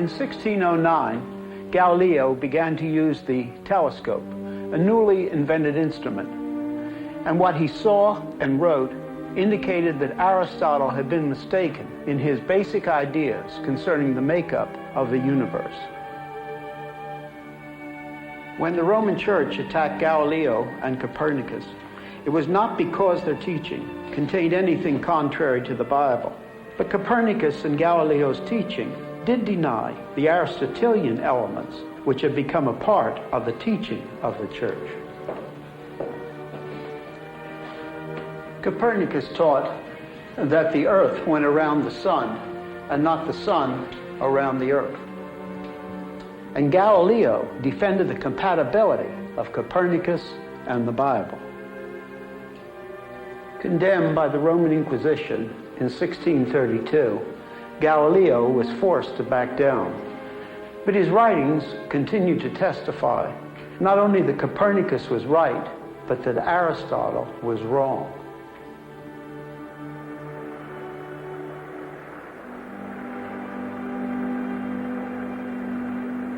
In 1609, Galileo began to use the telescope, a newly invented instrument. And what he saw and wrote indicated that Aristotle had been mistaken in his basic ideas concerning the makeup of the universe. When the Roman Church attacked Galileo and Copernicus, it was not because their teaching contained anything contrary to the Bible, but Copernicus and Galileo's teaching did deny the Aristotelian elements which had become a part of the teaching of the Church. Copernicus taught that the earth went around the sun and not the sun around the earth. And Galileo defended the compatibility of Copernicus and the Bible. Condemned by the Roman Inquisition in 1632, Galileo was forced to back down. But his writings continued to testify not only that Copernicus was right, but that Aristotle was wrong.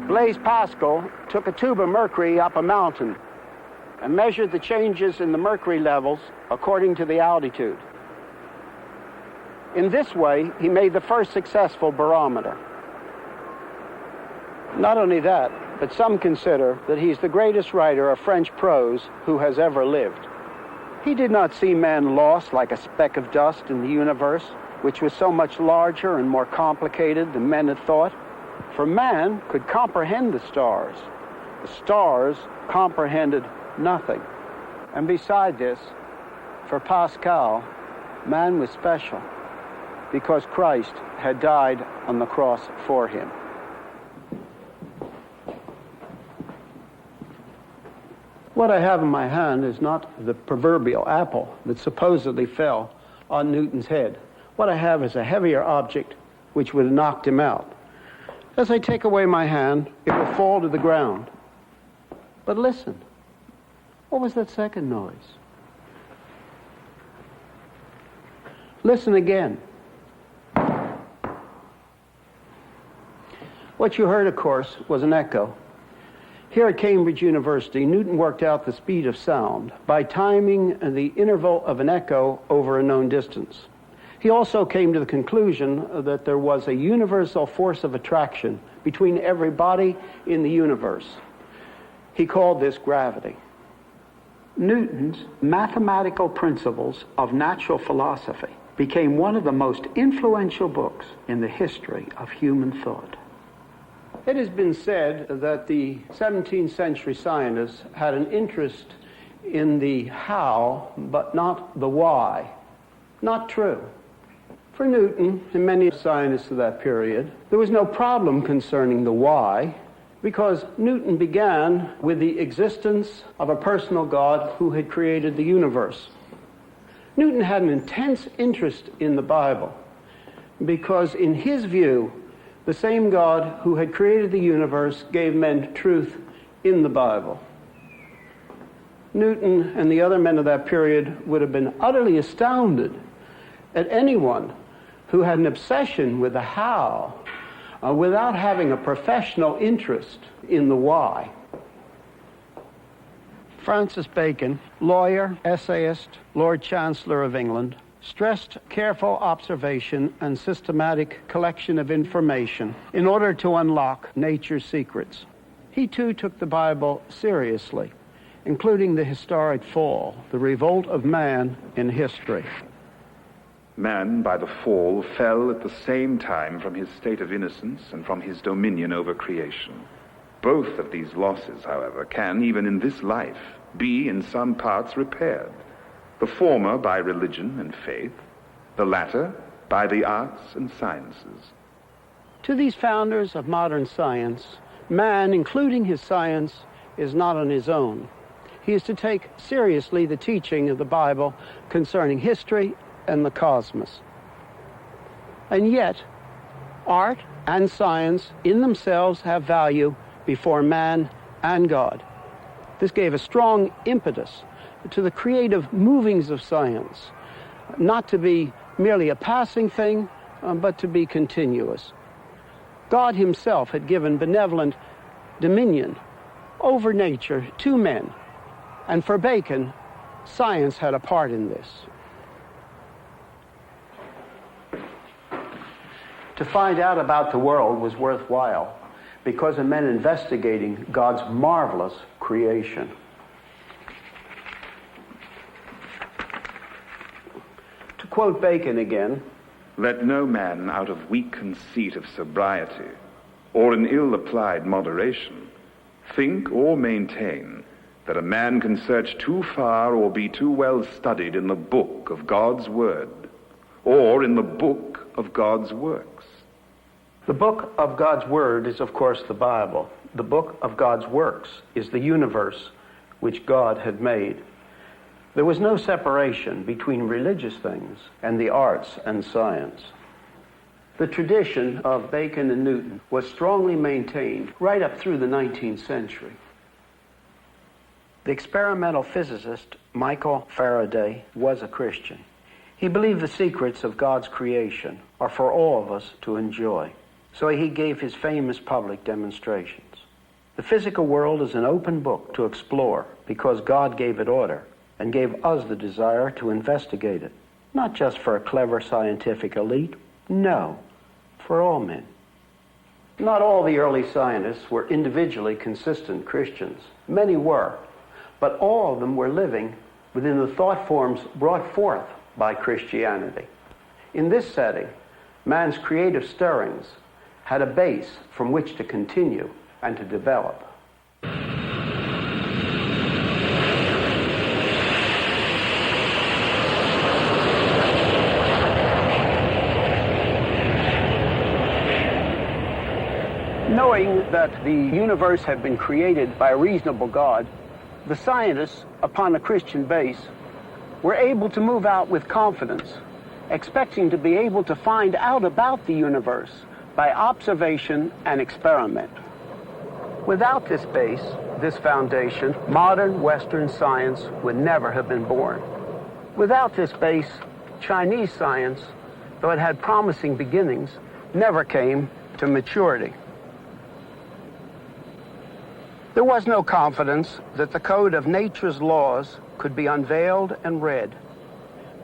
Blaise Pascal took a tube of mercury up a mountain and measured the changes in the mercury levels according to the altitude. In this way, he made the first successful barometer. Not only that, but some consider that he's the greatest writer of French prose who has ever lived. He did not see man lost like a speck of dust in the universe, which was so much larger and more complicated than men had thought. For man could comprehend the stars. The stars comprehended nothing. And beside this, for Pascal, man was special because Christ had died on the cross for him. What I have in my hand is not the proverbial apple that supposedly fell on Newton's head. What I have is a heavier object which would have knocked him out. As I take away my hand, it will fall to the ground. But listen, what was that second noise? Listen again. What you heard, of course, was an echo. Here at Cambridge University, Newton worked out the speed of sound by timing the interval of an echo over a known distance. He also came to the conclusion that there was a universal force of attraction between every body in the universe. He called this gravity. Newton's mathematical principles of natural philosophy became one of the most influential books in the history of human thought. It has been said that the 17th century scientists had an interest in the how, but not the why. Not true. For Newton and many scientists of that period, there was no problem concerning the why, because Newton began with the existence of a personal God who had created the universe. Newton had an intense interest in the Bible, because in his view, the same God who had created the universe gave men truth in the Bible. Newton and the other men of that period would have been utterly astounded at anyone who had an obsession with the how without having a professional interest in the why. Francis Bacon, lawyer, essayist, Lord Chancellor of England, stressed careful observation and systematic collection of information in order to unlock nature's secrets. He too took the Bible seriously, including the historic fall, the revolt of man in history. Man, by the fall, fell at the same time from his state of innocence and from his dominion over creation. Both of these losses, however, can, even in this life, be in some parts repaired. The former by religion and faith, the latter by the arts and sciences. To these founders of modern science, man, including his science, is not on his own. He is to take seriously the teaching of the Bible concerning history and the cosmos. And yet, art and science in themselves have value before man and God. This gave a strong impetus to the creative movings of science, not to be merely a passing thing, but to be continuous. God himself had given benevolent dominion over nature to men, and for Bacon, science had a part in this. To find out about the world was worthwhile because of men investigating God's marvelous creation. To quote Bacon again, "Let no man out of weak conceit of sobriety, or in ill-applied moderation, think or maintain that a man can search too far or be too well studied in the book of God's Word, or in the book of God's works." The book of God's Word is, of course, the Bible. The book of God's works is the universe which God had made. There was no separation between religious things and the arts and science. The tradition of Bacon and Newton was strongly maintained right up through the 19th century. The experimental physicist Michael Faraday was a Christian. He believed the secrets of God's creation are for all of us to enjoy. So he gave his famous public demonstrations. The physical world is an open book to explore because God gave it order and gave us the desire to investigate it, not just for a clever scientific elite, no, for all men. Not all the early scientists were individually consistent Christians. Many were, but all of them were living within the thought forms brought forth by Christianity. In this setting, man's creative stirrings had a base from which to continue and to develop. Knowing that the universe had been created by a reasonable God, the scientists, upon a Christian base, were able to move out with confidence, expecting to be able to find out about the universe by observation and experiment. Without this base, this foundation, modern Western science would never have been born. Without this base, Chinese science, though it had promising beginnings, never came to maturity. There was no confidence that the code of nature's laws could be unveiled and read,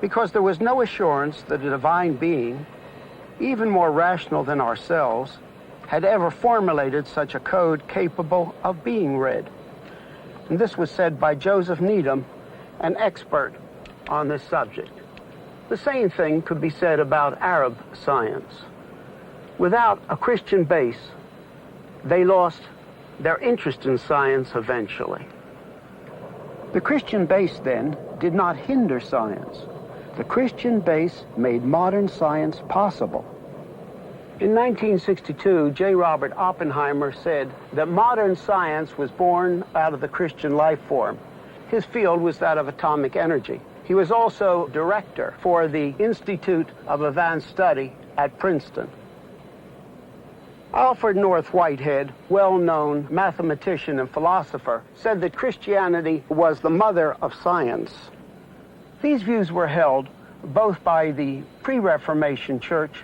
because there was no assurance that a divine being, even more rational than ourselves, had ever formulated such a code capable of being read. And this was said by Joseph Needham, an expert on this subject. The same thing could be said about Arab science. Without a Christian base, they lost their interest in science eventually. The Christian base, then, did not hinder science. The Christian base made modern science possible. In 1962, J. Robert Oppenheimer said that modern science was born out of the Christian life form. His field was that of atomic energy. He was also director for the Institute of Advanced Study at Princeton. Alfred North Whitehead, well-known mathematician and philosopher, said that Christianity was the mother of science. These views were held both by the pre-Reformation church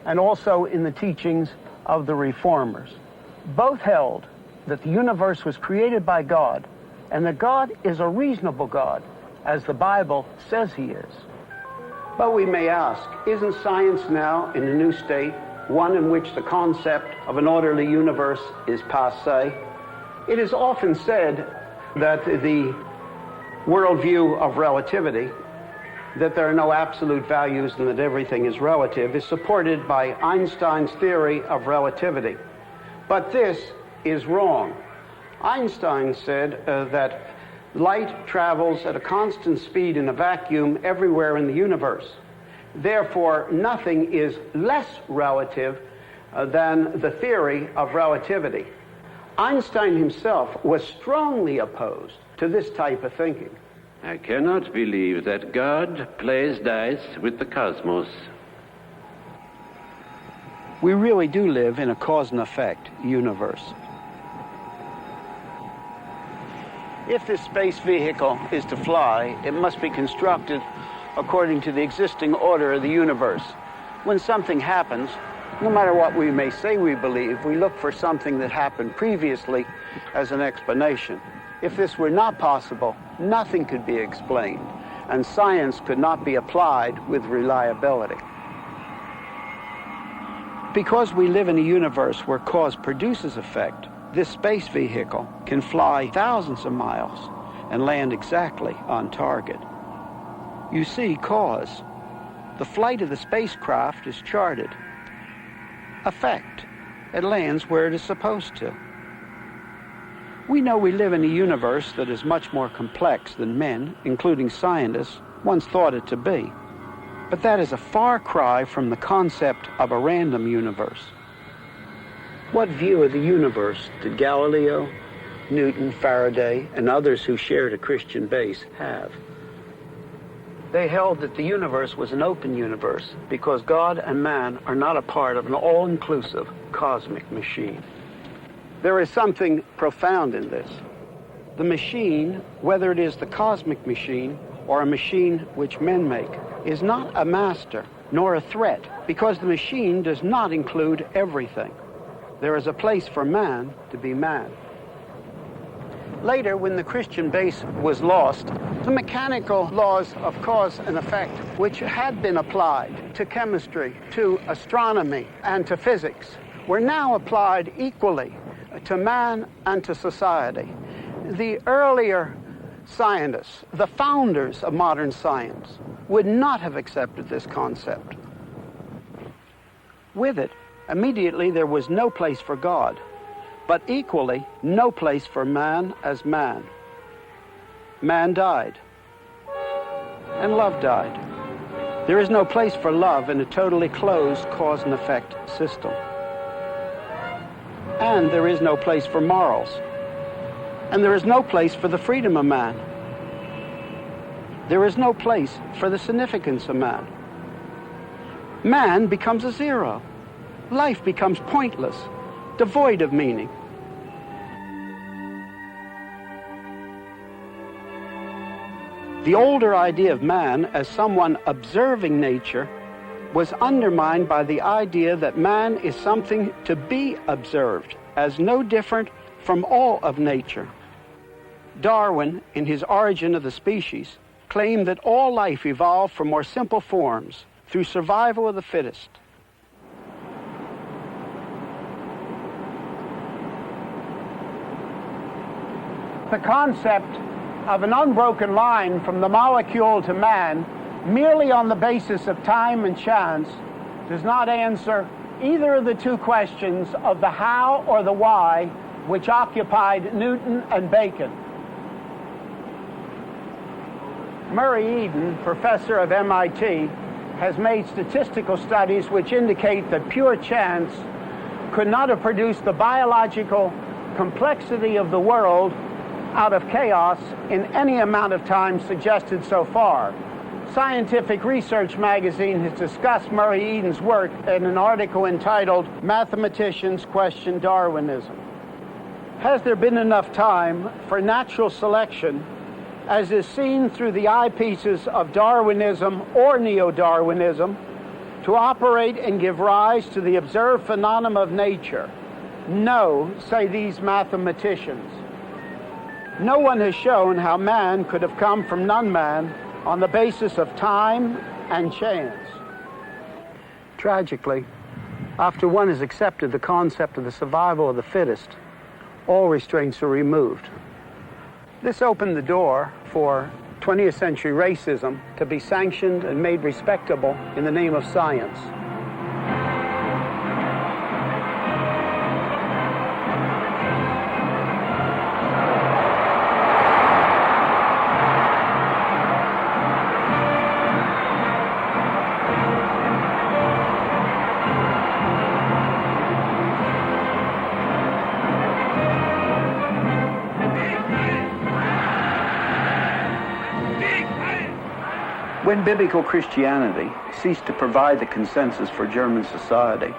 and also in the teachings of the Reformers. Both held that the universe was created by God and that God is a reasonable God, as the Bible says he is. But we may ask, isn't science now in a new state, one in which the concept of an orderly universe is passé? It is often said that the worldview of relativity, that there are no absolute values and that everything is relative, is supported by Einstein's theory of relativity. But this is wrong. Einstein said that light travels at a constant speed in a vacuum everywhere in the universe. Therefore, nothing is less relative than the theory of relativity. Einstein himself was strongly opposed to this type of thinking. I cannot believe that God plays dice with the cosmos. We really do live in a cause and effect universe. If this space vehicle is to fly, it must be constructed according to the existing order of the universe. When something happens, No matter what we may say we believe, we look for something that happened previously as an explanation. If this were not possible, nothing could be explained, and science could not be applied with reliability. Because we live in a universe where cause produces effect, this space vehicle can fly thousands of miles and land exactly on target. You see cause. The flight of the spacecraft is charted. Effect. It lands where it is supposed to. We know we live in a universe that is much more complex than men, including scientists, once thought it to be. But that is a far cry from the concept of a random universe. What view of the universe did Galileo, Newton, Faraday, and others who shared a Christian base have? They held that the universe was an open universe because God and man are not a part of an all-inclusive cosmic machine. There is something profound in this. The machine, whether it is the cosmic machine or a machine which men make, is not a master nor a threat because the machine does not include everything. There is a place for man to be man. Later, when the Christian base was lost, the mechanical laws of cause and effect, which had been applied to chemistry, to astronomy, and to physics, were now applied equally to man and to society. The earlier scientists, the founders of modern science, would not have accepted this concept. With it, immediately there was no place for God, but equally no place for man as man. Man died, and love died. There is no place for love in a totally closed cause and effect system. And there is no place for morals. And there is no place for the freedom of man. There is no place for the significance of man. Man becomes a zero. Life becomes pointless, devoid of meaning. The older idea of man as someone observing nature was undermined by the idea that man is something to be observed, as no different from all of nature. Darwin, in his Origin of the Species, claimed that all life evolved from more simple forms through survival of the fittest. The concept of an unbroken line from the molecule to man, merely on the basis of time and chance, does not answer either of the two questions of the how or the why which occupied Newton and Bacon. Murray Eden, professor of MIT, has made statistical studies which indicate that pure chance could not have produced the biological complexity of the world out of chaos in any amount of time suggested so far. Scientific Research magazine has discussed Murray Eden's work in an article entitled "Mathematicians Question Darwinism." Has there been enough time for natural selection, as is seen through the eyepieces of Darwinism or neo-Darwinism, to operate and give rise to the observed phenomena of nature? No, say these mathematicians. No one has shown how man could have come from non-man on the basis of time and chance. Tragically, after one has accepted the concept of the survival of the fittest, all restraints are removed. This opened the door for 20th century racism to be sanctioned and made respectable in the name of science. When biblical Christianity ceased to provide the consensus for German society,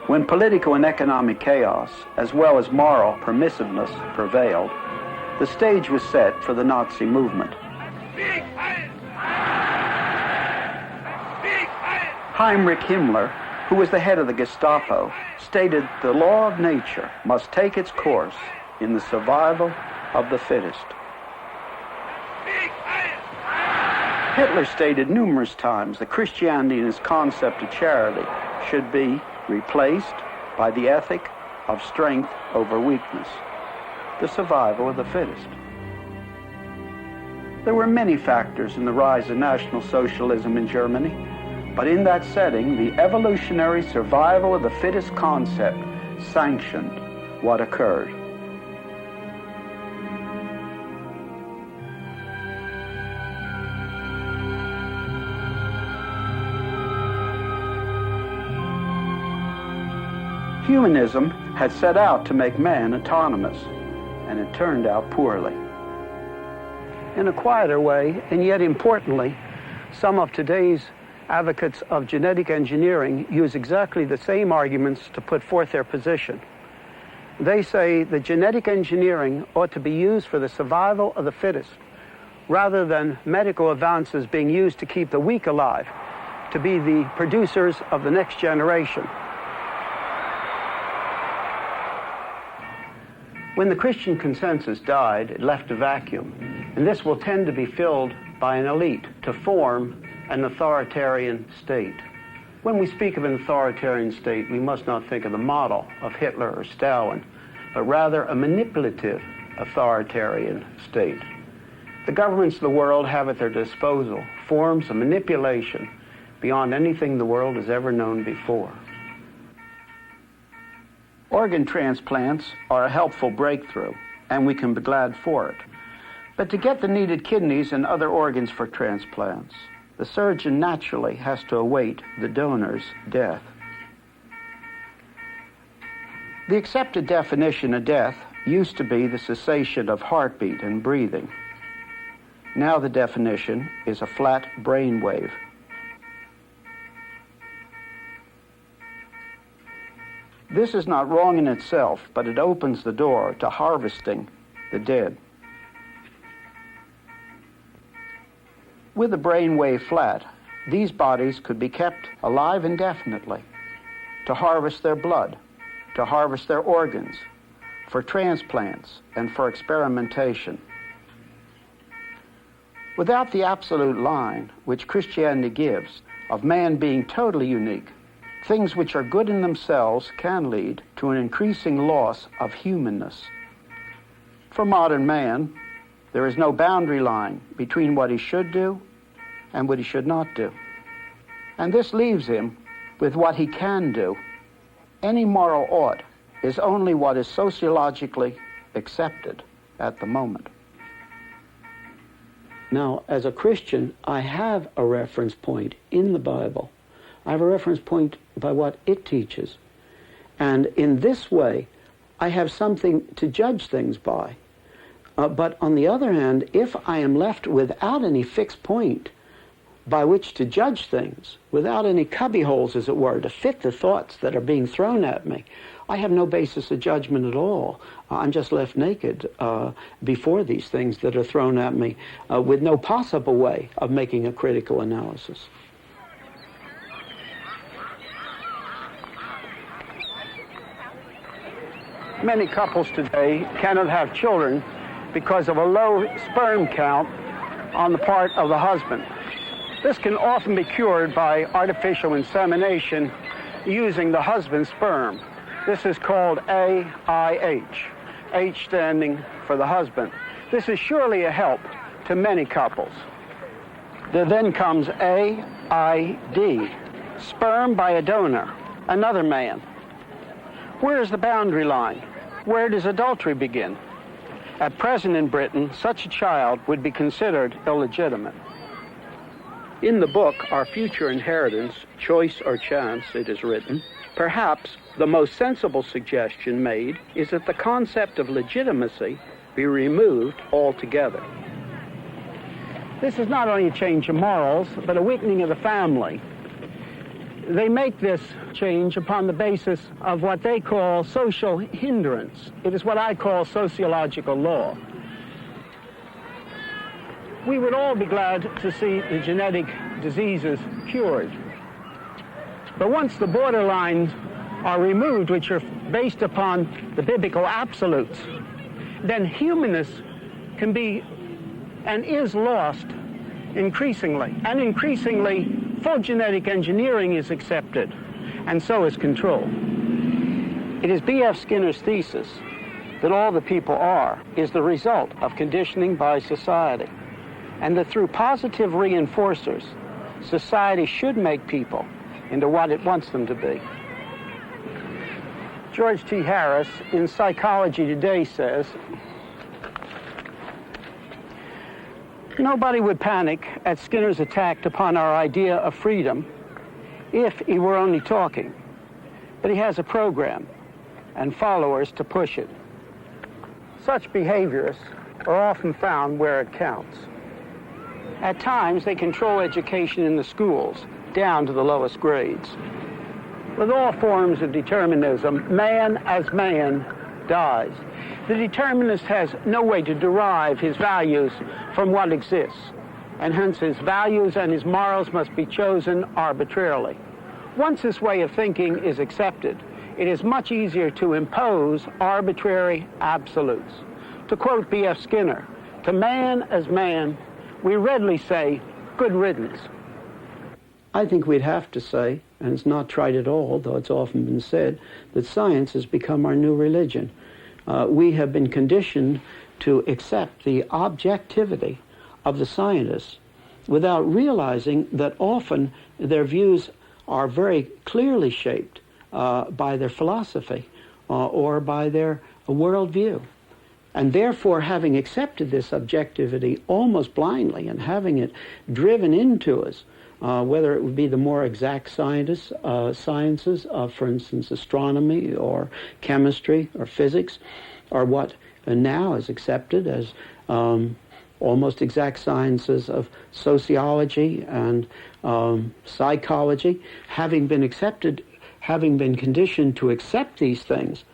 when political and economic chaos, as well as moral permissiveness, prevailed, the stage was set for the Nazi movement. Heinrich Himmler who was the head of the Gestapo, stated the law of nature must take its course in the survival of the fittest. Hitler stated numerous times that Christianity and its concept of charity should be replaced by the ethic of strength over weakness, the survival of the fittest. There were many factors in the rise of National Socialism in Germany, but in that setting, the evolutionary survival of the fittest concept sanctioned what occurred. Humanism had set out to make man autonomous, and it turned out poorly. In a quieter way, and yet importantly, some of today's advocates of genetic engineering use exactly the same arguments to put forth their position. They say that genetic engineering ought to be used for the survival of the fittest, rather than medical advances being used to keep the weak alive, to be the producers of the next generation. When the Christian consensus died, it left a vacuum, and this will tend to be filled by an elite to form an authoritarian state. When we speak of an authoritarian state, we must not think of the model of Hitler or Stalin, but rather a manipulative authoritarian state. The governments of the world have at their disposal forms of manipulation beyond anything the world has ever known before. Organ transplants are a helpful breakthrough, and we can be glad for it. But to get the needed kidneys and other organs for transplants, the surgeon naturally has to await the donor's death. The accepted definition of death used to be the cessation of heartbeat and breathing. Now the definition is a flat brain wave. This is not wrong in itself, but it opens the door to harvesting the dead. With the brain wave flat, these bodies could be kept alive indefinitely to harvest their blood, to harvest their organs, for transplants, and for experimentation. Without the absolute line which Christianity gives of man being totally unique, things which are good in themselves can lead to an increasing loss of humanness. For modern man, there is no boundary line between what he should do and what he should not do. And this leaves him with what he can do. Any moral ought is only what is sociologically accepted at the moment. Now, as a Christian, I have a reference point in the Bible. I have a reference point by what it teaches. And in this way, I have something to judge things by. But on the other hand, if I am left without any fixed point by which to judge things, without any cubbyholes, as it were, to fit the thoughts that are being thrown at me, I have no basis of judgment at all. I'm just left naked before these things that are thrown at me with no possible way of making a critical analysis. Many couples today cannot have children because of a low sperm count on the part of the husband. This can often be cured by artificial insemination using the husband's sperm. This is called AIH, H standing for the husband. This is surely a help to many couples. There then comes AID, sperm by a donor, another man. Where is the boundary line? Where does adultery begin? At present in Britain, such a child would be considered illegitimate. In the book, Our Future Inheritance, Choice or Chance, it is written, perhaps the most sensible suggestion made is that the concept of legitimacy be removed altogether. This is not only a change of morals, but a weakening of the family. They make this change upon the basis of what they call social hindrance. It is what I call sociological law. We would all be glad to see the genetic diseases cured. But once the borderlines are removed, which are based upon the biblical absolutes, then humanness can be and is lost increasingly. And increasingly, full genetic engineering is accepted, and so is control. It is B.F. Skinner's thesis that all the people are is the result of conditioning by society, and that through positive reinforcers, society should make people into what it wants them to be. George T. Harris, in Psychology Today, says, nobody would panic at Skinner's attack upon our idea of freedom if he were only talking. But he has a program and followers to push it. Such behaviors are often found where it counts. At times, they control education in the schools, down to the lowest grades. With all forms of determinism, man as man dies. The determinist has no way to derive his values from what exists, and hence his values and his morals must be chosen arbitrarily. Once this way of thinking is accepted, it is much easier to impose arbitrary absolutes. To quote B.F. Skinner, to man as man, we readily say, good riddance. I think we'd have to say, and it's not tried at all, though it's often been said, that science has become our new religion. We have been conditioned to accept the objectivity of the scientists without realizing that often their views are very clearly shaped by their philosophy or by their worldview. And therefore, having accepted this objectivity almost blindly and having it driven into us, whether it would be the more exact sciences, for instance, astronomy or chemistry or physics, or what now is accepted as almost exact sciences of sociology and psychology, having been accepted, having been conditioned to accept these things,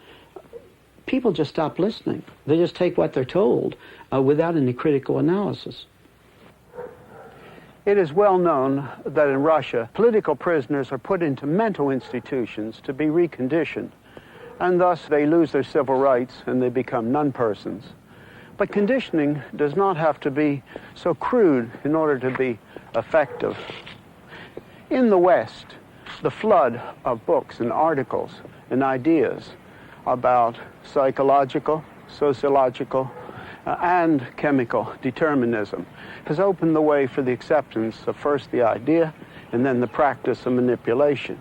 people just stop listening. They just take what they're told without any critical analysis. It is well known that in Russia, political prisoners are put into mental institutions to be reconditioned, and thus they lose their civil rights and they become non-persons. But conditioning does not have to be so crude in order to be effective. In the West, the flood of books and articles and ideas about psychological, sociological, and chemical determinism has opened the way for the acceptance of first the idea and then the practice of manipulation.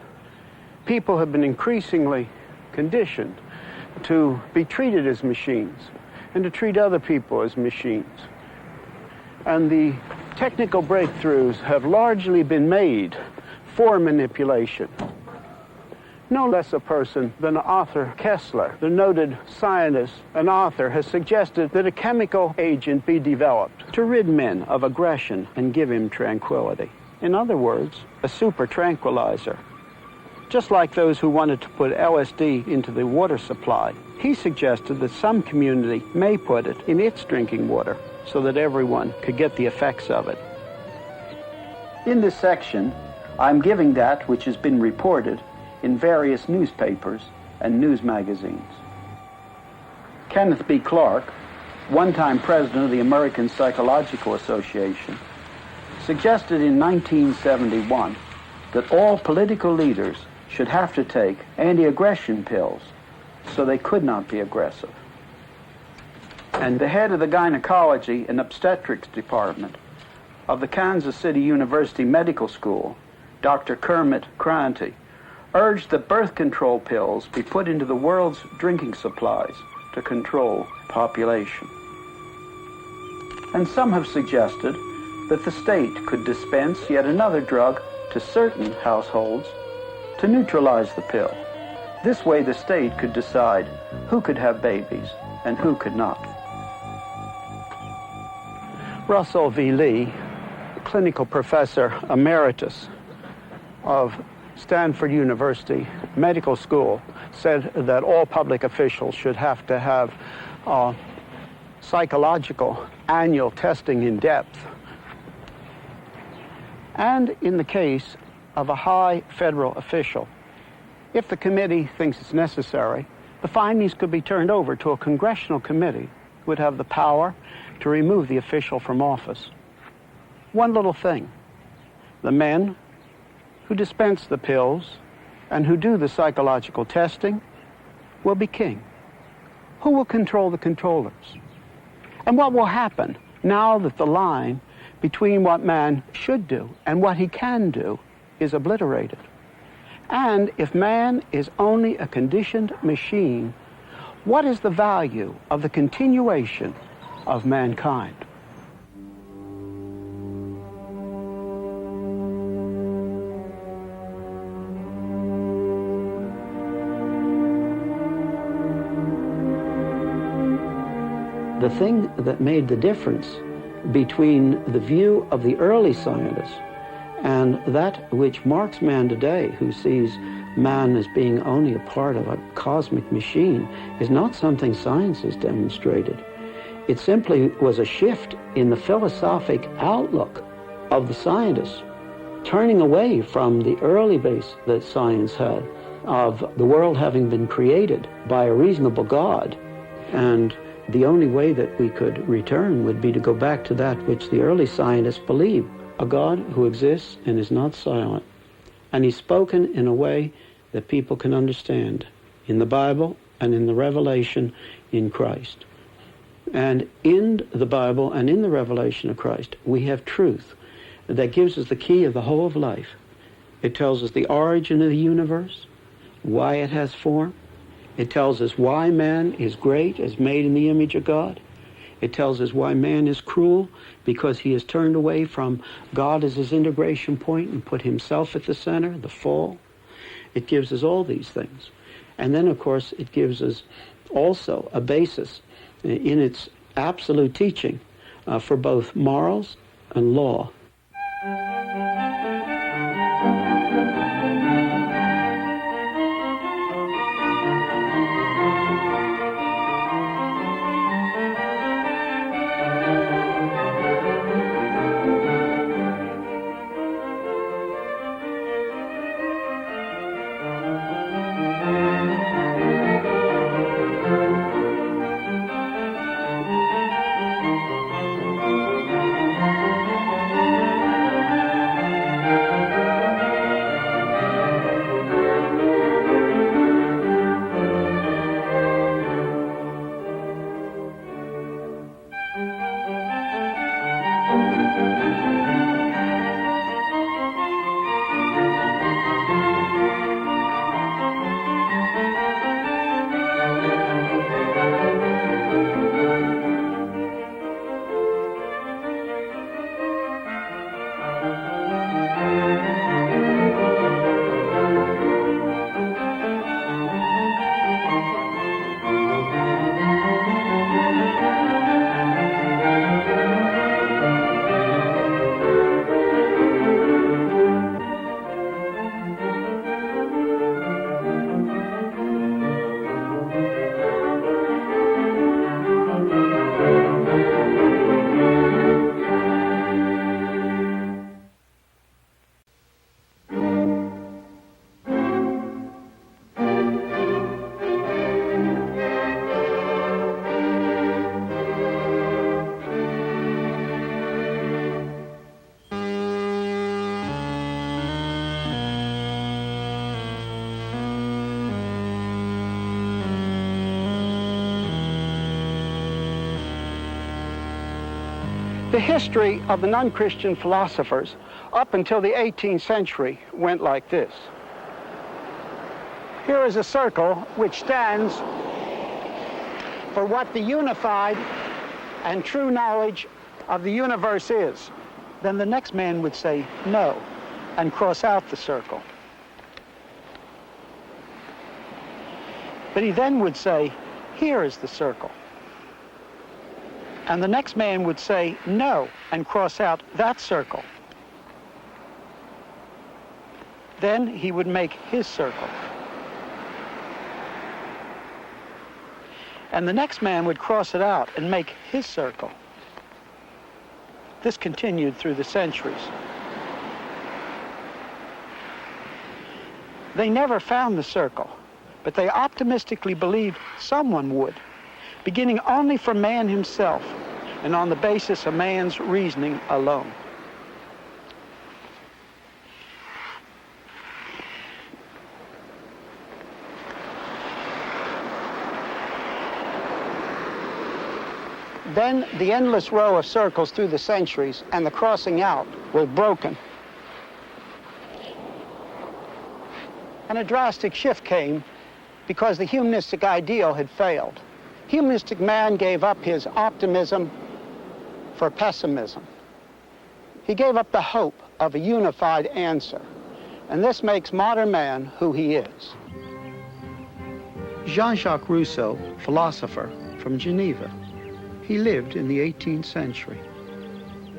People have been increasingly conditioned to be treated as machines and to treat other people as machines. And the technical breakthroughs have largely been made for manipulation. No less a person than Arthur Kessler, the noted scientist and author, has suggested that a chemical agent be developed to rid men of aggression and give him tranquility. In other words, a super tranquilizer. Just like those who wanted to put LSD into the water supply, he suggested that some community may put it in its drinking water so that everyone could get the effects of it. In this section, I'm giving that which has been reported in various newspapers and news magazines. Kenneth B. Clark, one-time president of the American Psychological Association, suggested in 1971 that all political leaders should have to take anti-aggression pills so they could not be aggressive. And the head of the gynecology and obstetrics department of the Kansas City University Medical School, Dr. Kermit Cranty, urged that birth control pills be put into the world's drinking supplies to control population. And some have suggested that the state could dispense yet another drug to certain households to neutralize the pill. This way the state could decide who could have babies and who could not. Russell V. Lee, clinical professor emeritus of Stanford University Medical School, said that all public officials should have to have psychological annual testing in depth. And in the case of a high federal official. If the committee thinks it's necessary, the findings could be turned over to a congressional committee who would have the power to remove the official from office. One little thing. The men who dispense the pills and who do the psychological testing will be king. Who will control the controllers? And what will happen now that the line between what man should do and what he can do is obliterated? And if man is only a conditioned machine, what is the value of the continuation of mankind? The thing that made the difference between the view of the early scientists and that which marks man today, who sees man as being only a part of a cosmic machine, is not something science has demonstrated. It simply was a shift in the philosophic outlook of the scientists, turning away from the early base that science had of the world having been created by a reasonable God. And the only way that we could return would be to go back to that which the early scientists believed, a God who exists and is not silent. And he's spoken in a way that people can understand in the Bible and in the revelation in Christ. And in the Bible and in the revelation of Christ, we have truth that gives us the key of the whole of life. It tells us the origin of the universe, why it has form. It tells us why man is great, is made in the image of God. It tells us why man is cruel, because he has turned away from God as his integration point and put himself at the center, the fall. It gives us all these things. And then, of course, it gives us also a basis in its absolute teaching for both morals and law. The history of the non-Christian philosophers up until the 18th century went like this. Here is a circle which stands for what the unified and true knowledge of the universe is. Then the next man would say no and cross out the circle. But he then would say, here is the circle. And the next man would say no and cross out that circle. Then he would make his circle. And the next man would cross it out and make his circle. This continued through the centuries. They never found the circle, but they optimistically believed someone would, beginning only from man himself and on the basis of man's reasoning alone. Then the endless row of circles through the centuries and the crossing out was broken. And a drastic shift came because the humanistic ideal had failed. Humanistic man gave up his optimism for pessimism. He gave up the hope of a unified answer. And this makes modern man who he is. Jean-Jacques Rousseau, philosopher from Geneva. He lived in the 18th century.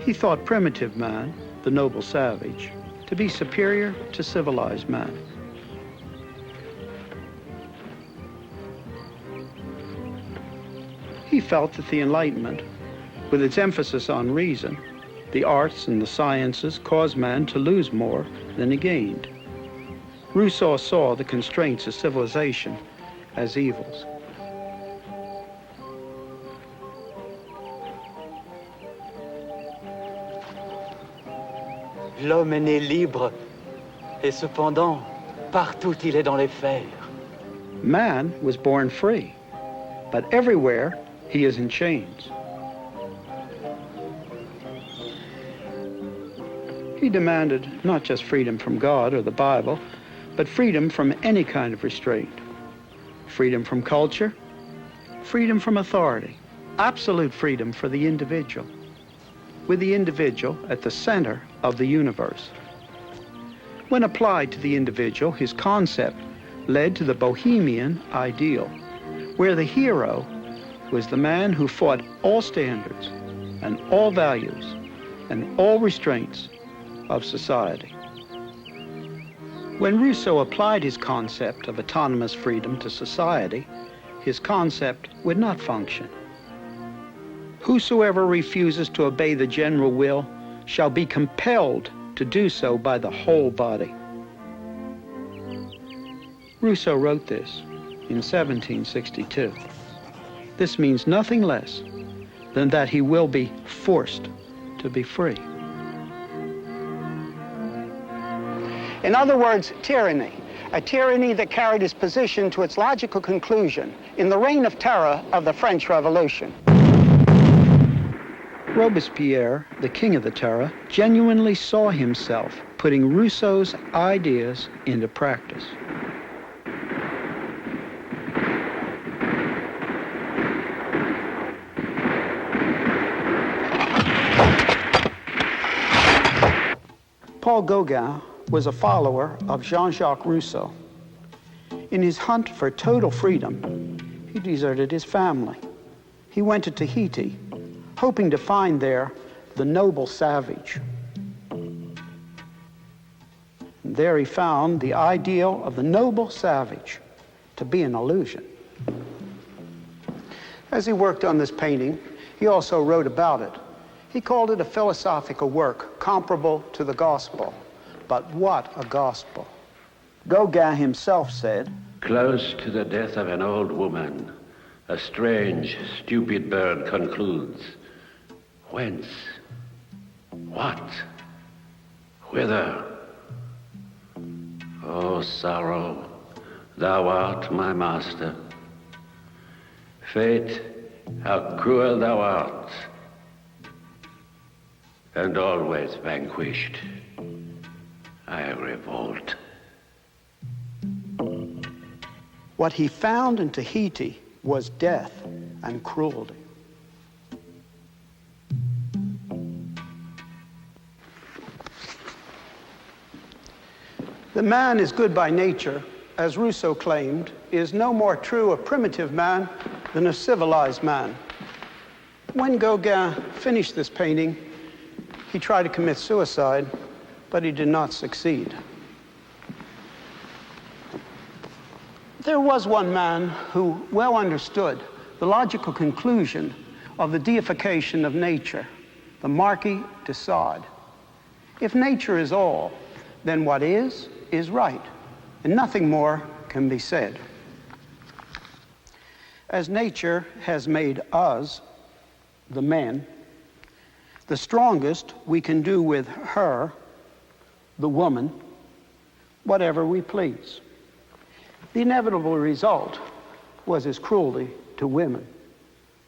He thought primitive man, the noble savage, to be superior to civilized man. He felt that the Enlightenment, with its emphasis on reason, the arts and the sciences caused man to lose more than he gained. Rousseau saw the constraints of civilization as evils. L'homme est né libre, et cependant, partout il est dans les fers. Man was born free, but everywhere he is in chains. He demanded not just freedom from God or the Bible, but freedom from any kind of restraint. Freedom from culture, freedom from authority, absolute freedom for the individual, with the individual at the center of the universe. When applied to the individual, his concept led to the bohemian ideal, where the hero was the man who fought all standards and all values and all restraints of society. When Rousseau applied his concept of autonomous freedom to society, his concept would not function. Whosoever refuses to obey the general will shall be compelled to do so by the whole body. Rousseau wrote this in 1762. This means nothing less than that he will be forced to be free. In other words, tyranny, a tyranny that carried his position to its logical conclusion in the reign of terror of the French Revolution. Robespierre, the king of the terror, genuinely saw himself putting Rousseau's ideas into practice. Paul Gauguin was a follower of Jean-Jacques Rousseau. In his hunt for total freedom, he deserted his family. He went to Tahiti, hoping to find there the noble savage. And there he found the ideal of the noble savage to be an illusion. As he worked on this painting, he also wrote about it. He called it a philosophical work comparable to the gospel. But what a gospel. Gauguin himself said, "Close to the death of an old woman, a strange, stupid bird concludes. Whence? What? Whither? O sorrow, thou art my master. Fate, how cruel thou art, and always vanquished. I revolt." What he found in Tahiti was death and cruelty. The man is good by nature, as Rousseau claimed, is no more true of primitive man than of civilized man. When Gauguin finished this painting, he tried to commit suicide, but he did not succeed. There was one man who well understood the logical conclusion of the deification of nature, the Marquis de Sade. If nature is all, then what is right. and nothing more can be said. As nature has made us, the men, the strongest we can do with her, the woman, whatever we please. The inevitable result was his cruelty to women.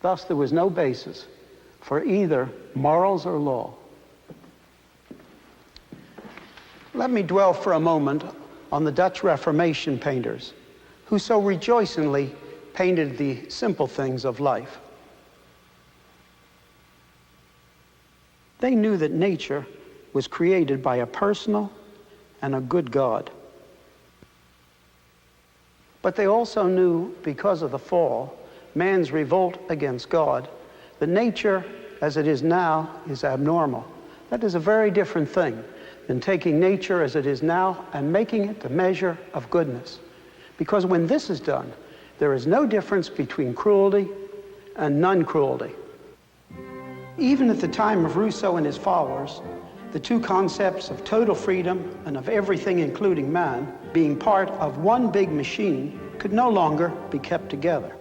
Thus, there was no basis for either morals or law. Let me dwell for a moment on the Dutch Reformation painters, who so rejoicingly painted the simple things of life. They knew that nature was created by a personal and a good God. But they also knew, because of the fall, man's revolt against God, that nature as it is now is abnormal. That is a very different thing than taking nature as it is now and making it the measure of goodness. Because when this is done, there is no difference between cruelty and non-cruelty. Even at the time of Rousseau and his followers, the two concepts of total freedom and of everything, including man, being part of one big machine, could no longer be kept together.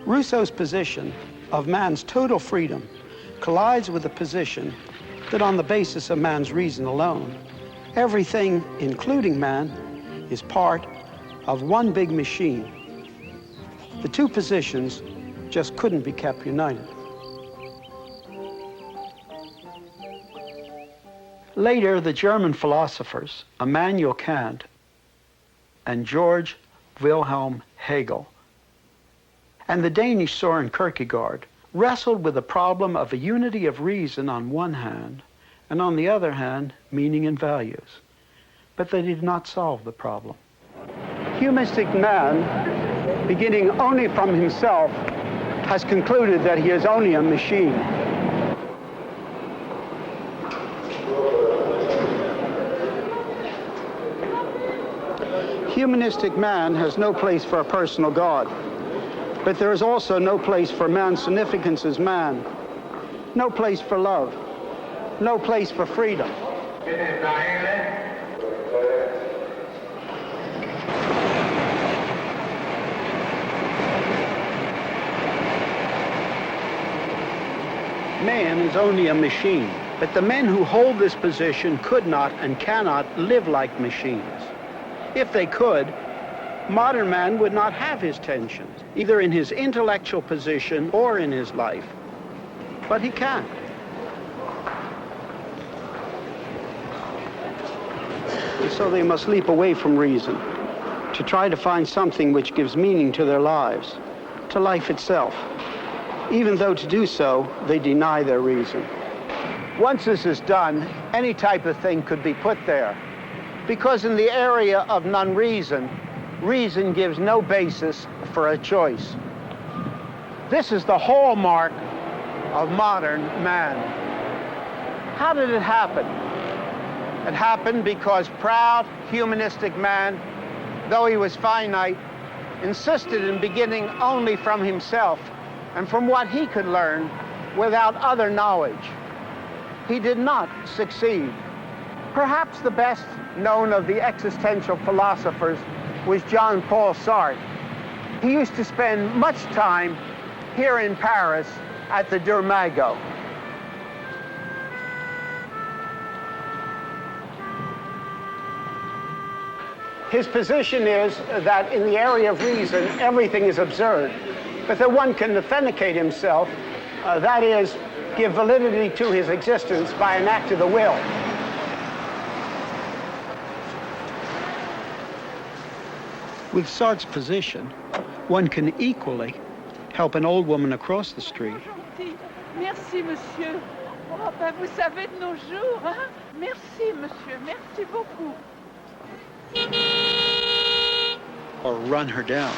Rousseau's position of man's total freedom collides with the position that on the basis of man's reason alone, everything, including man, is part of one big machine. The two positions just couldn't be kept united. Later, the German philosophers Immanuel Kant and George Wilhelm Hegel and the Danish Søren Kierkegaard wrestled with the problem of a unity of reason on one hand, and on the other hand, meaning and values. But they did not solve the problem. Humanistic man, beginning only from himself, has concluded that he is only a machine. Humanistic man has no place for a personal God, but there is also no place for man's significance as man, no place for love, no place for freedom. Man is only a machine, but the men who hold this position could not and cannot live like machines. If they could, modern man would not have his tensions, either in his intellectual position or in his life. But he can't. And so they must leap away from reason to try to find something which gives meaning to their lives, to life itself, even though to do so, they deny their reason. Once this is done, any type of thing could be put there. Because in the area of non-reason, reason gives no basis for a choice. This is the hallmark of modern man. How did it happen? It happened because proud, humanistic man, though he was finite, insisted in beginning only from himself and from what he could learn without other knowledge. He did not succeed. Perhaps the best known of the existential philosophers was Jean-Paul Sartre. He used to spend much time here in Paris at the Durmago. His position is that in the area of reason, everything is absurd, but that one can authenticate himself, that is, give validity to his existence by an act of the will. With Sartre's position, one can equally help an old woman across the street. Merci, monsieur. Oh, ben, vous savez de nos jours, hein? Merci, monsieur. Merci beaucoup. Or run her down.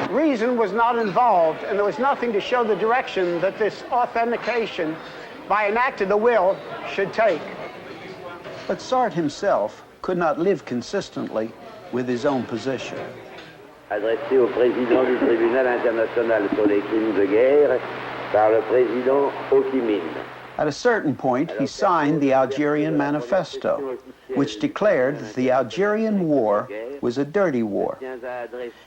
Reason was not involved, and there was nothing to show the direction that this authentication by an act of the will should take. But Sartre himself could not live consistently with his own position. Adressé au président du tribunal international sur les crimes de guerre par le président Ho Chi Minh. At a certain point, he signed the Algerian Manifesto, which declared that the Algerian War was a dirty war.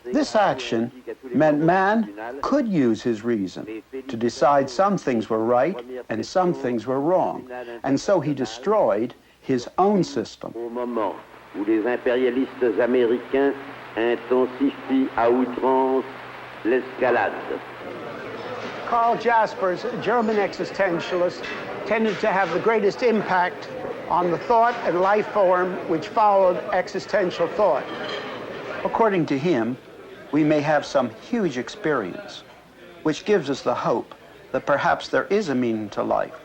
This action meant man could use his reason to decide some things were right and some things were wrong, and so he destroyed his own system. Au moment où les impérialistes américains intensifient à outrance l'escalade. Karl Jaspers, a German existentialist, tended to have the greatest impact on the thought and life form which followed existential thought. According to him, we may have some huge experience, which gives us the hope that perhaps there is a meaning to life,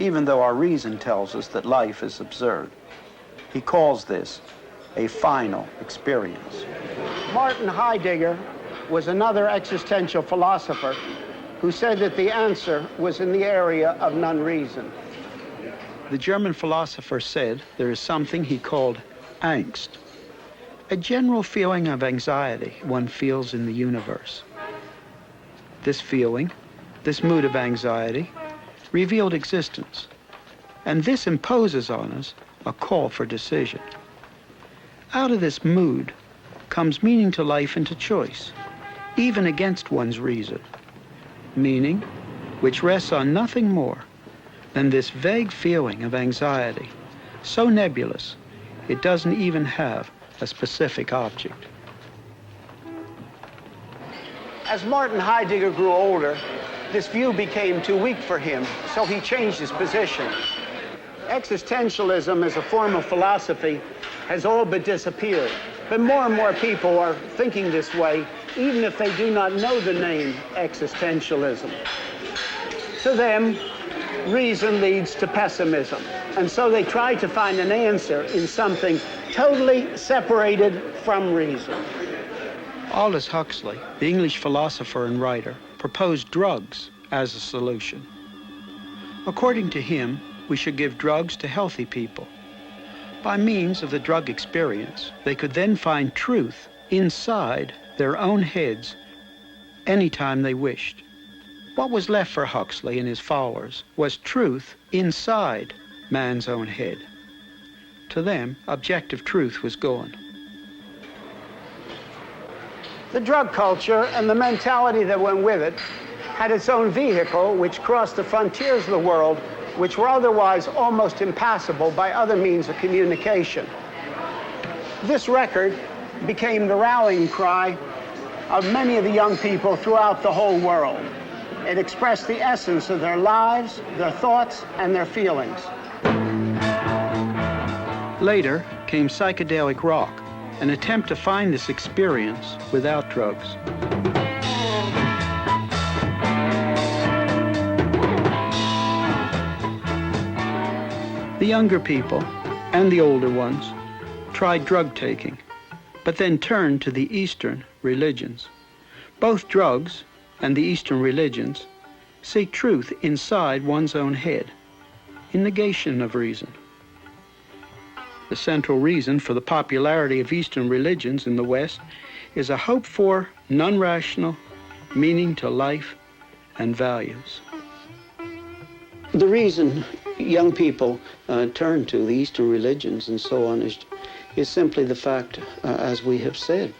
even though our reason tells us that life is absurd. He calls this a final experience. Martin Heidegger was another existential philosopher who said that the answer was in the area of non-reason. The German philosopher said there is something he called angst, a general feeling of anxiety one feels in the universe. This feeling, this mood of anxiety, revealed existence, and this imposes on us a call for decision. Out of this mood comes meaning to life and to choice, even against one's reason. Meaning which rests on nothing more than this vague feeling of anxiety, so nebulous it doesn't even have a specific object. As Martin Heidegger grew older, this view became too weak for him, so he changed his position. Existentialism as a form of philosophy has all but disappeared, but more and more people are thinking this way, even if they do not know the name existentialism. To them, reason leads to pessimism, and so they try to find an answer in something totally separated from reason. Aldous Huxley, the English philosopher and writer, proposed drugs as a solution. According to him, we should give drugs to healthy people. By means of the drug experience, they could then find truth inside their own heads anytime they wished. What was left for Huxley and his followers was truth inside man's own head. To them, objective truth was gone. The drug culture and the mentality that went with it had its own vehicle which crossed the frontiers of the world, which were otherwise almost impassable by other means of communication. This record became the rallying cry of many of the young people throughout the whole world. It expressed the essence of their lives, their thoughts, and their feelings. Later came psychedelic rock, an attempt to find this experience without drugs. The younger people and the older ones tried drug taking, but then turned to the Eastern religions. Both drugs and the Eastern religions seek truth inside one's own head, in negation of reason. The central reason for the popularity of Eastern religions in the West is a hope for non-rational meaning to life and values. The reason young people turn to the Eastern religions and so on is simply the fact, as we have said,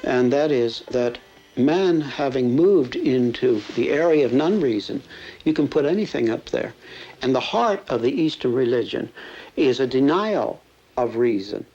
and that is that man having moved into the area of non-reason, you can put anything up there. And the heart of the Eastern religion is a denial of reason,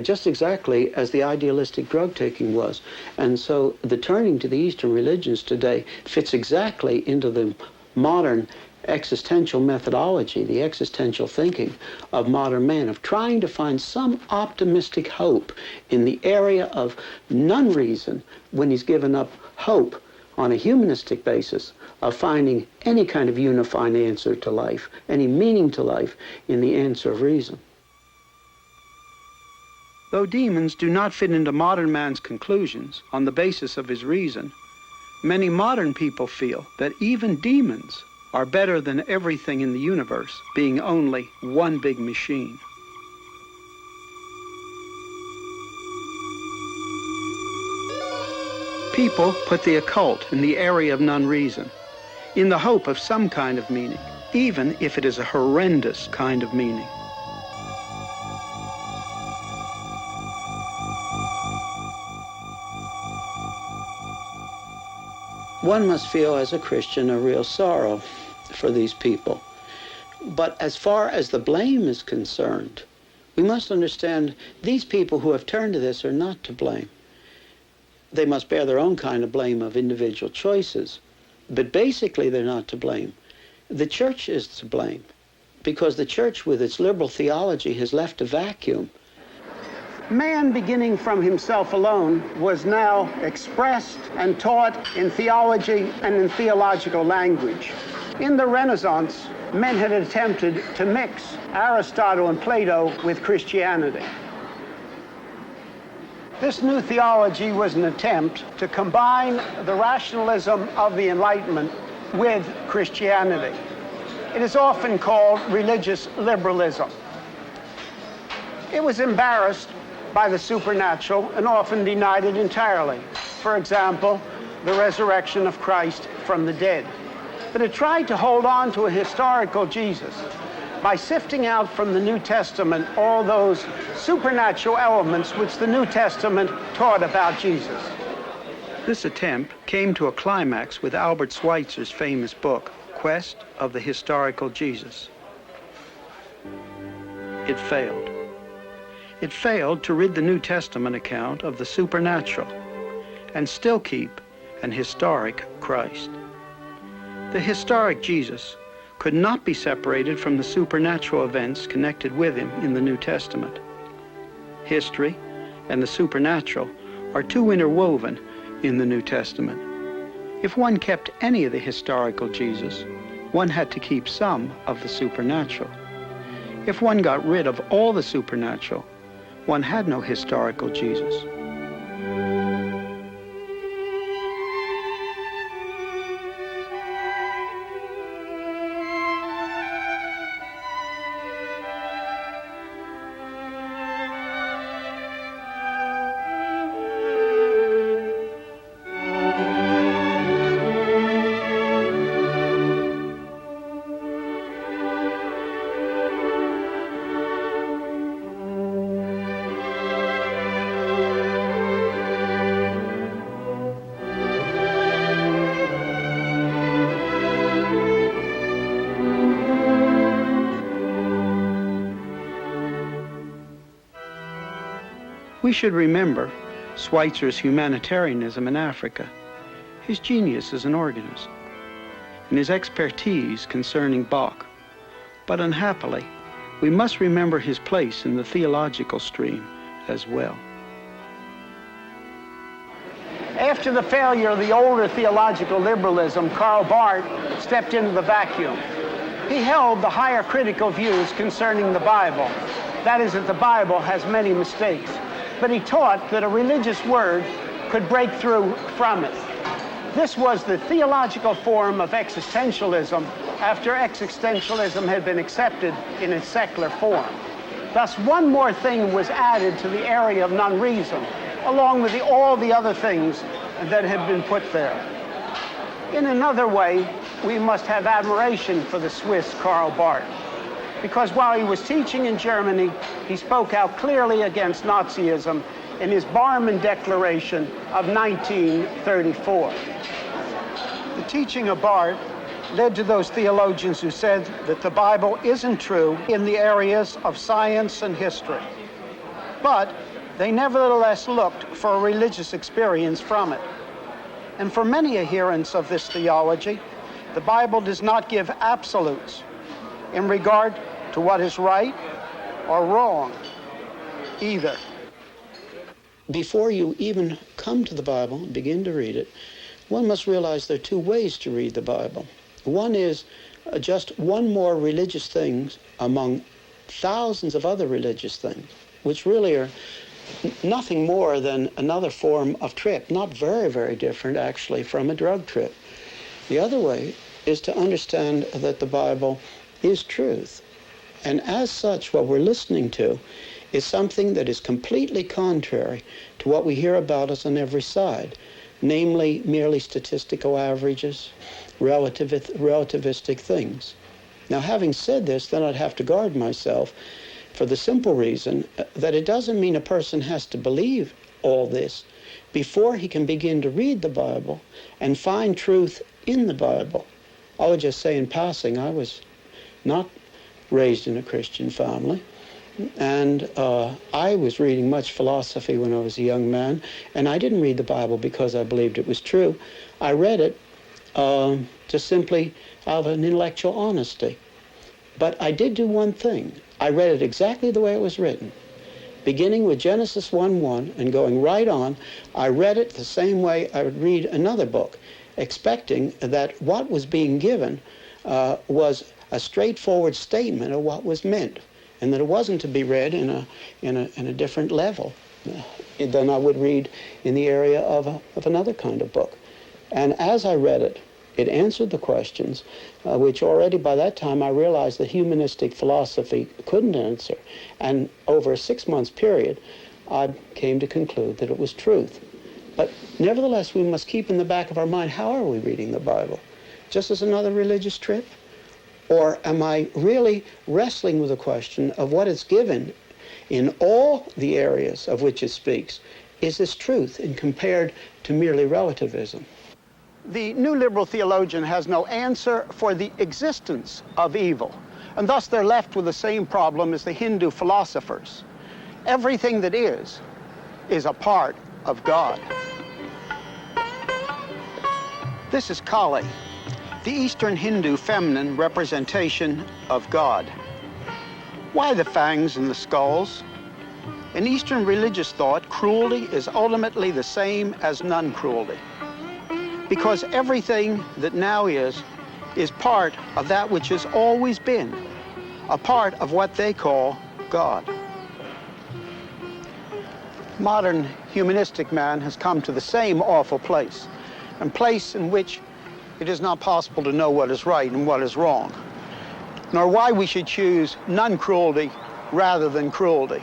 just exactly as the idealistic drug taking was. And so the turning to the Eastern religions today fits exactly into the modern existential methodology, the existential thinking of modern man, of trying to find some optimistic hope in the area of non-reason when he's given up hope on a humanistic basis of finding any kind of unifying answer to life, any meaning to life in the answer of reason. Though demons do not fit into modern man's conclusions on the basis of his reason, many modern people feel that even demons are better than everything in the universe, being only one big machine. People put the occult in the area of non-reason, in the hope of some kind of meaning, even if it is a horrendous kind of meaning. One must feel as a Christian a real sorrow for these people. But as far as the blame is concerned, we must understand these people who have turned to this are not to blame. They must bear their own kind of blame of individual choices. But basically, they're not to blame. The church is to blame, because the church, with its liberal theology, has left a vacuum. Man, beginning from himself alone, was now expressed and taught in theology and in theological language. In the Renaissance, men had attempted to mix Aristotle and Plato with Christianity. This new theology was an attempt to combine the rationalism of the Enlightenment with Christianity. It is often called religious liberalism. It was embarrassed by the supernatural and often denied it entirely. For example, the resurrection of Christ from the dead. But it tried to hold on to a historical Jesus by sifting out from the New Testament all those supernatural elements which the New Testament taught about Jesus. This attempt came to a climax with Albert Schweitzer's famous book, Quest of the Historical Jesus. It failed. It failed to rid the New Testament account of the supernatural and still keep an historic Christ. The historic Jesus could not be separated from the supernatural events connected with him in the New Testament. History and the supernatural are too interwoven in the New Testament. If one kept any of the historical Jesus, one had to keep some of the supernatural. If one got rid of all the supernatural, one had no historical Jesus. We should remember Schweitzer's humanitarianism in Africa, his genius as an organist, and his expertise concerning Bach. But unhappily, we must remember his place in the theological stream as well. After the failure of the older theological liberalism, Karl Barth stepped into the vacuum. He held the higher critical views concerning the Bible. That is, that the Bible has many mistakes. But he taught that a religious word could break through from it. This was the theological form of existentialism after existentialism had been accepted in its secular form. Thus, one more thing was added to the area of non-reason, along with all the other things that had been put there. In another way, we must have admiration for the Swiss Karl Barth, because while he was teaching in Germany, he spoke out clearly against Nazism in his Barmen Declaration of 1934. The teaching of Barth led to those theologians who said that the Bible isn't true in the areas of science and history. But they nevertheless looked for a religious experience from it. And for many adherents of this theology, the Bible does not give absolutes in regard to what is right or wrong either. Before you even come to the Bible and begin to read it, one must realize there are two ways to read the Bible. One is just one more religious thing among thousands of other religious things, which really are nothing more than another form of trip, not very, very different actually from a drug trip. The other way is to understand that the Bible is truth. And as such, what we're listening to is something that is completely contrary to what we hear about us on every side, namely merely statistical averages, relativistic things. Now, having said this, then I'd have to guard myself for the simple reason that it doesn't mean a person has to believe all this before he can begin to read the Bible and find truth in the Bible. I would just say in passing, I was not raised in a Christian family, and I was reading much philosophy when I was a young man, and I didn't read the Bible because I believed it was true. I read it just simply out of an intellectual honesty. But I did do one thing. I read it exactly the way it was written. Beginning with Genesis 1:1 and going right on, I read it the same way I would read another book, expecting that what was being given was a straightforward statement of what was meant, and that it wasn't to be read in a different level than I would read in the area of another kind of book. And as I read it, it answered the questions which already by that time I realized that humanistic philosophy couldn't answer. And over a 6-month period, I came to conclude that it was truth. But nevertheless, we must keep in the back of our mind, how are we reading the Bible? Just as another religious trip? Or am I really wrestling with the question of what is given in all the areas of which it speaks? Is this truth and compared to merely relativism? The new liberal theologian has no answer for the existence of evil, and thus they're left with the same problem as the Hindu philosophers. Everything that is a part of God. This is Kali, the Eastern Hindu feminine representation of God. Why the fangs and the skulls? In Eastern religious thought, cruelty is ultimately the same as non-cruelty, because everything that now is part of that which has always been, a part of what they call God. Modern humanistic man has come to the same awful place, a place in which it is not possible to know what is right and what is wrong, nor why we should choose non-cruelty rather than cruelty.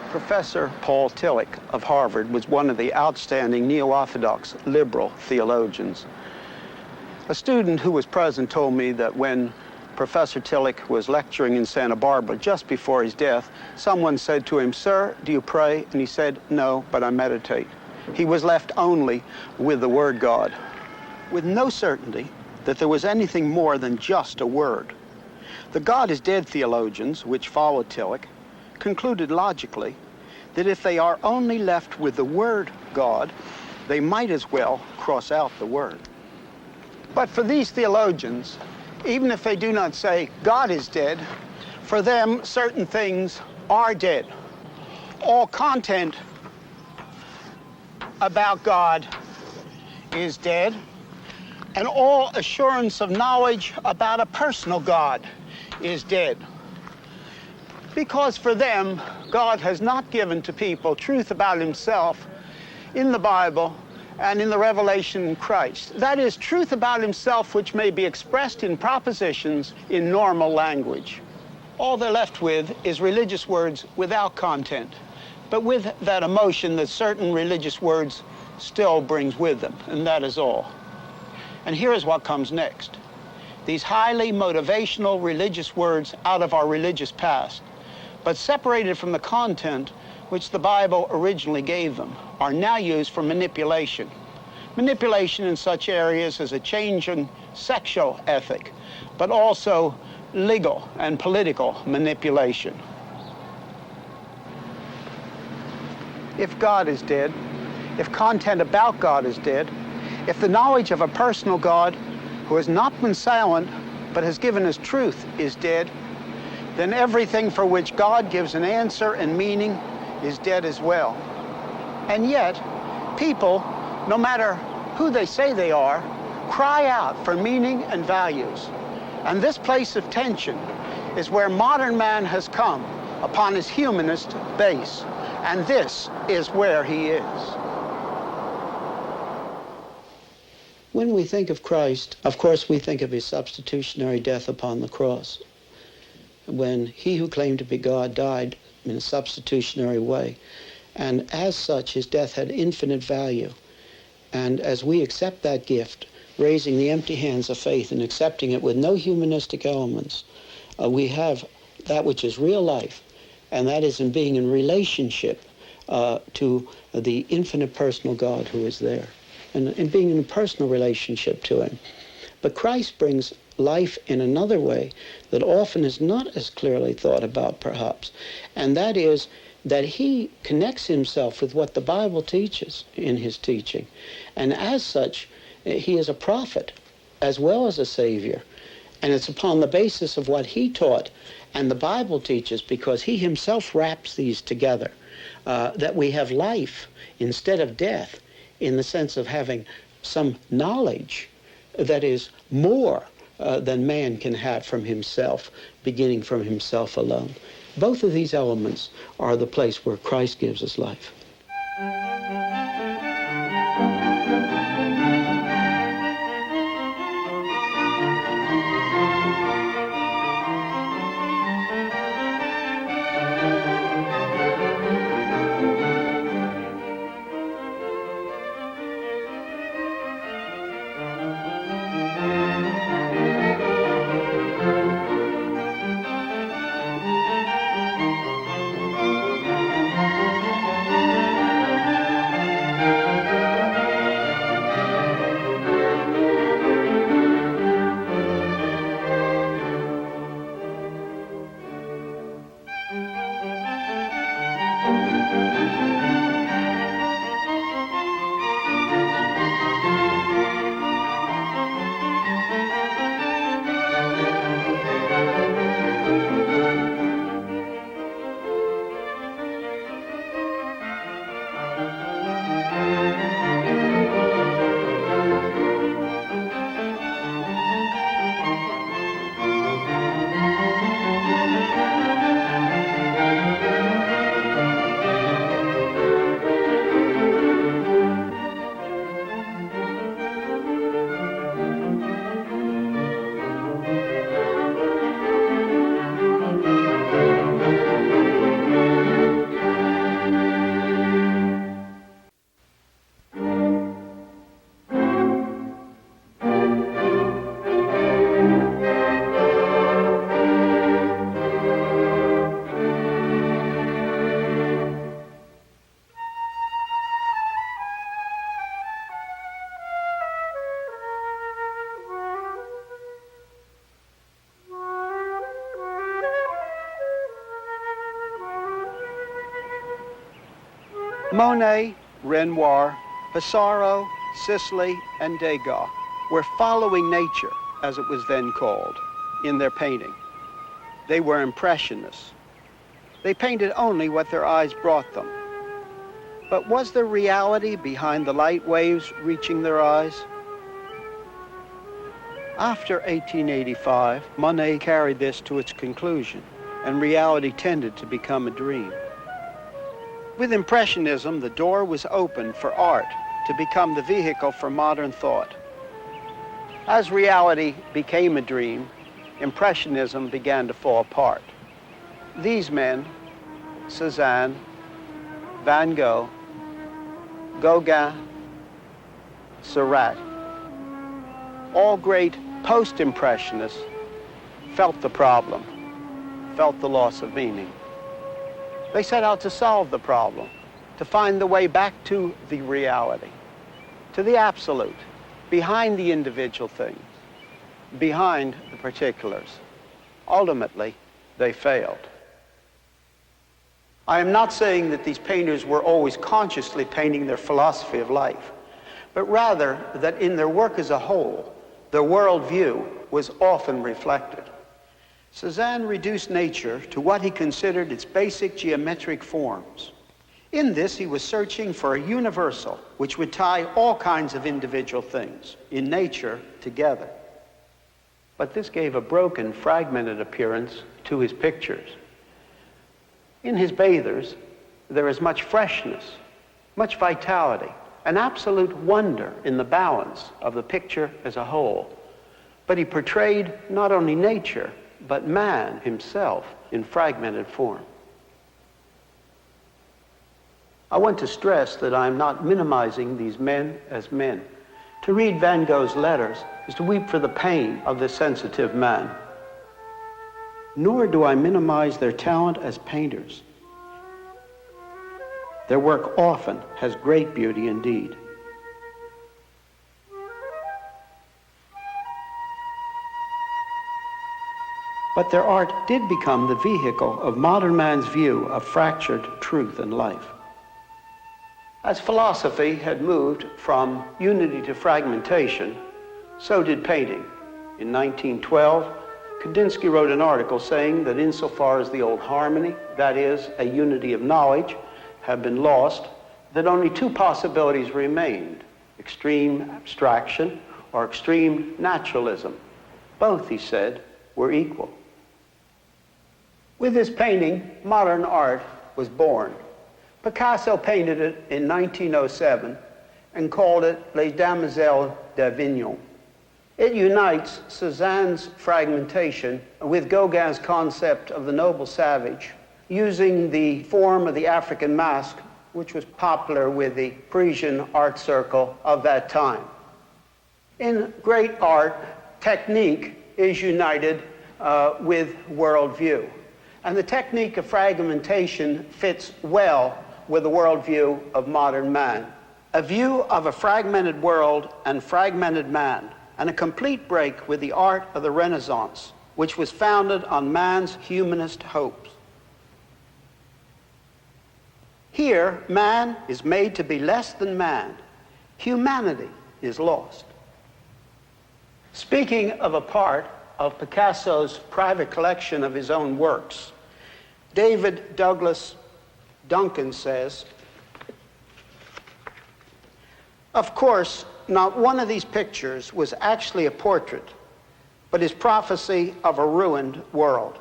Professor Paul Tillich of Harvard was one of the outstanding neo-Orthodox liberal theologians. A student who was present told me that when Professor Tillich was lecturing in Santa Barbara just before his death, someone said to him, "Sir, do you pray?" And he said, "No, but I meditate." He was left only with the word God, with no certainty that there was anything more than just a word. The God is dead theologians, which followed Tillich, concluded logically that if they are only left with the word God, they might as well cross out the word. But for these theologians, even if they do not say God is dead, for them certain things are dead. All content about God is dead, and all assurance of knowledge about a personal God is dead. Because for them, God has not given to people truth about himself in the Bible and in the revelation in Christ. That is, truth about himself which may be expressed in propositions in normal language. All they're left with is religious words without content, but with that emotion that certain religious words still brings with them, and that is all. And here is what comes next. These highly motivational religious words out of our religious past, but separated from the content which the Bible originally gave them, are now used for manipulation. Manipulation in such areas as a change in sexual ethic, but also legal and political manipulation. If God is dead, if content about God is dead, if the knowledge of a personal God who has not been silent but has given us truth is dead, then everything for which God gives an answer and meaning is dead as well. And yet, people, no matter who they say they are, cry out for meaning and values. And this place of tension is where modern man has come upon his humanist base. And this is where he is. When we think of Christ, of course we think of his substitutionary death upon the cross. When he who claimed to be God died in a substitutionary way. And as such, his death had infinite value. And as we accept that gift, raising the empty hands of faith and accepting it with no humanistic elements, we have that which is real life, and that is in being in relationship to the infinite personal God who is there, and in being in a personal relationship to him. But Christ brings life in another way that often is not as clearly thought about, perhaps, and that is that he connects himself with what the Bible teaches in his teaching. And as such, he is a prophet as well as a savior. And it's upon the basis of what he taught and the Bible teaches, because he himself wraps these together, that we have life instead of death, in the sense of having some knowledge that is more than man can have from himself, beginning from himself alone. Both of these elements are the place where Christ gives us life. Monet, Renoir, Pissarro, Sisley, and Degas were following nature, as it was then called, in their painting. They were impressionists. They painted only what their eyes brought them. But was there reality behind the light waves reaching their eyes? After 1885, Monet carried this to its conclusion, and reality tended to become a dream. With Impressionism, the door was opened for art to become the vehicle for modern thought. As reality became a dream, Impressionism began to fall apart. These men, Cézanne, Van Gogh, Gauguin, Seurat, all great post-impressionists, felt the problem, felt the loss of meaning. They set out to solve the problem, to find the way back to the reality, to the absolute, behind the individual things, behind the particulars. Ultimately, they failed. I am not saying that these painters were always consciously painting their philosophy of life, but rather that in their work as a whole, their worldview was often reflected. Cézanne reduced nature to what he considered its basic geometric forms. In this, he was searching for a universal which would tie all kinds of individual things in nature together. But this gave a broken, fragmented appearance to his pictures. In his bathers, there is much freshness, much vitality, an absolute wonder in the balance of the picture as a whole. But he portrayed not only nature, but man himself in fragmented form. I want to stress that I'm not minimizing these men as men, To read Van Gogh's letters is to weep for the pain of the sensitive man. Nor do I minimize their talent as painters. Their work often has great beauty indeed. But their art did become the vehicle of modern man's view of fractured truth and life. As philosophy had moved from unity to fragmentation, so did painting. In 1912, Kandinsky wrote an article saying that insofar as the old harmony, that is, a unity of knowledge, had been lost, that only two possibilities remained: extreme abstraction or extreme naturalism. Both, he said, were equal. With this painting, modern art was born. Picasso painted it in 1907 and called it Les Demoiselles d'Avignon. It unites Cézanne's fragmentation with Gauguin's concept of the noble savage, using the form of the African mask, which was popular with the Parisian art circle of that time. In great art, technique is united with worldview. And the technique of fragmentation fits well with the worldview of modern man. A view of a fragmented world and fragmented man, and a complete break with the art of the Renaissance, which was founded on man's humanist hopes. Here, man is made to be less than man. Humanity is lost. Speaking of a part of Picasso's private collection of his own works, David Douglas Duncan says, "Of course, not one of these pictures was actually a portrait, but his prophecy of a ruined world.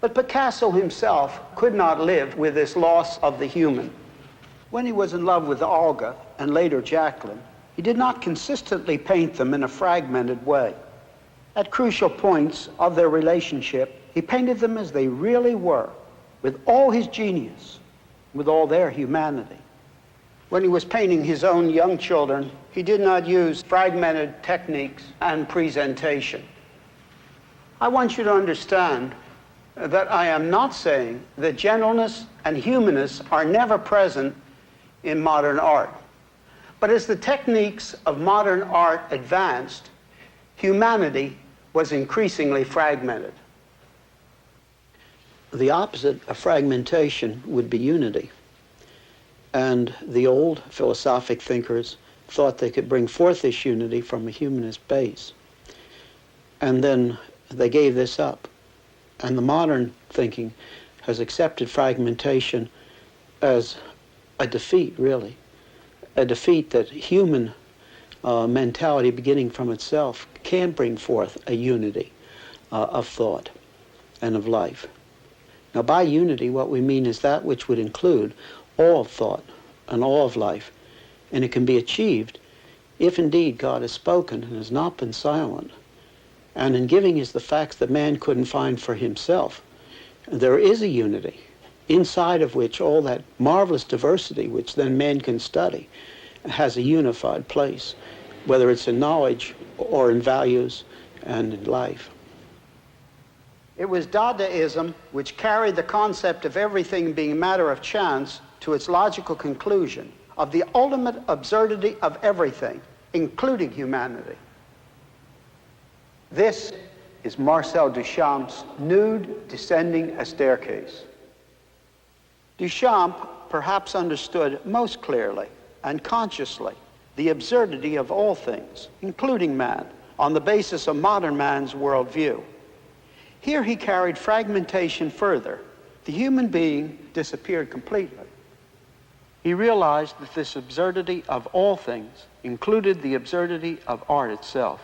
But Picasso himself could not live with this loss of the human. When he was in love with Olga and later Jacqueline, he did not consistently paint them in a fragmented way. At crucial points of their relationship, he painted them as they really were, with all his genius, with all their humanity. When he was painting his own young children, he did not use fragmented techniques and presentation." I want you to understand that I am not saying that gentleness and humanness are never present in modern art. But as the techniques of modern art advanced, humanity was increasingly fragmented. The opposite of fragmentation would be unity. And the old philosophic thinkers thought they could bring forth this unity from a humanist base. And then they gave this up. And the modern thinking has accepted fragmentation as a defeat, really. A defeat that human mentality, beginning from itself, can bring forth a unity of thought and of life. Now, by unity, what we mean is that which would include all of thought and all of life. And it can be achieved if indeed God has spoken and has not been silent. And in giving us the facts that man couldn't find for himself, there is a unity inside of which all that marvelous diversity, which then man can study, has a unified place, whether it's in knowledge or in values and in life. It was Dadaism which carried the concept of everything being a matter of chance to its logical conclusion, of the ultimate absurdity of everything, including humanity. This is Marcel Duchamp's Nude Descending a Staircase. Duchamp perhaps understood most clearly and consciously the absurdity of all things, including man, on the basis of modern man's worldview. Here he carried fragmentation further. The human being disappeared completely. He realized that this absurdity of all things included the absurdity of art itself.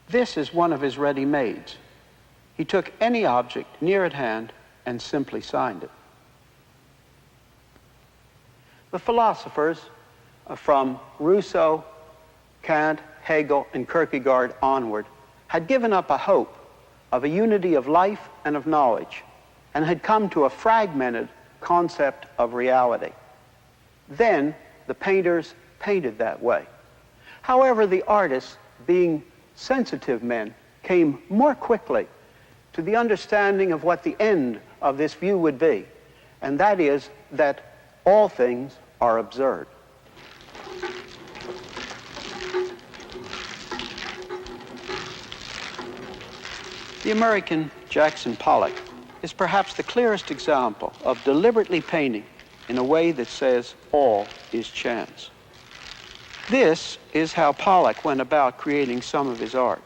This is one of his ready-mades. He took any object near at hand and simply signed it. The philosophers from Rousseau, Kant, Hegel, and Kierkegaard onward had given up a hope of a unity of life and of knowledge, and had come to a fragmented concept of reality. Then the painters painted that way. However, the artists, being sensitive men, came more quickly to the understanding of what the end of this view would be, and that is that all things are absurd. The American Jackson Pollock is perhaps the clearest example of deliberately painting in a way that says all is chance. This is how Pollock went about creating some of his art.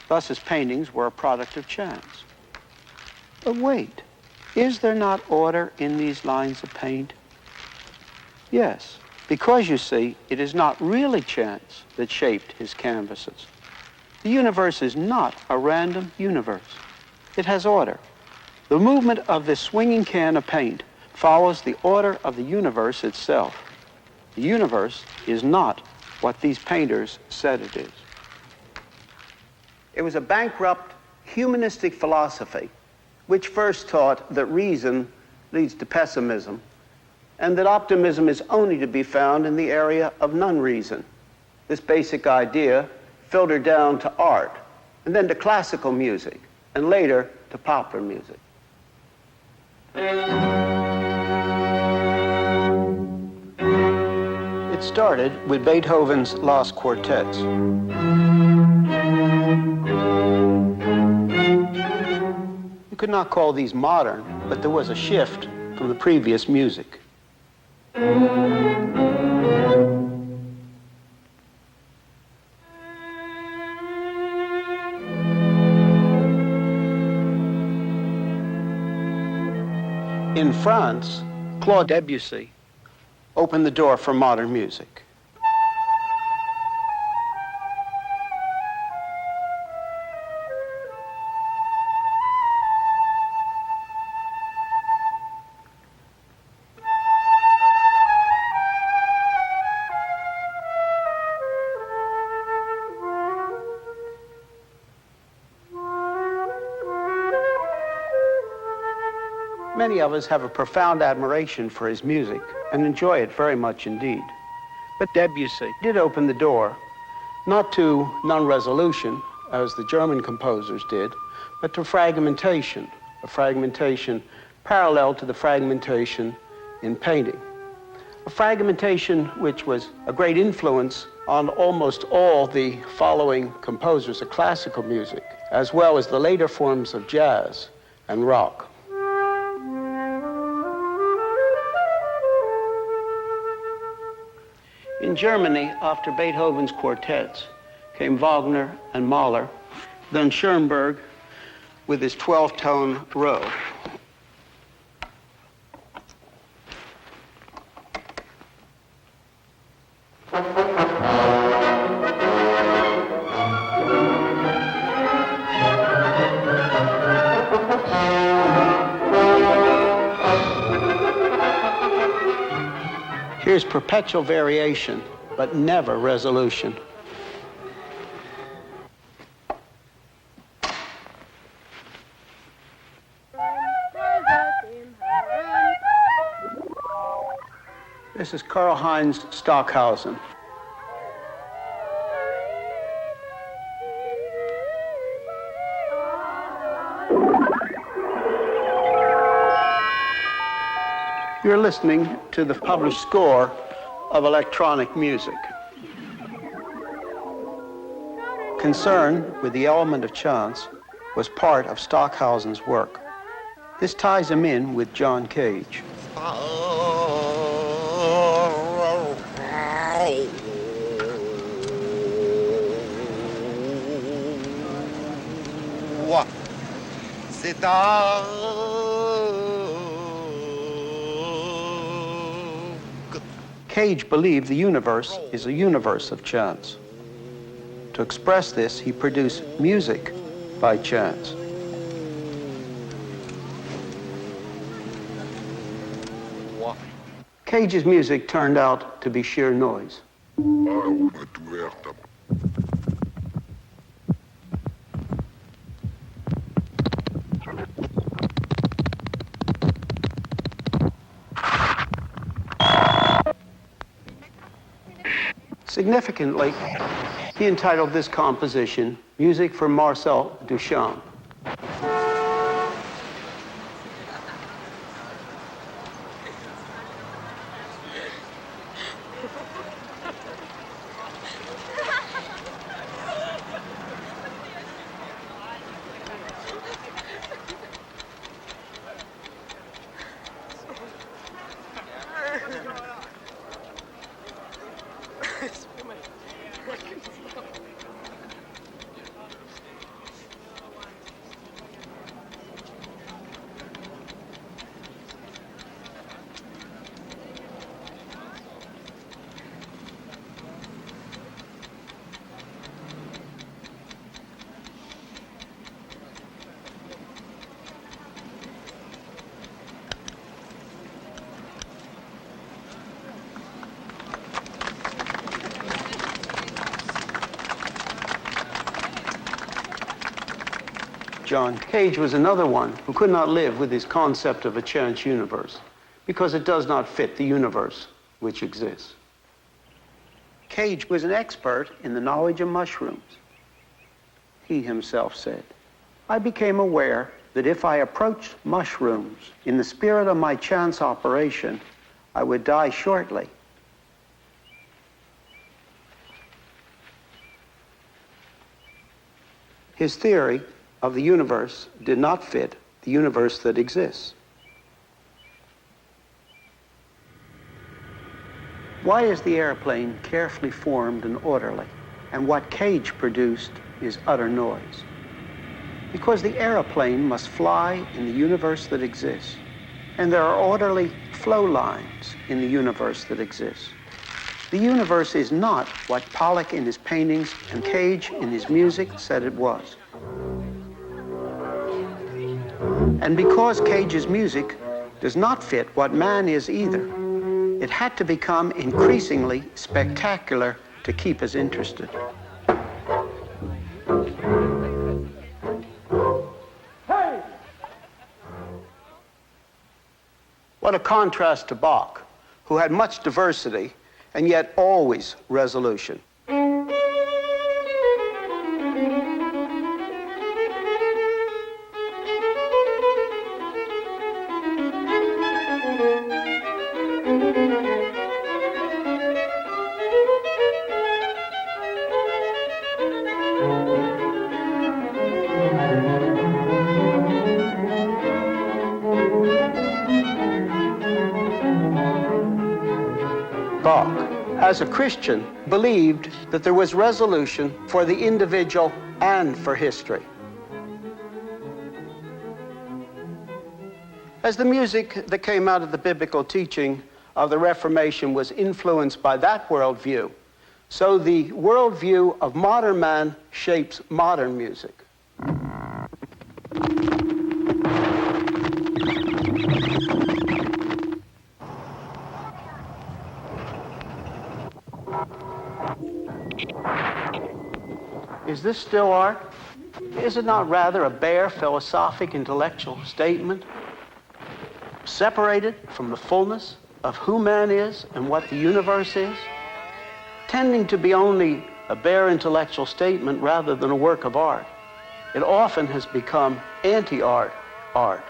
Thus, his paintings were a product of chance. But wait, is there not order in these lines of paint? Yes, because you see, it is not really chance that shaped his canvases. The universe is not a random universe. It has order. The movement of this swinging can of paint follows the order of the universe itself. The universe is not what these painters said it is. It was a bankrupt humanistic philosophy which first taught that reason leads to pessimism and that optimism is only to be found in the area of non-reason. This basic idea filtered down to art and then to classical music and later to popular music. It started with Beethoven's Last Quartets. You could not call these modern, but there was a shift from the previous music. In France, Claude Debussy opened the door for modern music. Many of us have a profound admiration for his music and enjoy it very much indeed. But Debussy did open the door, not to non-resolution, as the German composers did, but to fragmentation, a fragmentation parallel to the fragmentation in painting. A fragmentation which was a great influence on almost all the following composers of classical music, as well as the later forms of jazz and rock. In Germany, after Beethoven's quartets, came Wagner and Mahler, then Schoenberg with his 12-tone row. Here's perpetual variation, but never resolution. This is Karl-Heinz Stockhausen. You're listening to the published score of electronic music. Concern with the element of chance was part of Stockhausen's work. This ties him in with John Cage. Cage believed the universe is a universe of chance. To express this, he produced music by chance. Cage's music turned out to be sheer noise. Significantly, he entitled this composition, Music for Marcel Duchamp. John Cage was another one who could not live with his concept of a chance universe because it does not fit the universe which exists. Cage was an expert in the knowledge of mushrooms. He himself said, "I became aware that if I approached mushrooms in the spirit of my chance operation, I would die shortly." His theory of the universe did not fit the universe that exists. Why is the airplane carefully formed and orderly, and what Cage produced is utter noise? Because the airplane must fly in the universe that exists, and there are orderly flow lines in the universe that exists. The universe is not what Pollock in his paintings and Cage in his music said it was. And because Cage's music does not fit what man is either, it had to become increasingly spectacular to keep us interested. Hey! What a contrast to Bach, who had much diversity and yet always resolution. As a Christian, believed that there was resolution for the individual and for history. As the music that came out of the biblical teaching of the Reformation was influenced by that worldview, so the worldview of modern man shapes modern music. Is this still art? Is it not rather a bare philosophic intellectual statement, separated from the fullness of who man is and what the universe is, tending to be only a bare intellectual statement rather than a work of art? It often has become anti-art art.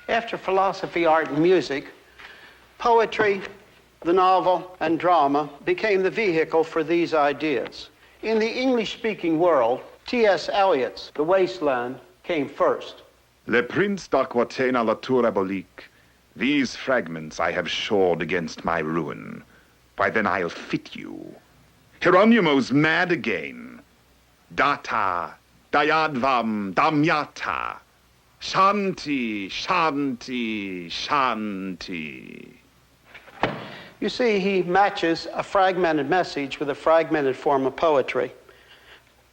After philosophy, art, and music, poetry, the novel, and drama became the vehicle for these ideas. In the English-speaking world, T.S. Eliot's The Wasteland came first. Le Prince d'Aquitaine à la Tour Abolique. These fragments I have shored against my ruin. Why, then I'll fit you. Hieronymo's mad again. Data, Dayadvam, Damyata. Shanti, Shanti, Shanti. You see, he matches a fragmented message with a fragmented form of poetry.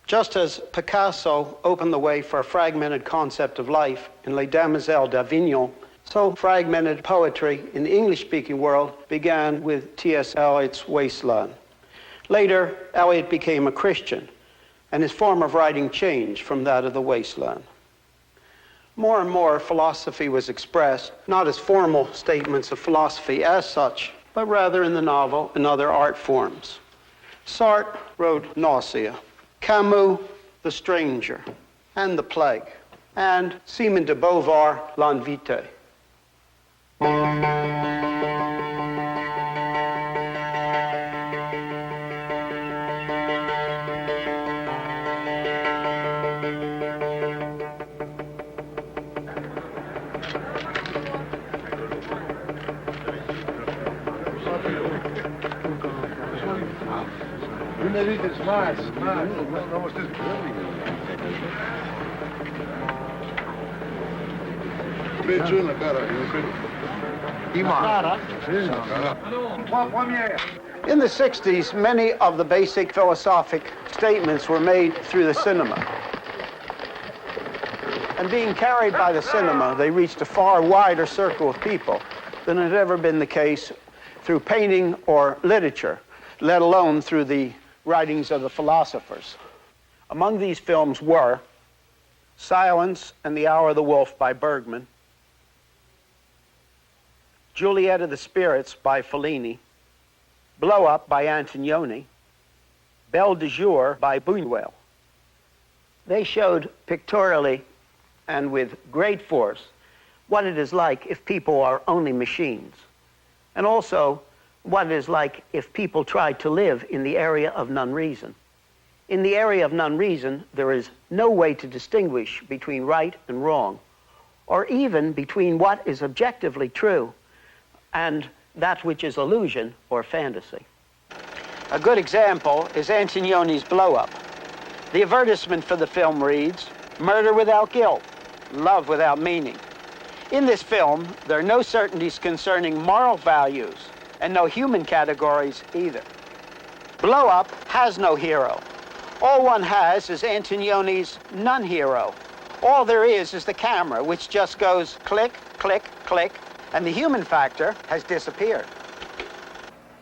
Just as Picasso opened the way for a fragmented concept of life in Les Demoiselles d'Avignon, so fragmented poetry in the English-speaking world began with T.S. Eliot's Wasteland. Later, Eliot became a Christian, and his form of writing changed from that of the Wasteland. More and more, philosophy was expressed not as formal statements of philosophy as such, but rather in the novel and other art forms. Sartre wrote Nausea, Camus, The Stranger, and The Plague, and Simone de Beauvoir, L'Invité. In the 60s, many of the basic philosophic statements were made through the cinema. And being carried by the cinema, they reached a far wider circle of people than had ever been the case through painting or literature, let alone through the writings of the philosophers. Among these films were Silence and the Hour of the Wolf by Bergman, Juliet of the Spirits by Fellini, Blow Up by Antonioni, Belle de Jour by Buñuel. They showed pictorially and with great force what it is like if people are only machines, and also what it is like if people try to live in the area of non-reason. In the area of non-reason, there is no way to distinguish between right and wrong, or even between what is objectively true and that which is illusion or fantasy. A good example is Antonioni's Blow Up. The advertisement for the film reads, "Murder without guilt, love without meaning." In this film, there are no certainties concerning moral values and no human categories either. Blow Up has no hero. All one has is Antonioni's non-hero. All there is the camera, which just goes click, click, click, and the human factor has disappeared.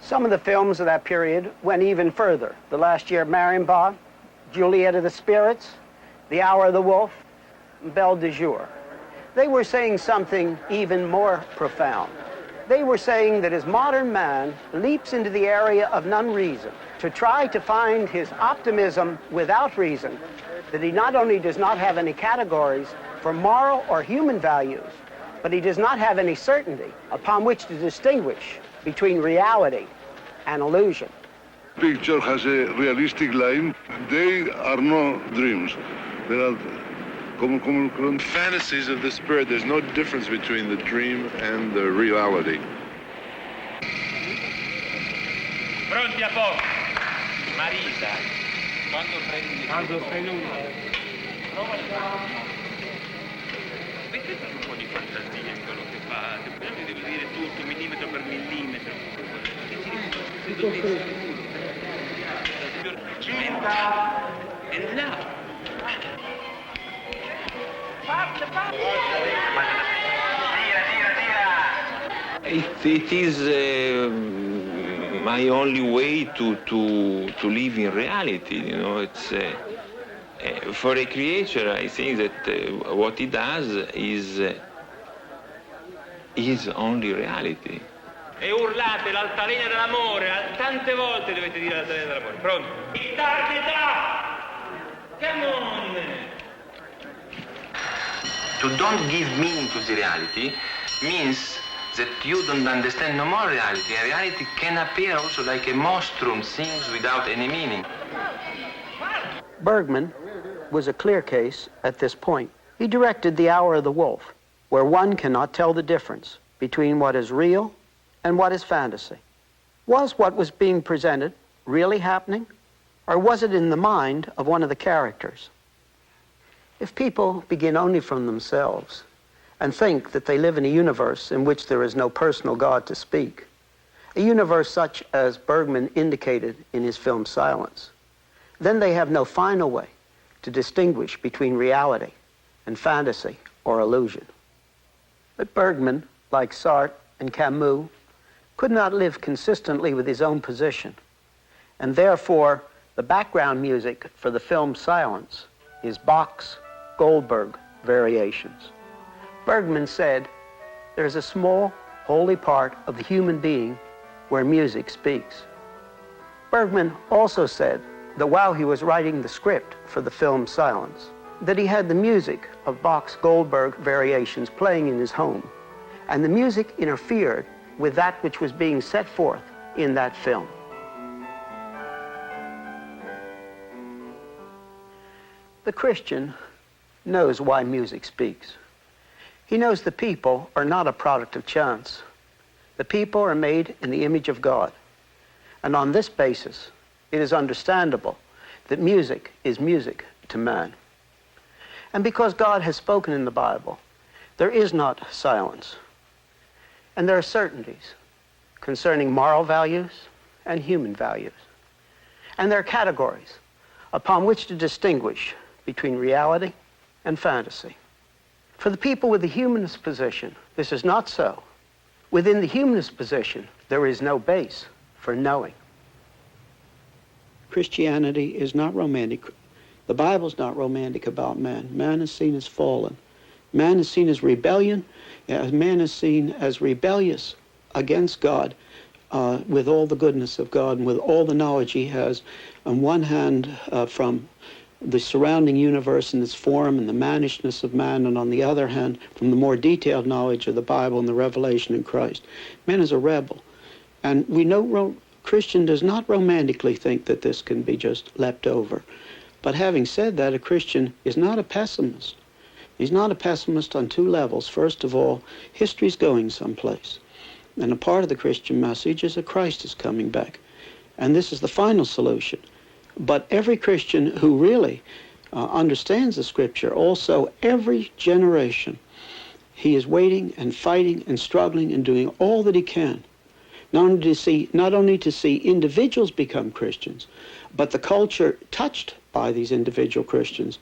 Some of the films of that period went even further. The Last Year of Marienbad, Juliet of the Spirits, The Hour of the Wolf, Belle de Jour. They were saying something even more profound. They were saying that as modern man leaps into the area of non-reason to try to find his optimism without reason, that he not only does not have any categories for moral or human values, but he does not have any certainty upon which to distinguish between reality and illusion. Picture has a realistic line. They are no dreams. They are fantasies of the spirit. There's no difference between the dream and the reality. Pronti a poco. Marisa, quando prendi mettete un po' di fantasia in quello che fate, poi mi devi dire tutto millimetro per millimetro. E là. It is my only way to live in reality. You know, it's for a creature. I think that what he does is only reality. E urlate l'altalena dell'amore, tante volte dovete dire l'altalena dell'amore. Pronto? Come on! To don't give meaning to the reality means that you don't understand no more reality. And reality can appear also like a monstrum, things without any meaning. Bergman was a clear case at this point. He directed The Hour of the Wolf, where one cannot tell the difference between what is real and what is fantasy. Was what was being presented really happening, or was it in the mind of one of the characters? If people begin only from themselves and think that they live in a universe in which there is no personal God to speak, a universe such as Bergman indicated in his film Silence, then they have no final way to distinguish between reality and fantasy or illusion. But Bergman, like Sartre and Camus, could not live consistently with his own position, and therefore the background music for the film Silence is Bach's Goldberg variations. Bergman said, "There's a small, holy part of the human being where music speaks." Bergman also said that while he was writing the script for the film Silence, that he had the music of Bach's Goldberg variations playing in his home, and the music interfered with that which was being set forth in that film. The Christian knows why music speaks. He knows the people are not a product of chance. The people are made in the image of God. And on this basis, it is understandable that music is music to man. And because God has spoken in the Bible, there is not silence. And there are certainties concerning moral values and human values. And there are categories upon which to distinguish between reality and fantasy. For the people with the humanist position, this is not so. Within the humanist position, there is no base for knowing. Christianity is not romantic. The Bible's not romantic about man. Man is seen as fallen. Man is seen as rebellion. Man is seen as rebellious against God, with all the goodness of God and with all the knowledge he has, on one hand from the surrounding universe and its form and the mannishness of man, and on the other hand from the more detailed knowledge of the Bible and the revelation in Christ. Man is a rebel. And we know Christian does not romantically think that this can be just leapt over. But having said that, a Christian is not a pessimist. He's not a pessimist on two levels. First of all, history's going someplace. And a part of the Christian message is that Christ is coming back. And this is the final solution. But every Christian who really understands the Scripture, also every generation, he is waiting and fighting and struggling and doing all that he can, not only to see individuals become Christians, but the culture touched by these individual Christians.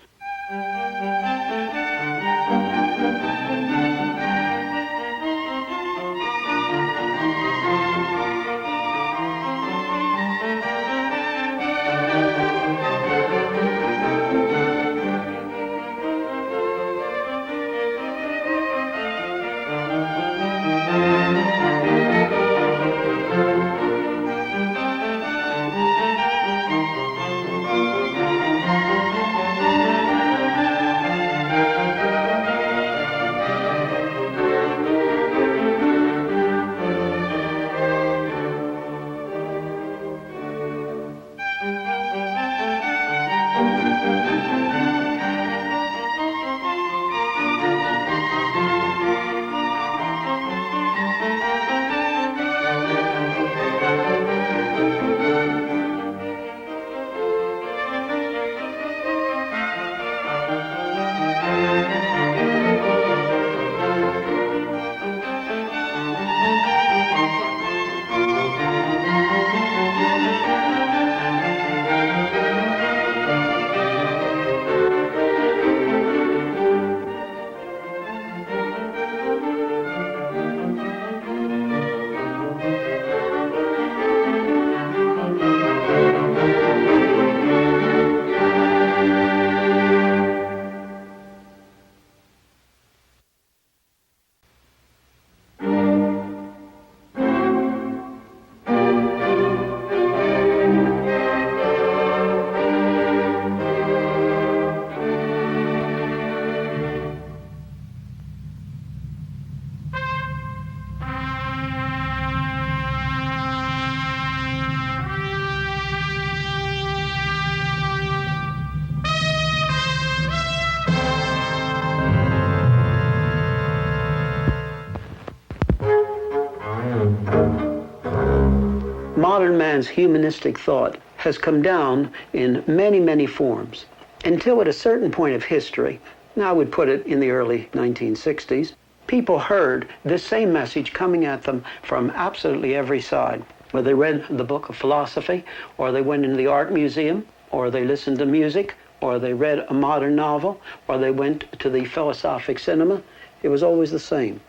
Modern man's humanistic thought has come down in many, many forms until at a certain point of history, now I would put it in the early 1960s, people heard this same message coming at them from absolutely every side. Whether they read the book of philosophy, or they went into the art museum, or they listened to music, or they read a modern novel, or they went to the philosophic cinema, it was always the same.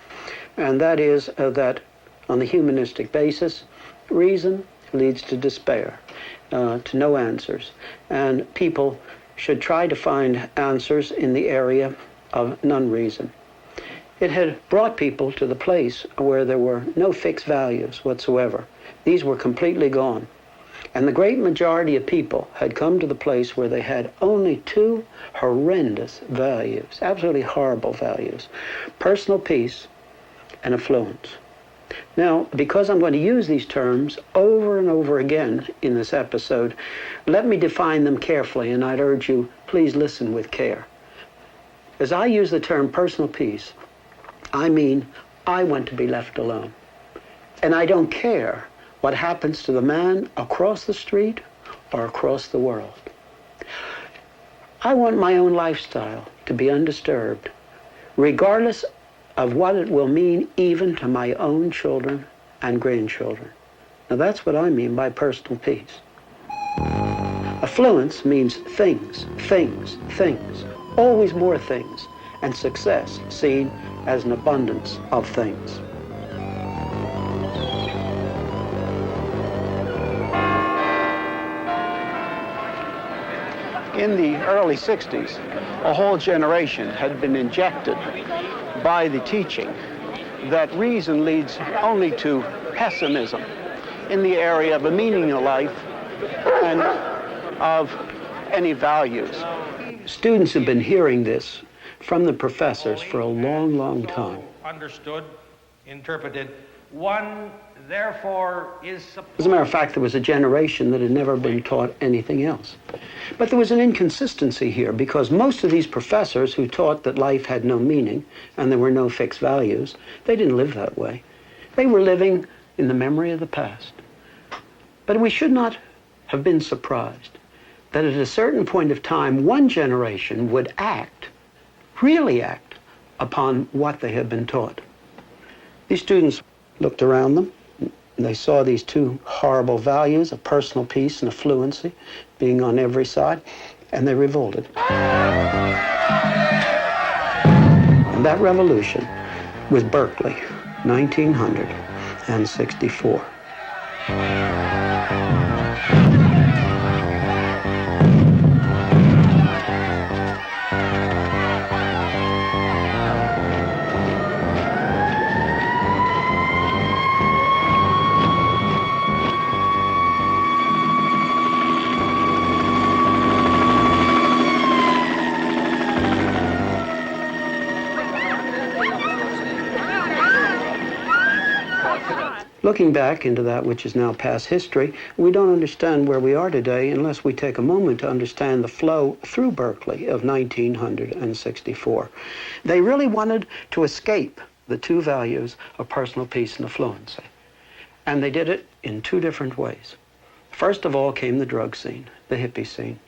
And that is that on the humanistic basis, reason leads to despair, to no answers. And people should try to find answers in the area of non-reason. It had brought people to the place where there were no fixed values whatsoever. These were completely gone. And the great majority of people had come to the place where they had only two horrendous values, absolutely horrible values: personal peace and affluence. Now, because I'm going to use these terms over and over again in this episode, let me define them carefully, and I'd urge you, please listen with care. As I use the term personal peace, I mean I want to be left alone. And I don't care what happens to the man across the street or across the world. I want my own lifestyle to be undisturbed, regardless of what it will mean even to my own children and grandchildren. Now that's what I mean by personal peace. Affluence means things, things, things, always more things, and success seen as an abundance of things. In the early 60s, a whole generation had been injected by the teaching that reason leads only to pessimism in the area of a meaning of life and of any values. Students have been hearing this from the professors for a long, long time. Understood, interpreted. One, therefore, is... As a matter of fact, there was a generation that had never been taught anything else. But there was an inconsistency here, because most of these professors who taught that life had no meaning and there were no fixed values, they didn't live that way. They were living in the memory of the past. But we should not have been surprised that at a certain point of time, one generation would act, really act, upon what they had been taught. These students looked around them, and they saw these two horrible values of personal peace and affluency being on every side, and they revolted. And that revolution was Berkeley, 1964. Looking back into that which is now past history, we don't understand where we are today unless we take a moment to understand the flow through Berkeley of 1964. They really wanted to escape the two values of personal peace and affluency. And they did it in two different ways. First of all came the drug scene, the hippie scene.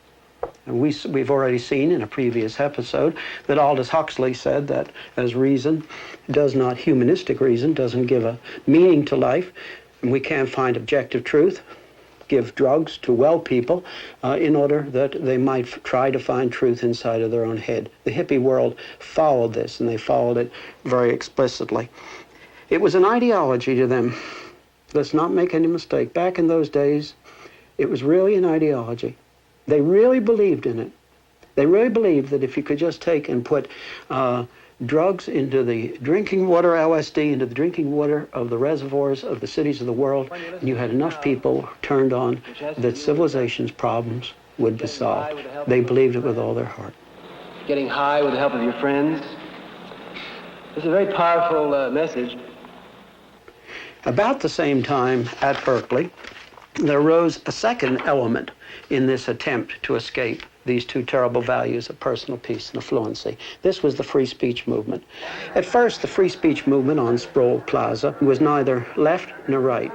And we've already seen in a previous episode that Aldous Huxley said that as reason humanistic reason doesn't give a meaning to life, and we can't find objective truth, give drugs to well people in order that they might try to find truth inside of their own head. The hippie world followed this, and they followed it very explicitly. It was an ideology to them. Let's not make any mistake. Back in those days, it was really an ideology. They really believed in it. They really believed that if you could just take and put drugs into the drinking water, LSD, into the drinking water of the reservoirs of the cities of the world, and you had enough people turned on, that civilization's problems would be solved. They believed it with all their heart. Getting high with the help of your friends. It's a very powerful message. About the same time at Berkeley, there arose a second element in this attempt to escape these two terrible values of personal peace and affluency. This was the free speech movement. At first, the free speech movement on Sproul Plaza was neither left nor right.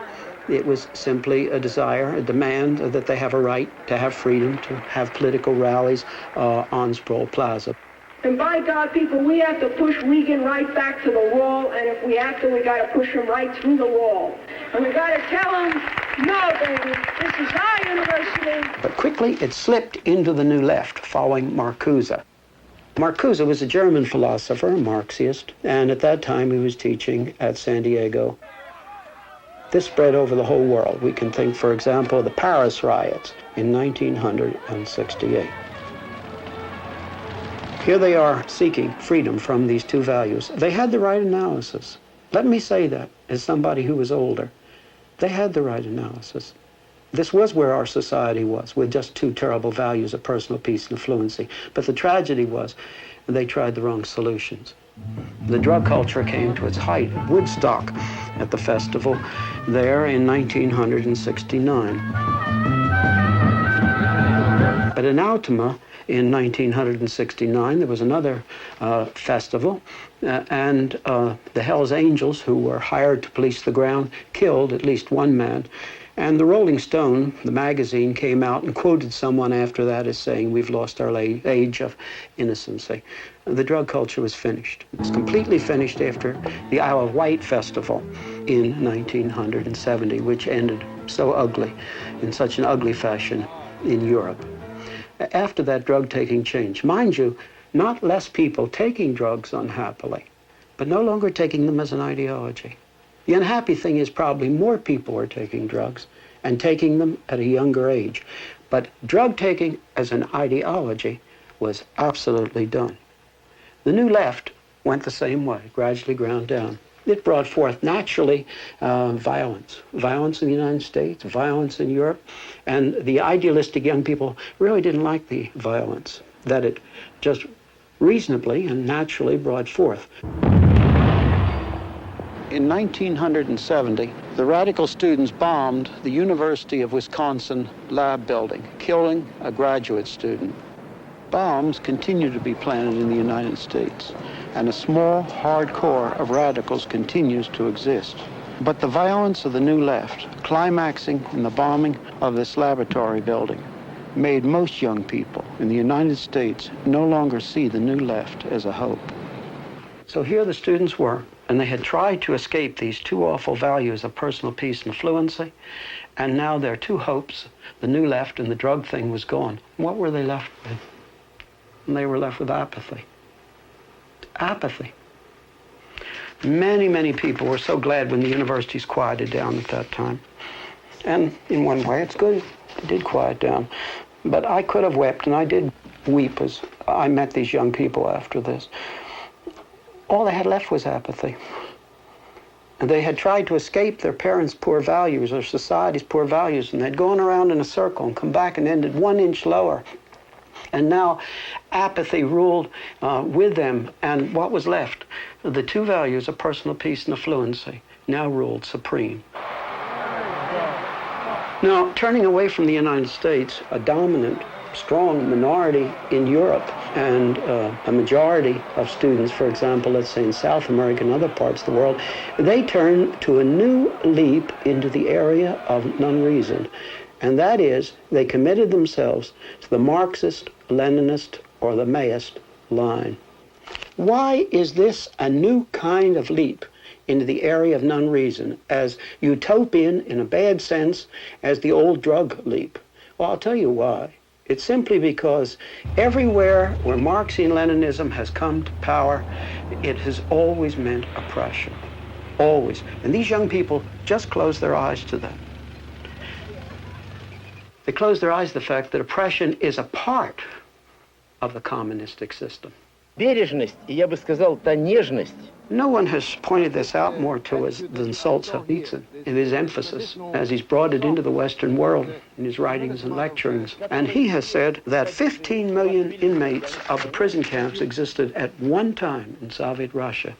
It was simply a desire, a demand that they have a right to have freedom, to have political rallies on Sproul Plaza. And by God, people, we have to push Reagan right back to the wall, and if we have to, we got to push him right through the wall. And we got to tell him, no, baby, this is our university. But quickly, it slipped into the New Left, following Marcuse. Marcuse was a German philosopher, a Marxist, and at that time he was teaching at San Diego. This spread over the whole world. We can think, for example, of the Paris riots in 1968. Here they are seeking freedom from these two values. They had the right analysis. Let me say that as somebody who was older. They had the right analysis. This was where our society was, with just two terrible values of personal peace and fluency. But the tragedy was they tried the wrong solutions. The drug culture came to its height at Woodstock at the festival there in 1969. But in Altima, in 1969, there was another festival, and the Hells Angels, who were hired to police the ground, killed at least one man. And the Rolling Stone, the magazine, came out and quoted someone after that as saying, "We've lost our age of innocency." The drug culture was finished. It was completely finished after the Isle of Wight Festival in 1970, which ended so ugly, in such an ugly fashion in Europe. After that, drug-taking changed. Mind you, not less people taking drugs unhappily, but no longer taking them as an ideology. The unhappy thing is probably more people are taking drugs and taking them at a younger age. But drug-taking as an ideology was absolutely done. The New Left went the same way, gradually ground down. It brought forth naturally violence. Violence in the United States, violence in Europe. And the idealistic young people really didn't like the violence that it just reasonably and naturally brought forth. In 1970, the radical students bombed the University of Wisconsin lab building, killing a graduate student. Bombs continue to be planted in the United States, and a small, hard core of radicals continues to exist. But the violence of the New Left, climaxing in the bombing of this laboratory building, made most young people in the United States no longer see the New Left as a hope. So here the students were, and they had tried to escape these two awful values of personal peace and fluency, and now their two hopes, the New Left and the drug thing, was gone. What were they left with? And they were left with apathy. Apathy. Many, many people were so glad when the universities quieted down at that time. And in one way, it's good. It did quiet down. But I could have wept, and I did weep as I met these young people after this. All they had left was apathy. And they had tried to escape their parents' poor values or society's poor values, and they'd gone around in a circle and come back and ended 1 inch lower. And now apathy ruled with them, and what was left? The two values of personal peace and fluency now ruled supreme. Now, turning away from the United States, a dominant, strong minority in Europe and a majority of students, for example, let's say in South America and other parts of the world, they turned to a new leap into the area of non-reason. And that is, they committed themselves to the Marxist, Leninist, or the Maoist line. Why is this a new kind of leap into the area of non-reason, as utopian in a bad sense as the old drug leap? Well, I'll tell you why. It's simply because everywhere where Marxian Leninism has come to power, it has always meant oppression. Always. And these young people just close their eyes to that. They close their eyes to the fact that oppression is a part of the communistic system. Бережность, и я бы сказал, та нежность. No one has pointed this out more to us than Solzhenitsyn in his emphasis, as he's brought it into the Western world in his writings and lecturings. And he has said that 15 million inmates of the prison camps existed at one time in Soviet Russia.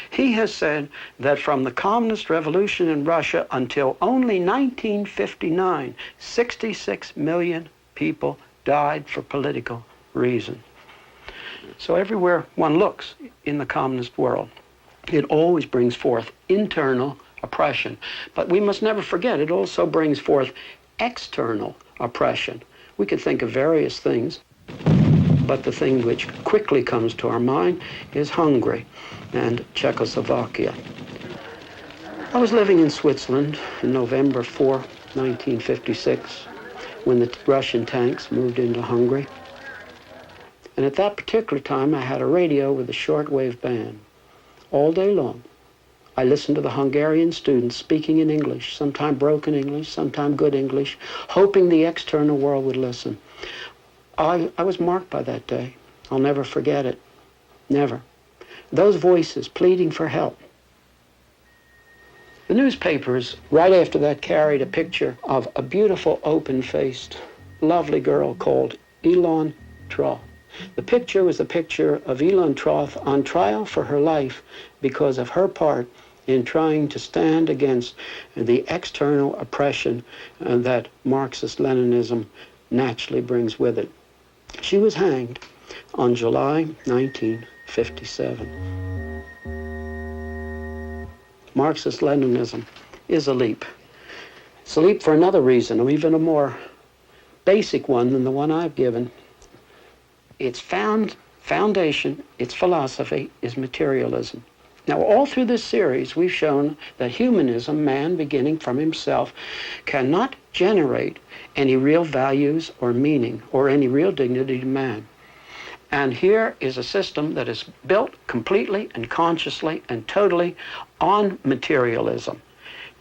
He has said that from the communist revolution in Russia until only 1959, 66 million people died for political reason. So everywhere one looks in the communist world, it always brings forth internal oppression. But we must never forget, it also brings forth external oppression. We could think of various things, but the thing which quickly comes to our mind is Hungary and Czechoslovakia. I was living in Switzerland in November 4, 1956, when the Russian tanks moved into Hungary. And at that particular time, I had a radio with a shortwave band. All day long, I listened to the Hungarian students speaking in English, sometimes broken English, sometimes good English, hoping the external world would listen. I was marked by that day. I'll never forget it. Never. Those voices pleading for help. The newspapers, right after that, carried a picture of a beautiful, open-faced, lovely girl called Elon Troth. The picture was a picture of Elon Troth on trial for her life because of her part in trying to stand against the external oppression that Marxist-Leninism naturally brings with it. She was hanged on July 1957. Marxist-Leninism is a leap. It's a leap for another reason, or even a more basic one than the one I've given. Its foundation, its philosophy, is materialism. Now, all through this series, we've shown that humanism, man beginning from himself, cannot generate any real values or meaning or any real dignity to man. And here is a system that is built completely and consciously and totally on materialism.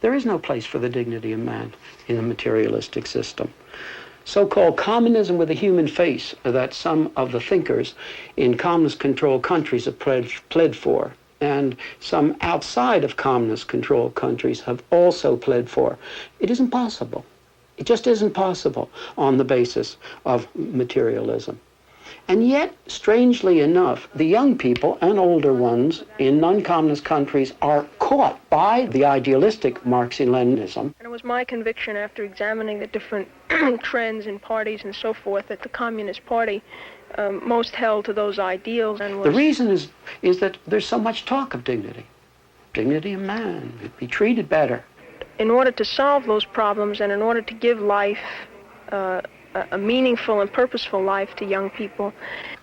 There is no place for the dignity of man in a materialistic system. So-called communism with a human face that some of the thinkers in communist-controlled countries have pled for, and some outside of communist-controlled countries have also pled for. It isn't possible. It just isn't possible on the basis of materialism. And yet, strangely enough, the young people and older ones in non-communist countries are caught by the idealistic Marxian-Leninism. And it was my conviction after examining the different trends in parties and so forth that the Communist Party most held to those ideals. And was... The reason is that there's so much talk of dignity. Dignity of man, be treated better. In order to solve those problems and in order to give life a meaningful and purposeful life to young people.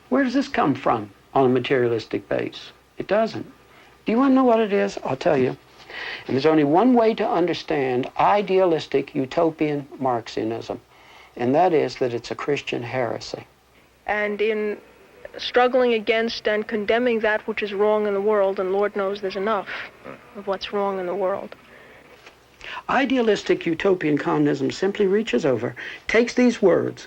Where does this come from on a materialistic base? It doesn't. Do you want to know what it is? I'll tell you. And there's only one way to understand idealistic utopian Marxianism, and that is that it's a Christian heresy. And in struggling against and condemning that which is wrong in the world, and Lord knows there's enough of what's wrong in the world. Idealistic utopian communism simply reaches over, takes these words,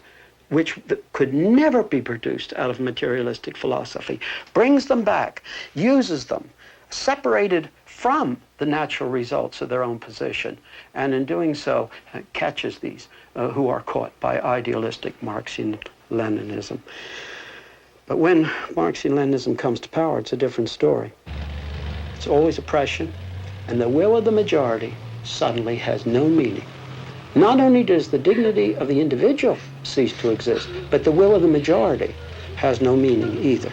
which could never be produced out of materialistic philosophy, brings them back, uses them, separated from the natural results of their own position, and in doing so, catches these who are caught by idealistic Marxian-Leninism. But when Marxian-Leninism comes to power, it's a different story. It's always oppression, and the will of the majority suddenly has no meaning. Not only does the dignity of the individual cease to exist, but the will of the majority has no meaning either.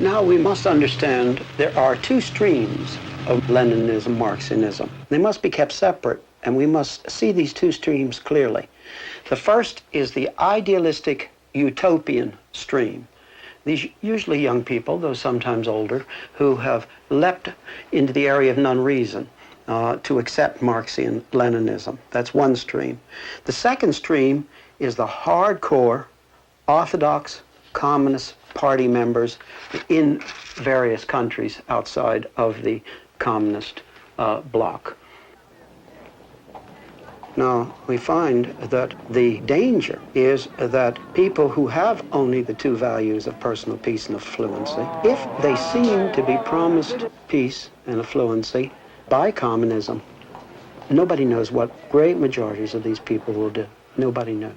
Now we must understand there are two streams of Leninism, Marxianism. They must be kept separate, and we must see these two streams clearly. The first is the idealistic utopian stream. These usually young people, though sometimes older, who have leapt into the area of non-reason to accept Marxian-Leninism. That's one stream. The second stream is the hardcore orthodox Communist Party members in various countries outside of the communist bloc. Now, we find that the danger is that people who have only the two values of personal peace and affluency, if they seem to be promised peace and affluency by communism, nobody knows what great majorities of these people will do. Nobody knows.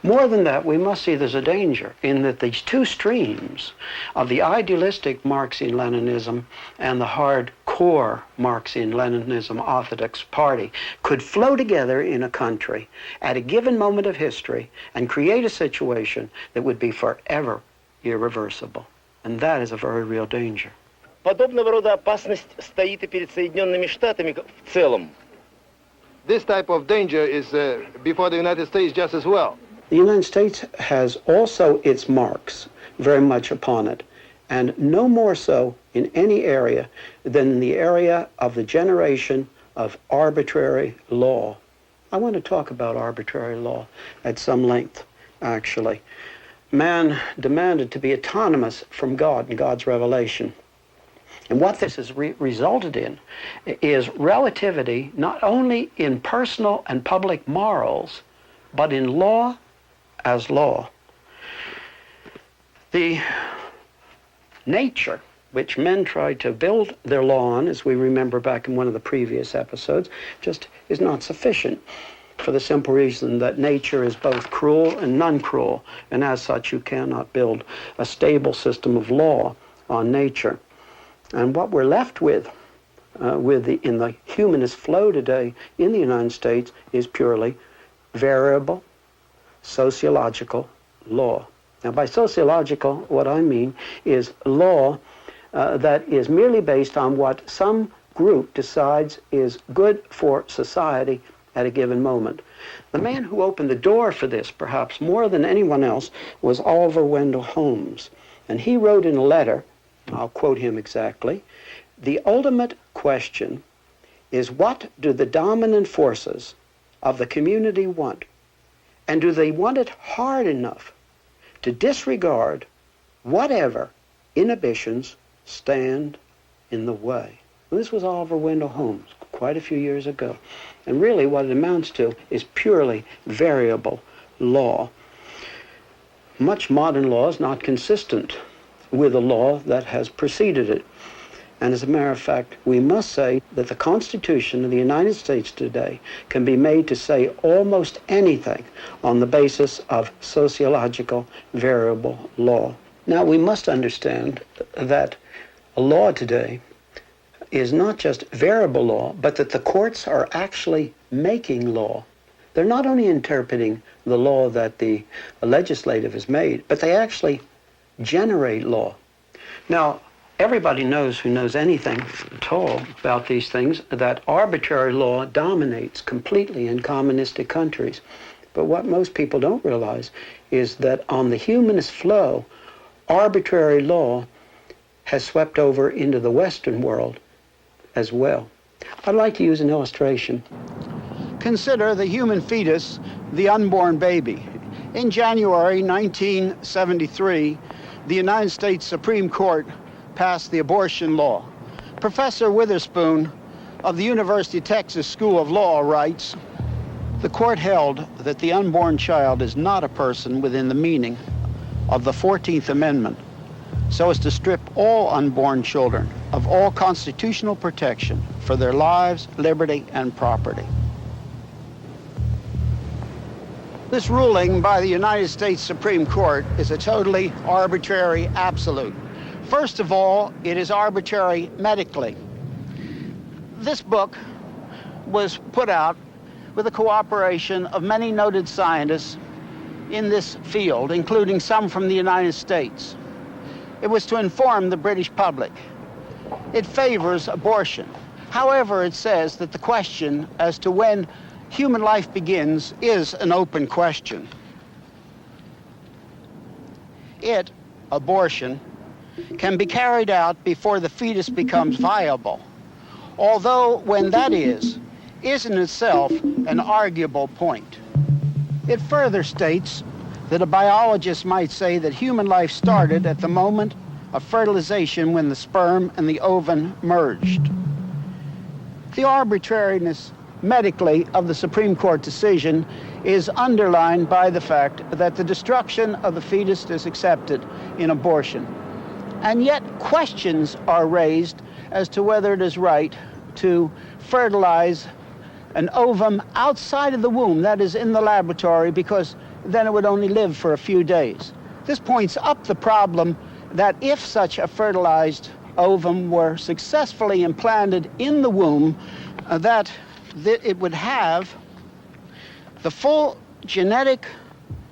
More than that, we must see there's a danger in that these two streams of the idealistic Marxian-Leninism and the hardcore Marxian-Leninism Orthodox Party could flow together in a country at a given moment of history and create a situation that would be forever irreversible. And that is a very real danger. Подобного рода опасность стоит и перед Соединенными Штатами в целом. This type of danger is before the United States just as well. The United States has also its marks very much upon it, and no more so in any area than in the area of the generation of arbitrary law. I want to talk about arbitrary law at some length, actually. Man demanded to be autonomous from God and God's revelation. And what this has resulted in is relativity not only in personal and public morals, but in law as law. The nature which men tried to build their law on, as we remember back in one of the previous episodes, just is not sufficient, for the simple reason that nature is both cruel and non-cruel, and as such you cannot build a stable system of law on nature. And what we're left with in the humanist flow today in the United States is purely variable sociological law. Now, by sociological, what I mean is law that is merely based on what some group decides is good for society at a given moment. The man who opened the door for this, perhaps more than anyone else, was Oliver Wendell Holmes. And he wrote in a letter, I'll quote him exactly, "The ultimate question is, what do the dominant forces of the community want? And do they want it hard enough to disregard whatever inhibitions stand in the way?" This was Oliver Wendell Holmes quite a few years ago. And really what it amounts to is purely variable law. Much modern law is not consistent with the law that has preceded it. And as a matter of fact, we must say that the Constitution of the United States today can be made to say almost anything on the basis of sociological variable law. Now, we must understand that a law today is not just variable law, but that the courts are actually making law. They're not only interpreting the law that the legislative has made, but they actually generate law. Now, everybody knows, who knows anything at all about these things, that arbitrary law dominates completely in communistic countries. But what most people don't realize is that on the humanist flow, arbitrary law has swept over into the Western world as well. I'd like to use an illustration. Consider the human fetus, the unborn baby. In January 1973, the United States Supreme Court passed the abortion law. Professor Witherspoon of the University of Texas School of Law writes, "The court held that the unborn child is not a person within the meaning of the 14th Amendment, so as to strip all unborn children of all constitutional protection for their lives, liberty, and property." This ruling by the United States Supreme Court is a totally arbitrary absolute. First of all, it is arbitrary medically. This book was put out with the cooperation of many noted scientists in this field, including some from the United States. It was to inform the British public. It favors abortion. However, it says that the question as to when human life begins is an open question. Abortion, can be carried out before the fetus becomes viable, although when that is in itself an arguable point. It further states that a biologist might say that human life started at the moment of fertilization when the sperm and the ovum merged. The arbitrariness medically of the Supreme Court decision is underlined by the fact that the destruction of the fetus is accepted in abortion. And yet questions are raised as to whether it is right to fertilize an ovum outside of the womb, that is in the laboratory, because then it would only live for a few days. This points up the problem that if such a fertilized ovum were successfully implanted in the womb, that it would have the full genetic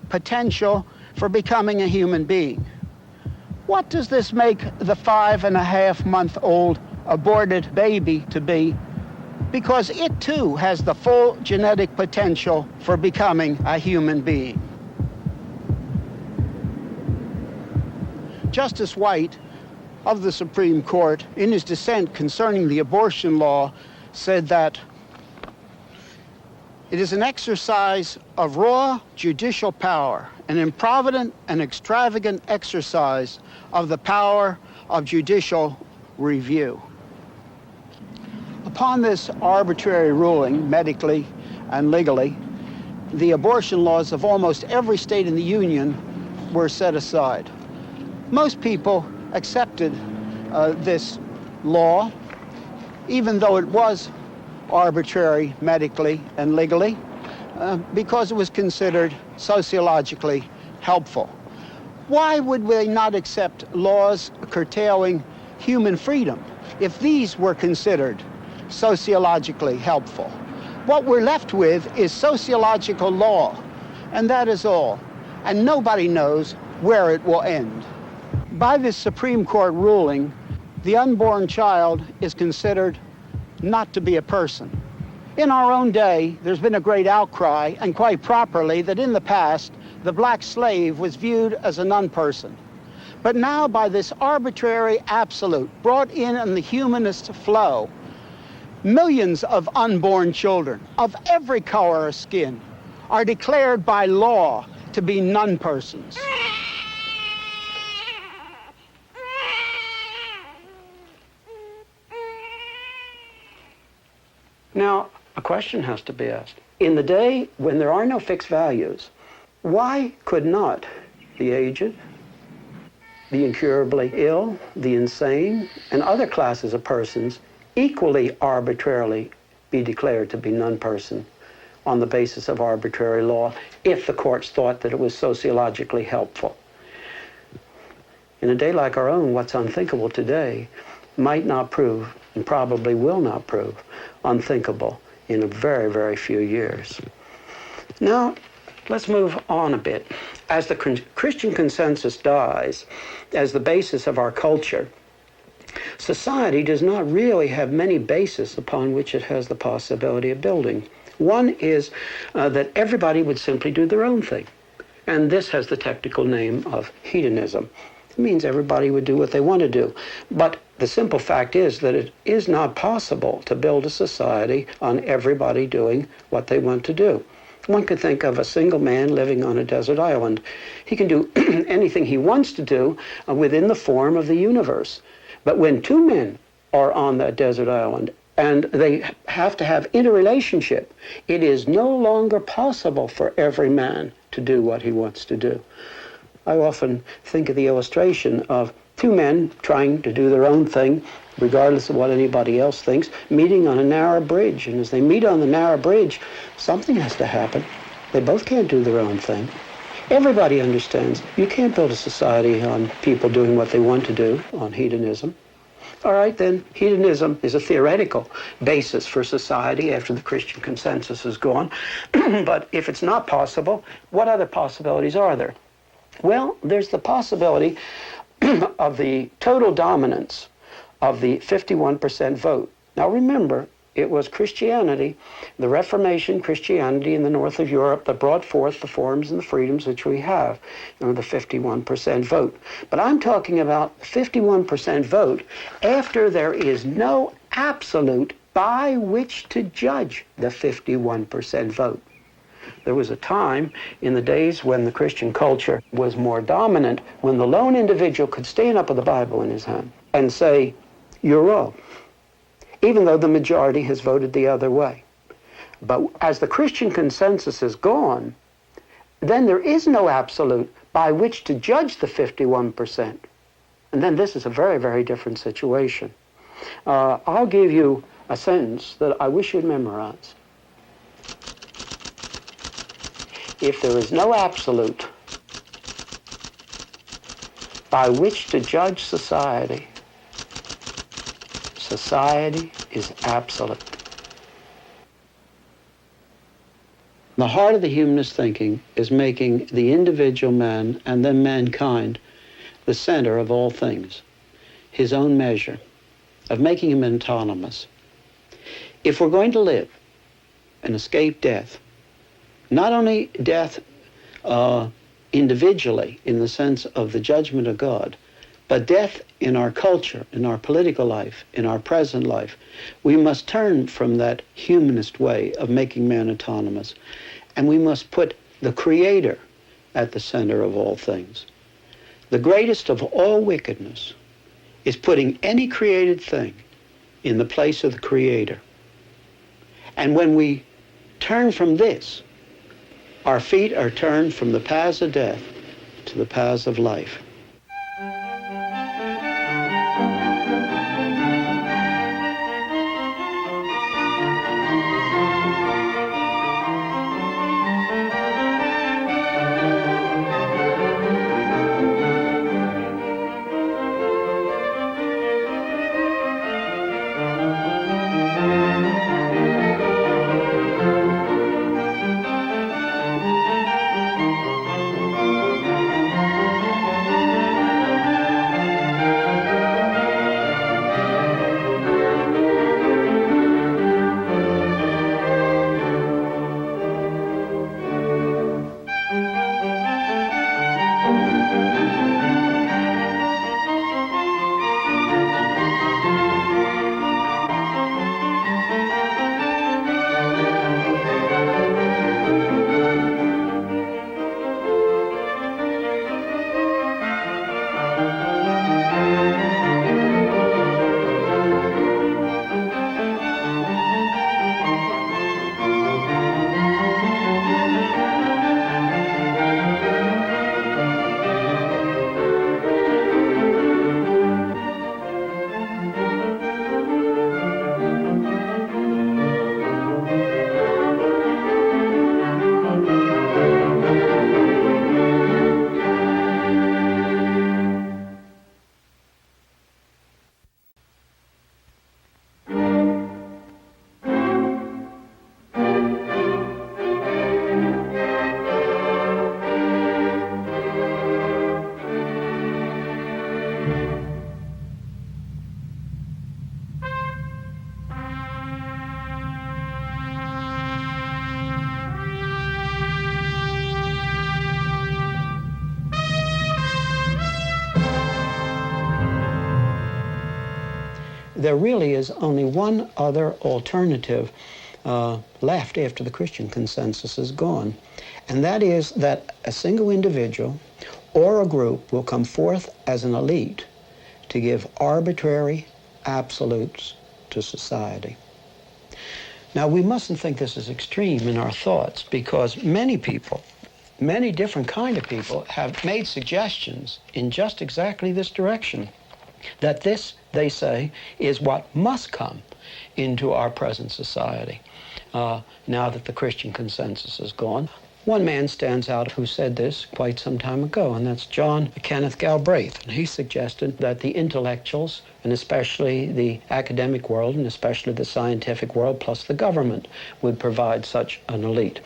potential for becoming a human being. What does this make the 5.5-month-old aborted baby to be? Because it too has the full genetic potential for becoming a human being. Justice White of the Supreme Court, in his dissent concerning the abortion law, said that it is an exercise of raw judicial power, an improvident and extravagant exercise of the power of judicial review. Upon this arbitrary ruling, medically and legally, the abortion laws of almost every state in the Union were set aside. Most people accepted this law, even though it was arbitrary medically and legally, because it was considered sociologically helpful. Why would we not accept laws curtailing human freedom if these were considered sociologically helpful? What we're left with is sociological law, and that is all. And nobody knows where it will end. By this Supreme Court ruling, the unborn child is considered not to be a person. In our own day, there's been a great outcry, and quite properly, that in the past, the black slave was viewed as a non-person. But now, by this arbitrary absolute brought in the humanist flow, millions of unborn children of every color of skin are declared by law to be non-persons. Now, a question has to be asked. In the day when there are no fixed values, why could not the aged, the incurably ill, the insane, and other classes of persons equally arbitrarily be declared to be non-person on the basis of arbitrary law if the courts thought that it was sociologically helpful? In a day like our own, what's unthinkable today might not prove, and probably will not prove, unthinkable in a very, very few years. Now, let's move on a bit. As the Christian consensus dies as the basis of our culture, society does not really have many bases upon which it has the possibility of building. One is that everybody would simply do their own thing. And this has the technical name of hedonism. It means everybody would do what they want to do. But the simple fact is that it is not possible to build a society on everybody doing what they want to do. One could think of a single man living on a desert island. He can do anything he wants to do within the form of the universe. But when two men are on that desert island and they have to have interrelationship, it is no longer possible for every man to do what he wants to do. I often think of the illustration of two men trying to do their own thing, regardless of what anybody else thinks, meeting on a narrow bridge. And as they meet on the narrow bridge, something has to happen. They both can't do their own thing. Everybody understands you can't build a society on people doing what they want to do, on hedonism. All right, then, hedonism is a theoretical basis for society after the Christian consensus is gone. But if it's not possible, what other possibilities are there? Well, there's the possibility of the total dominance of the 51% vote. Now remember, it was Christianity, the Reformation Christianity in the north of Europe, that brought forth the forms and the freedoms which we have, the 51% vote. But I'm talking about 51% vote after there is no absolute by which to judge the 51% vote. There was a time in the days when the Christian culture was more dominant, when the lone individual could stand up with the Bible in his hand and say, "You're wrong," even though the majority has voted the other way. But as the Christian consensus is gone, then there is no absolute by which to judge the 51%. And then this is a very, very different situation. I'll give you a sentence that I wish you'd memorize. If there is no absolute by which to judge society, society is absolute. The heart of the humanist thinking is making the individual man and then mankind the center of all things, his own measure, of making him autonomous. If we're going to live and escape death, not only death individually in the sense of the judgment of God, but death in our culture, in our political life, in our present life, we must turn from that humanist way of making man autonomous, and we must put the Creator at the center of all things. The greatest of all wickedness is putting any created thing in the place of the Creator. And when we turn from this, our feet are turned from the paths of death to the paths of life. there really is only one other alternative left after the Christian consensus is gone, and that is that a single individual or a group will come forth as an elite to give arbitrary absolutes to society. Now, we mustn't think this is extreme in our thoughts, because many people, many different kind of people, have made suggestions in just exactly this direction, that this, they say, is what must come into our present society now that the Christian consensus is gone. One man stands out who said this quite some time ago, and that's John Kenneth Galbraith. And he suggested that the intellectuals, and especially the academic world, and especially the scientific world, plus the government, would provide such an elite.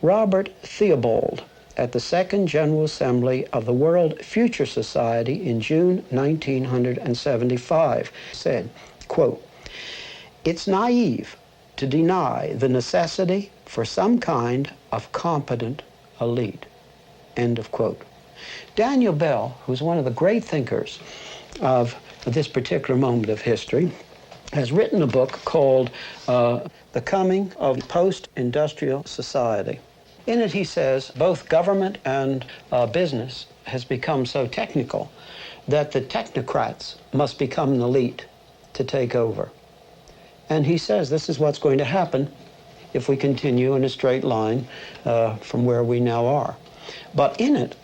Robert Theobald, at the Second General Assembly of the World Future Society in June 1975, said, quote, "It's naive to deny the necessity for some kind of competent elite," end of quote. Daniel Bell, who's one of the great thinkers of this particular moment of history, has written a book called The Coming of Post-Industrial Society. In it, he says, both government and business has become so technical that the technocrats must become an elite to take over. And he says this is what's going to happen if we continue in a straight line from where we now are. But in it,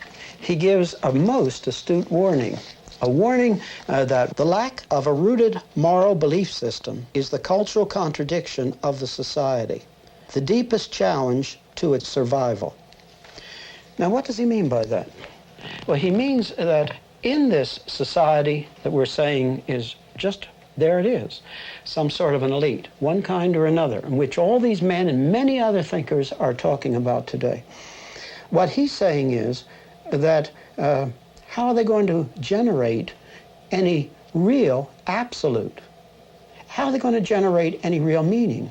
he gives a most astute warning, a warning that the lack of a rooted moral belief system is the cultural contradiction of the society, the deepest challenge to its survival. Now, what does he mean by that? Well, he means that in this society that we're saying is just, there it is, some sort of an elite, one kind or another, in which all these men and many other thinkers are talking about today. What he's saying is that how are they going to generate any real absolute? How are they going to generate any real meaning?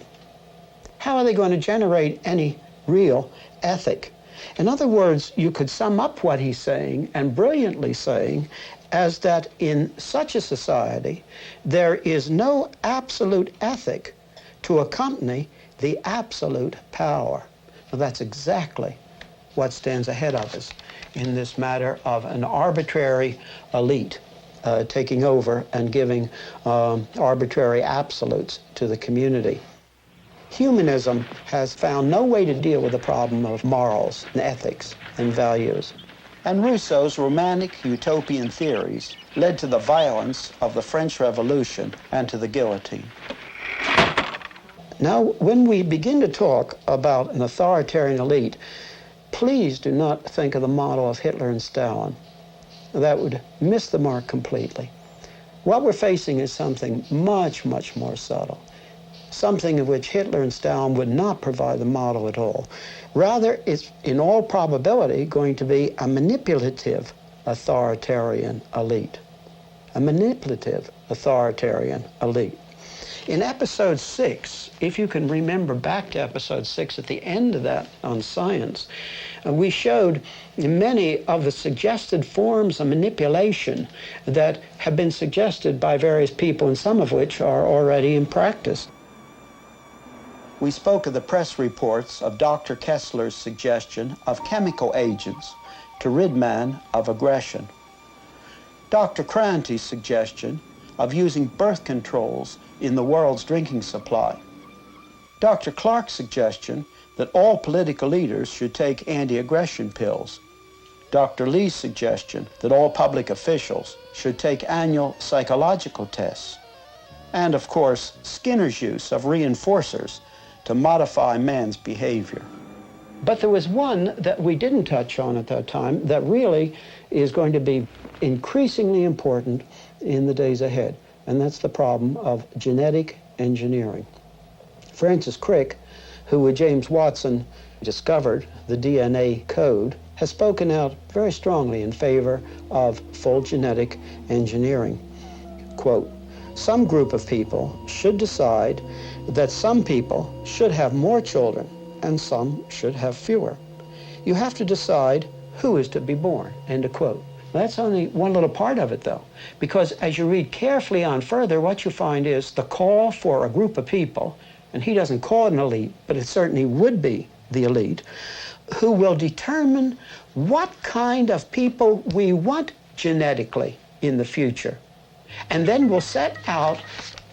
How are they going to generate any real ethic? In other words, you could sum up what he's saying, and brilliantly saying, as that in such a society, there is no absolute ethic to accompany the absolute power. Well, that's exactly what stands ahead of us in this matter of an arbitrary elite taking over and giving arbitrary absolutes to the community. Humanism has found no way to deal with the problem of morals and ethics and values. And Rousseau's romantic utopian theories led to the violence of the French Revolution and to the guillotine. Now, when we begin to talk about an authoritarian elite, please do not think of the model of Hitler and Stalin. That would miss the mark completely. What we're facing is something much, much more subtle, something of which Hitler and Stalin would not provide the model at all. Rather, it's in all probability going to be a manipulative authoritarian elite. A manipulative authoritarian elite. In episode 6, if you can remember back to episode 6, at the end of that on science, we showed many of the suggested forms of manipulation that have been suggested by various people, and some of which are already in practice. We spoke of the press reports of Dr. Kessler's suggestion of chemical agents to rid man of aggression. Dr. Cranty's suggestion of using birth controls in the world's drinking supply. Dr. Clark's suggestion that all political leaders should take anti-aggression pills. Dr. Lee's suggestion that all public officials should take annual psychological tests. And, of course, Skinner's use of reinforcers to modify man's behavior. But there was one that we didn't touch on at that time that really is going to be increasingly important in the days ahead, and that's the problem of genetic engineering. Francis Crick, who with James Watson discovered the DNA code, has spoken out very strongly in favor of full genetic engineering. Quote, "Some group of people should decide that some people should have more children and some should have fewer. You have to decide who is to be born," end of quote. That's only one little part of it, though, because as you read carefully on further, what you find is the call for a group of people, and he doesn't call it an elite, but it certainly would be the elite, who will determine what kind of people we want genetically in the future, and then we'll set out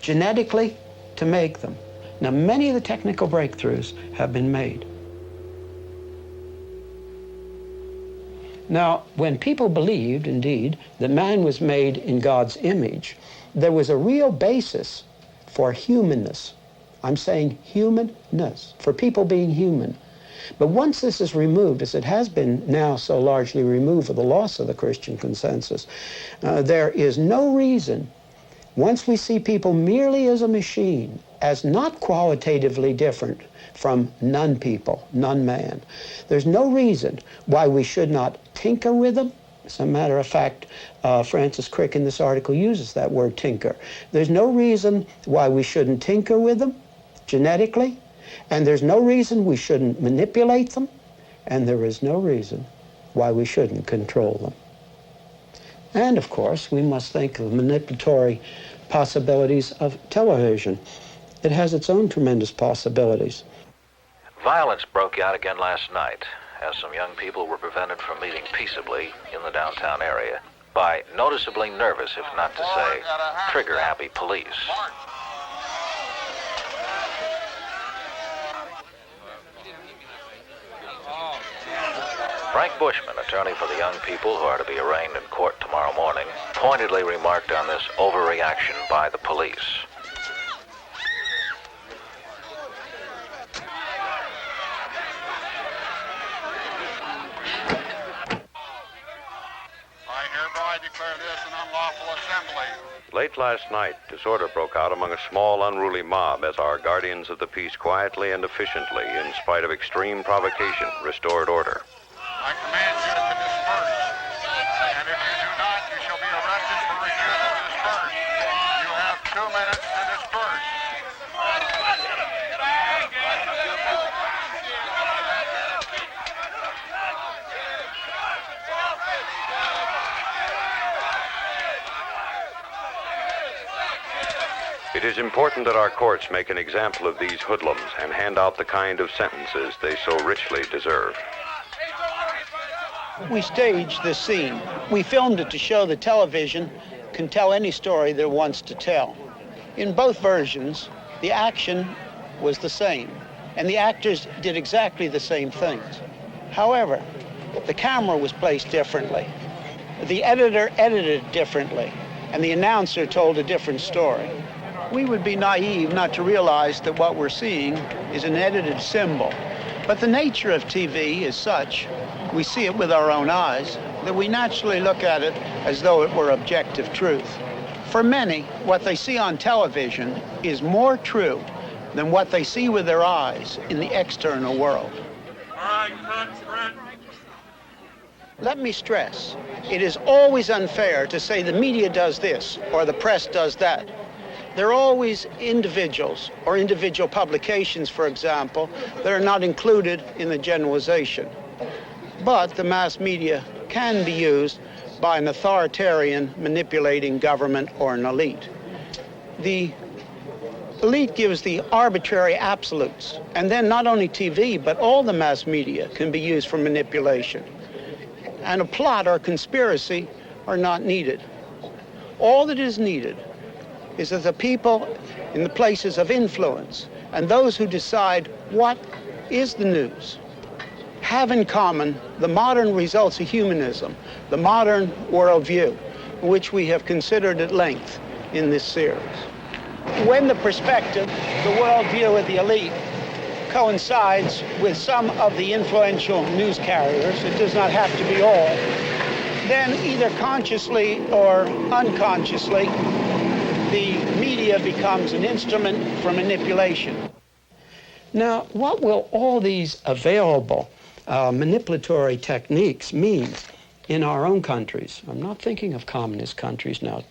genetically to make them. Now, many of the technical breakthroughs have been made. Now, when people believed, indeed, that man was made in God's image, there was a real basis for humanness. I'm saying humanness, for people being human. But once this is removed, as it has been now so largely removed with the loss of the Christian consensus, there is no reason, once we see people merely as a machine, as not qualitatively different from non-people, non-man, there's no reason why we should not tinker with them. As a matter of fact, Francis Crick in this article uses that word tinker. There's no reason why we shouldn't tinker with them genetically, and there's no reason we shouldn't manipulate them, and there is no reason why we shouldn't control them. And of course, we must think of the manipulatory possibilities of television. It has its own tremendous possibilities. Violence broke out again last night as some young people were prevented from meeting peaceably in the downtown area by noticeably nervous, if not to say trigger-happy police. Frank Bushman, attorney for the young people who are to be arraigned in court tomorrow morning, pointedly remarked on this overreaction by the police. I hereby declare this an unlawful assembly. Late last night, disorder broke out among a small, unruly mob as our guardians of the peace quietly and efficiently, in spite of extreme provocation, restored order. I command you to disperse, and if you do not, you shall be arrested for refusal to disperse. You have 2 minutes to disperse. It is important that our courts make an example of these hoodlums and hand out the kind of sentences they so richly deserve. We staged this scene. We filmed it to show that television can tell any story that it wants to tell. In both versions, the action was the same, and the actors did exactly the same things. However, the camera was placed differently. The editor edited differently, and the announcer told a different story. We would be naive not to realize that what we're seeing is an edited symbol. But the nature of TV is such, we see it with our own eyes, that we naturally look at it as though it were objective truth. For many, what they see on television is more true than what they see with their eyes in the external world. Let me stress, it is always unfair to say the media does this or the press does that. There are always individuals or individual publications, for example, that are not included in the generalization. But the mass media can be used by an authoritarian manipulating government or an elite. The elite gives the arbitrary absolutes, and then not only TV, but all the mass media can be used for manipulation. And a plot or conspiracy are not needed. All that is needed is that the people in the places of influence and those who decide what is the news have in common the modern results of humanism, the modern worldview, which we have considered at length in this series. When the perspective, the worldview of the elite, coincides with some of the influential news carriers, it does not have to be all, then either consciously or unconsciously, the media becomes an instrument for manipulation. Now, what will all these available manipulatory techniques mean in our own countries? I'm not thinking of communist countries now,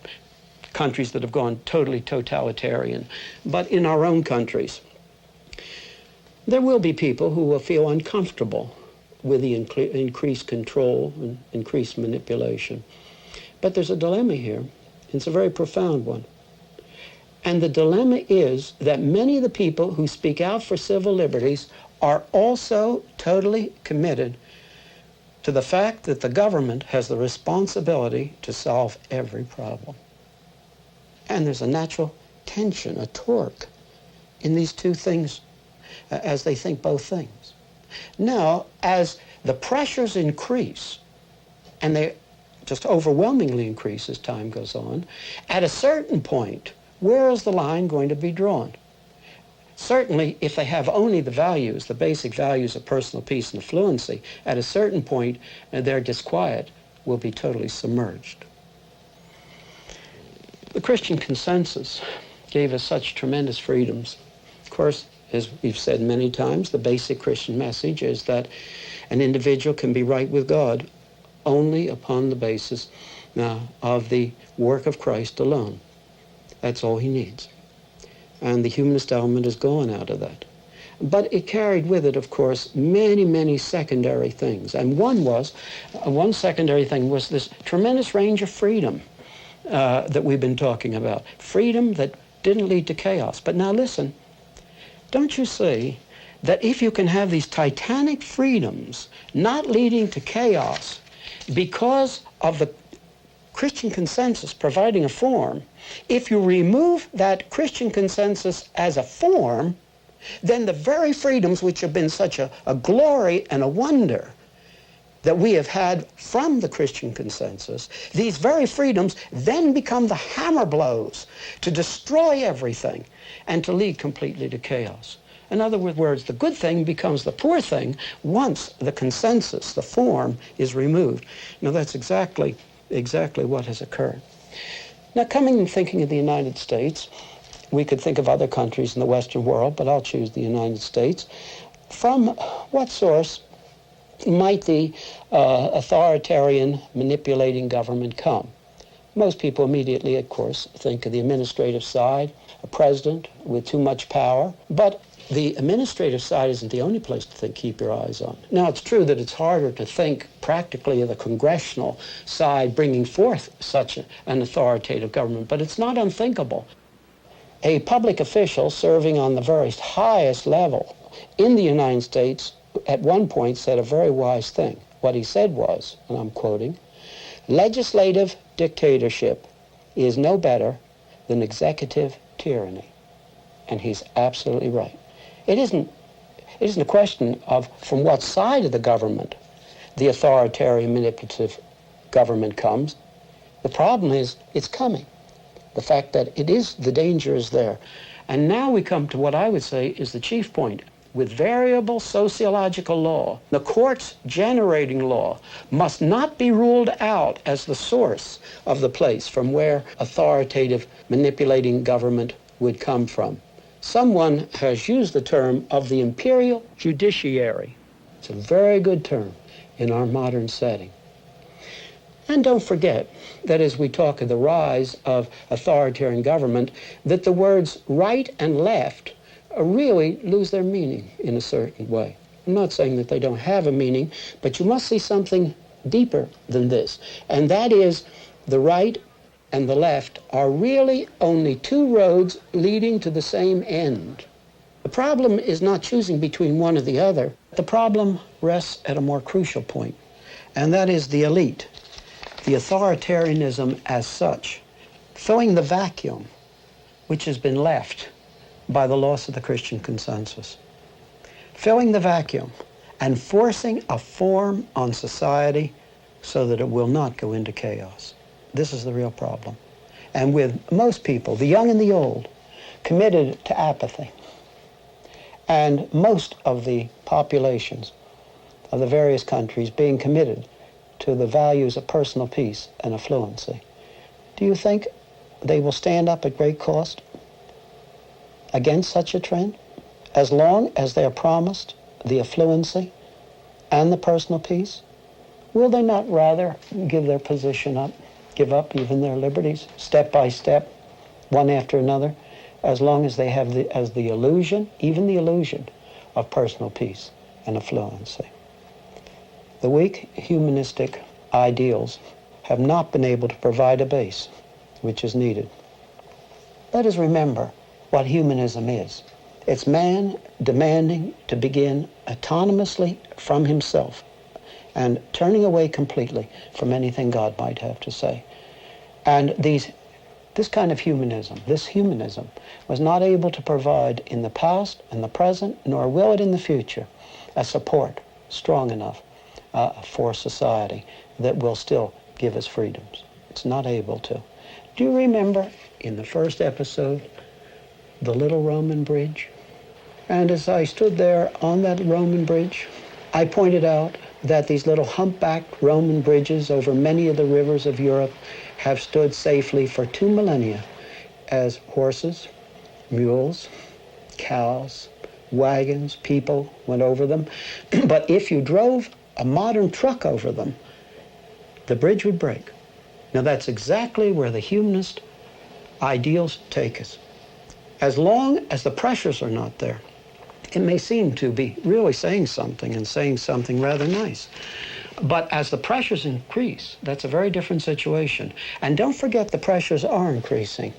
countries that have gone totally totalitarian, but in our own countries. There will be people who will feel uncomfortable with the increased control and increased manipulation. But there's a dilemma here. It's a very profound one. And the dilemma is that many of the people who speak out for civil liberties are also totally committed to the fact that the government has the responsibility to solve every problem. And there's a natural tension, a torque in these two things as they think both things. Now, as the pressures increase, and they just overwhelmingly increase as time goes on, at a certain point, where is the line going to be drawn? Certainly, if they have only the values, the basic values of personal peace and affluency, at a certain point, their disquiet will be totally submerged. The Christian consensus gave us such tremendous freedoms. Of course, as we've said many times, the basic Christian message is that an individual can be right with God only upon the basis of the work of Christ alone. That's all he needs. And the humanist element is gone out of that. But it carried with it, of course, many, many secondary things. And one secondary thing was this tremendous range of freedom that we've been talking about. Freedom that didn't lead to chaos. But now listen, don't you see that if you can have these titanic freedoms not leading to chaos because of the Christian consensus providing a form, if you remove that Christian consensus as a form, then the very freedoms which have been such a glory and a wonder that we have had from the Christian consensus, these very freedoms then become the hammer blows to destroy everything and to lead completely to chaos. In other words, the good thing becomes the poor thing once the consensus, the form, is removed. Now that's exactly what has occurred. Now, coming and thinking of the United States, we could think of other countries in the Western world, but I'll choose the United States. From what source might the authoritarian, manipulating government come? Most people immediately, of course, think of the administrative side, a president with too much power, but the administrative side isn't the only place to keep your eyes on. Now, it's true that it's harder to think practically of the congressional side bringing forth such an authoritative government, but it's not unthinkable. A public official serving on the very highest level in the United States at one point said a very wise thing. What he said was, and I'm quoting, "Legislative dictatorship is no better than executive tyranny." And he's absolutely right. It isn't a question of from what side of the government the authoritarian manipulative government comes. The problem is it's coming. The fact that the danger is there. And now we come to what I would say is the chief point. With variable sociological law, the courts generating law must not be ruled out as the source of the place from where authoritative manipulating government would come from. Someone has used the term of the imperial judiciary. It's a very good term in our modern setting. And don't forget that as we talk of the rise of authoritarian government, that the words right and left really lose their meaning in a certain way. I'm not saying that they don't have a meaning, but you must see something deeper than this. And that is the right and the left are really only two roads leading to the same end. The problem is not choosing between one or the other. The problem rests at a more crucial point, and that is the elite, the authoritarianism as such, filling the vacuum which has been left by the loss of the Christian consensus, filling the vacuum and forcing a form on society so that it will not go into chaos. This is the real problem. And with most people, the young and the old, committed to apathy, and most of the populations of the various countries being committed to the values of personal peace and affluency, do you think they will stand up at great cost against such a trend, as long as they are promised the affluency and the personal peace? Will they not rather give their position up, give up even their liberties, step by step, one after another, as long as they have the illusion, even the illusion, of personal peace and affluency? The weak humanistic ideals have not been able to provide a base which is needed. Let us remember what humanism is. It's man demanding to begin autonomously from himself and turning away completely from anything God might have to say. And this kind of humanism, this humanism, was not able to provide in the past and the present, nor will it in the future, a support strong enough for society that will still give us freedoms. It's not able to. Do you remember in the first episode, the little Roman bridge? And as I stood there on that Roman bridge, I pointed out that these little humpbacked Roman bridges over many of the rivers of Europe have stood safely for 2 millennia as horses, mules, cows, wagons, people went over them. But if you drove a modern truck over them, the bridge would break. Now that's exactly where the humanist ideals take us. As long as the pressures are not there, it may seem to be really saying something and saying something rather nice. But as the pressures increase, that's a very different situation. And don't forget the pressures are increasing.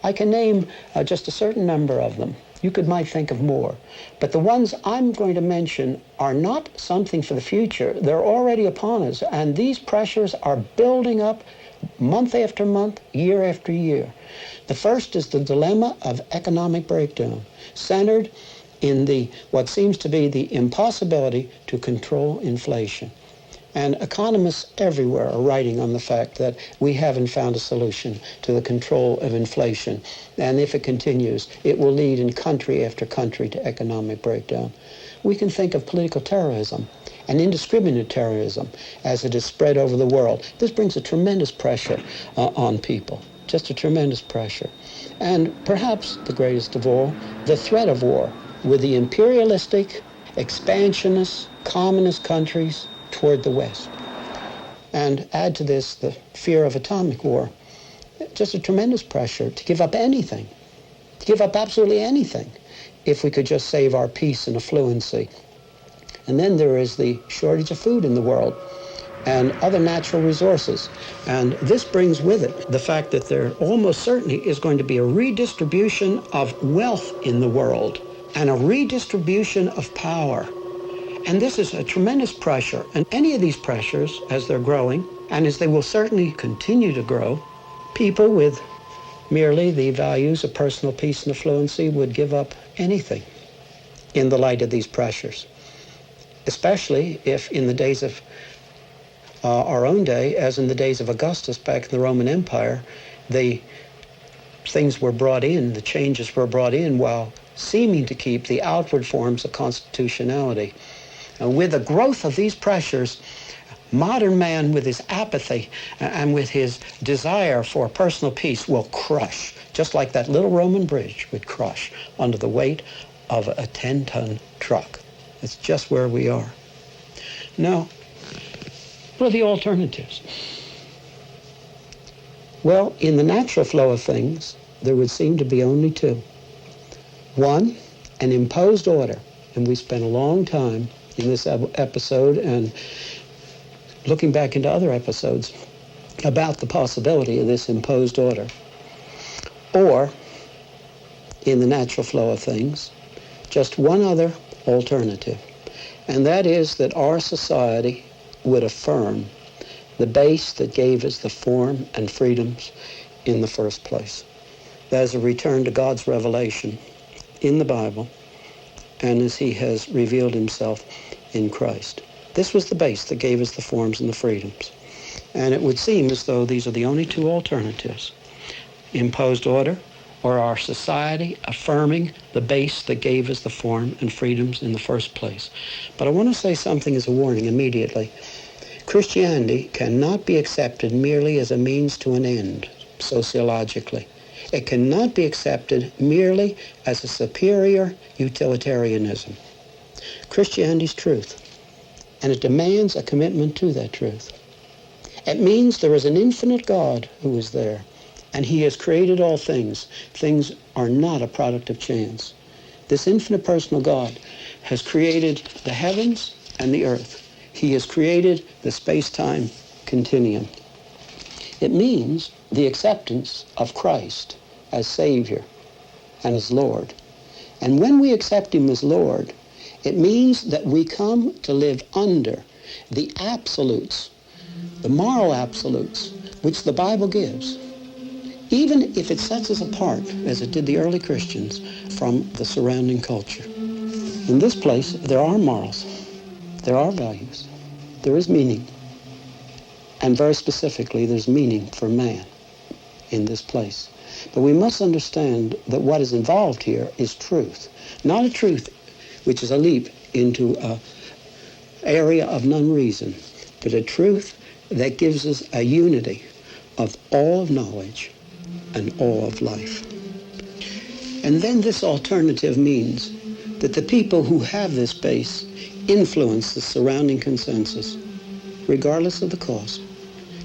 I can name just a certain number of them. You might think of more. But the ones I'm going to mention are not something for the future. They're already upon us. And these pressures are building up month after month, year after year. The first is the dilemma of economic breakdown, centered in what seems to be the impossibility to control inflation. And economists everywhere are writing on the fact that we haven't found a solution to the control of inflation. And if it continues, it will lead in country after country to economic breakdown. We can think of political terrorism and indiscriminate terrorism as it is spread over the world. This brings a tremendous pressure on people, just a tremendous pressure. And perhaps the greatest of all, the threat of war with the imperialistic, expansionist, communist countries toward the West. And add to this the fear of atomic war. Just a tremendous pressure to give up anything, to give up absolutely anything, if we could just save our peace and affluency. And then there is the shortage of food in the world and other natural resources. And this brings with it the fact that there almost certainly is going to be a redistribution of wealth in the world and a redistribution of power. And this is a tremendous pressure. And any of these pressures, as they're growing, and as they will certainly continue to grow, people with merely the values of personal peace and affluency would give up anything in the light of these pressures. Especially if in the days of our own day, as in the days of Augustus back in the Roman Empire, the things were brought in, the changes were brought in while seeming to keep the outward forms of constitutionality. And with the growth of these pressures, modern man with his apathy and with his desire for personal peace will crush, just like that little Roman bridge would crush under the weight of a 10-ton truck. It's just where we are. Now, what are the alternatives? Well, in the natural flow of things, there would seem to be only two. One, an imposed order. And we spent a long time in this episode and looking back into other episodes about the possibility of this imposed order. Or, in the natural flow of things, just one other alternative. And that is that our society would affirm the base that gave us the form and freedoms in the first place. That is a return to God's revelation in the Bible and as he has revealed himself in Christ. This was the base that gave us the forms and the freedoms. And it would seem as though these are the only two alternatives. Imposed order, or our society affirming the base that gave us the form and freedoms in the first place. But I want to say something as a warning immediately. Christianity cannot be accepted merely as a means to an end, sociologically. It cannot be accepted merely as a superior utilitarianism. Christianity's truth, and it demands a commitment to that truth. It means there is an infinite God who is there, and he has created all things. Things are not a product of chance. This infinite personal God has created the heavens and the earth. He has created the space-time continuum. It means the acceptance of Christ as Savior and as Lord. And when we accept him as Lord, it means that we come to live under the absolutes, the moral absolutes, which the Bible gives, even if it sets us apart, as it did the early Christians, from the surrounding culture. In this place, there are morals, there are values, there is meaning, and very specifically, there's meaning for man in this place. But we must understand that what is involved here is truth, not a truth which is a leap into an area of non-reason, but a truth that gives us a unity of all of knowledge and all of life. And then this alternative means that the people who have this base influence the surrounding consensus, regardless of the cost.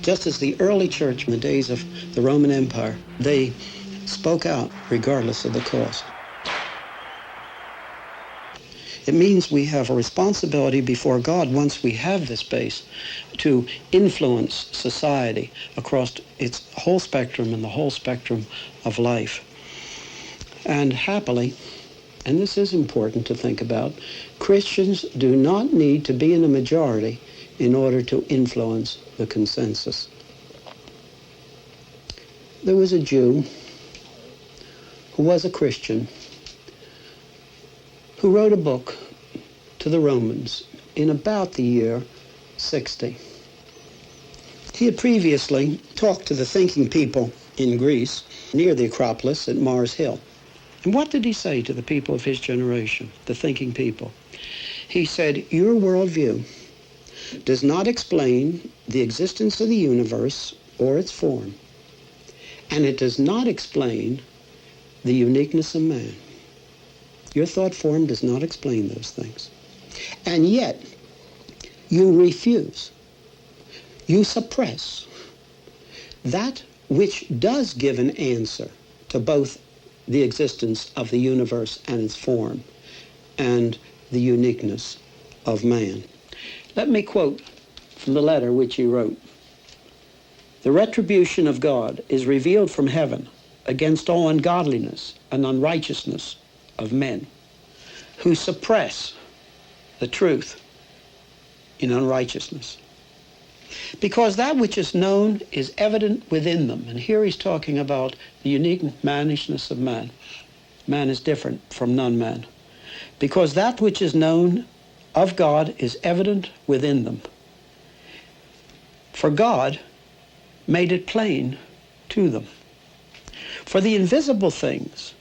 Just as the early church in the days of the Roman Empire, they spoke out regardless of the cost. It means we have a responsibility before God, once we have this base, to influence society across its whole spectrum and the whole spectrum of life. And happily, and this is important to think about, Christians do not need to be in a majority in order to influence the consensus. There was a Jew who was a Christian who wrote a book to the Romans in about the year 60. He had previously talked to the thinking people in Greece near the Acropolis at Mars Hill. And what did he say to the people of his generation, the thinking people? He said, your worldview does not explain the existence of the universe or its form, and it does not explain the uniqueness of man. Your thought form does not explain those things. And yet, you refuse, you suppress that which does give an answer to both the existence of the universe and its form and the uniqueness of man. Let me quote from the letter which he wrote. The retribution of God is revealed from heaven against all ungodliness and unrighteousness of men who suppress the truth in unrighteousness. Because that which is known is evident within them. And here he's talking about the unique mannishness of man. Man is different from non-man. Because that which is known of God is evident within them. For God made it plain to them. For the invisible things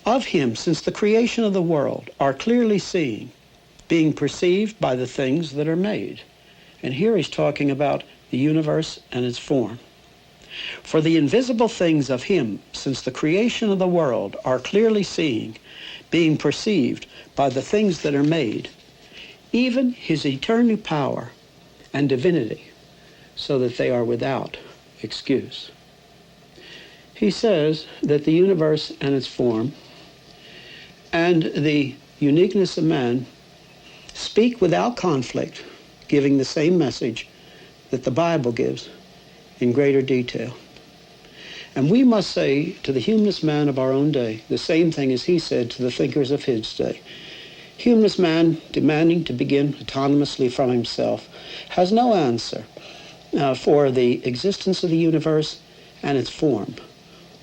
of him since the creation of the world are clearly seen, being perceived by the things that are made. And here he's talking about the universe and its form. For the invisible things of him since the creation of the world are clearly seen, being perceived by the things that are made, even his eternal power and divinity, so that they are without excuse. He says that the universe and its form and the uniqueness of man speak without conflict, giving the same message that the Bible gives in greater detail. And we must say to the humanist man of our own day the same thing as he said to the thinkers of his day. Humanist man demanding to begin autonomously from himself has no answer for the existence of the universe and its form,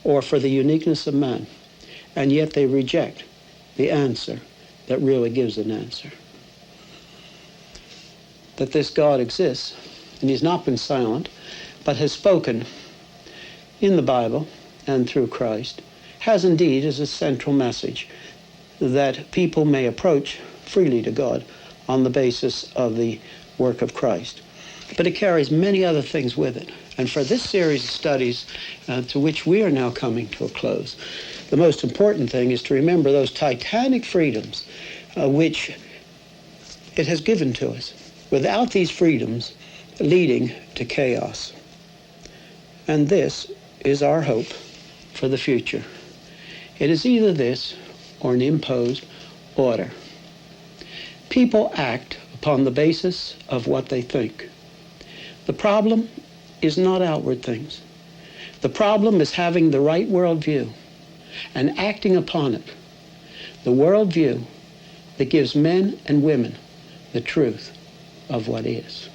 or for the uniqueness of man, and yet they reject the answer that really gives an answer. That this God exists, and he's not been silent, but has spoken in the Bible and through Christ, has indeed as a central message that people may approach freely to God on the basis of the work of Christ. But it carries many other things with it. And for this series of studies to which we are now coming to a close, the most important thing is to remember those titanic freedoms which it has given to us. Without these freedoms leading to chaos. And this is our hope for the future. It is either this or an imposed order. People act upon the basis of what they think. The problem is not outward things. The problem is having the right worldview and acting upon it, the worldview that gives men and women the truth of what is.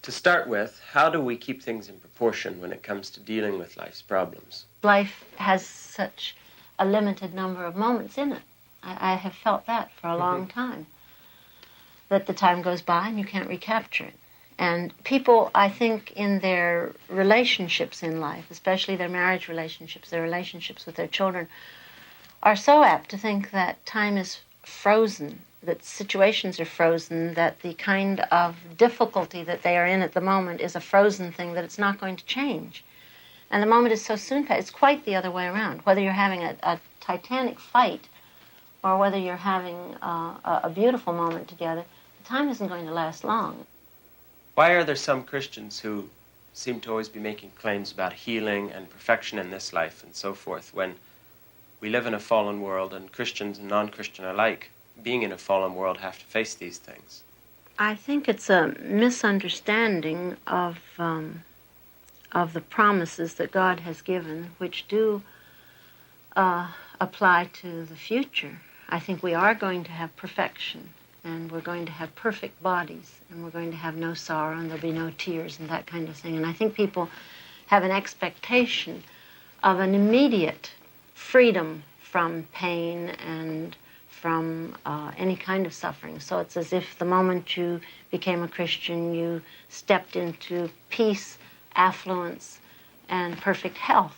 To start with, how do we keep things in proportion when it comes to dealing with life's problems? Life has such a limited number of moments in it. I have felt that for a long time, that the time goes by and you can't recapture it. And people, I think, in their relationships in life, especially their marriage relationships, their relationships with their children, are so apt to think that time is frozen, that situations are frozen, that the kind of difficulty that they are in at the moment is a frozen thing, that it's not going to change. And the moment is so soon past. It's quite the other way around. Whether you're having a titanic fight or whether you're having a beautiful moment together, the time isn't going to last long. Why are there some Christians who seem to always be making claims about healing and perfection in this life and so forth, when we live in a fallen world and Christians and non-Christian alike, being in a fallen world, have to face these things? I think it's a misunderstanding of the promises that God has given, which do apply to the future. I think we are going to have perfection, and we're going to have perfect bodies, and we're going to have no sorrow, and there'll be no tears and that kind of thing. And I think people have an expectation of an immediate freedom from pain and from any kind of suffering. So it's as if the moment you became a Christian, you stepped into peace, affluence, and perfect health.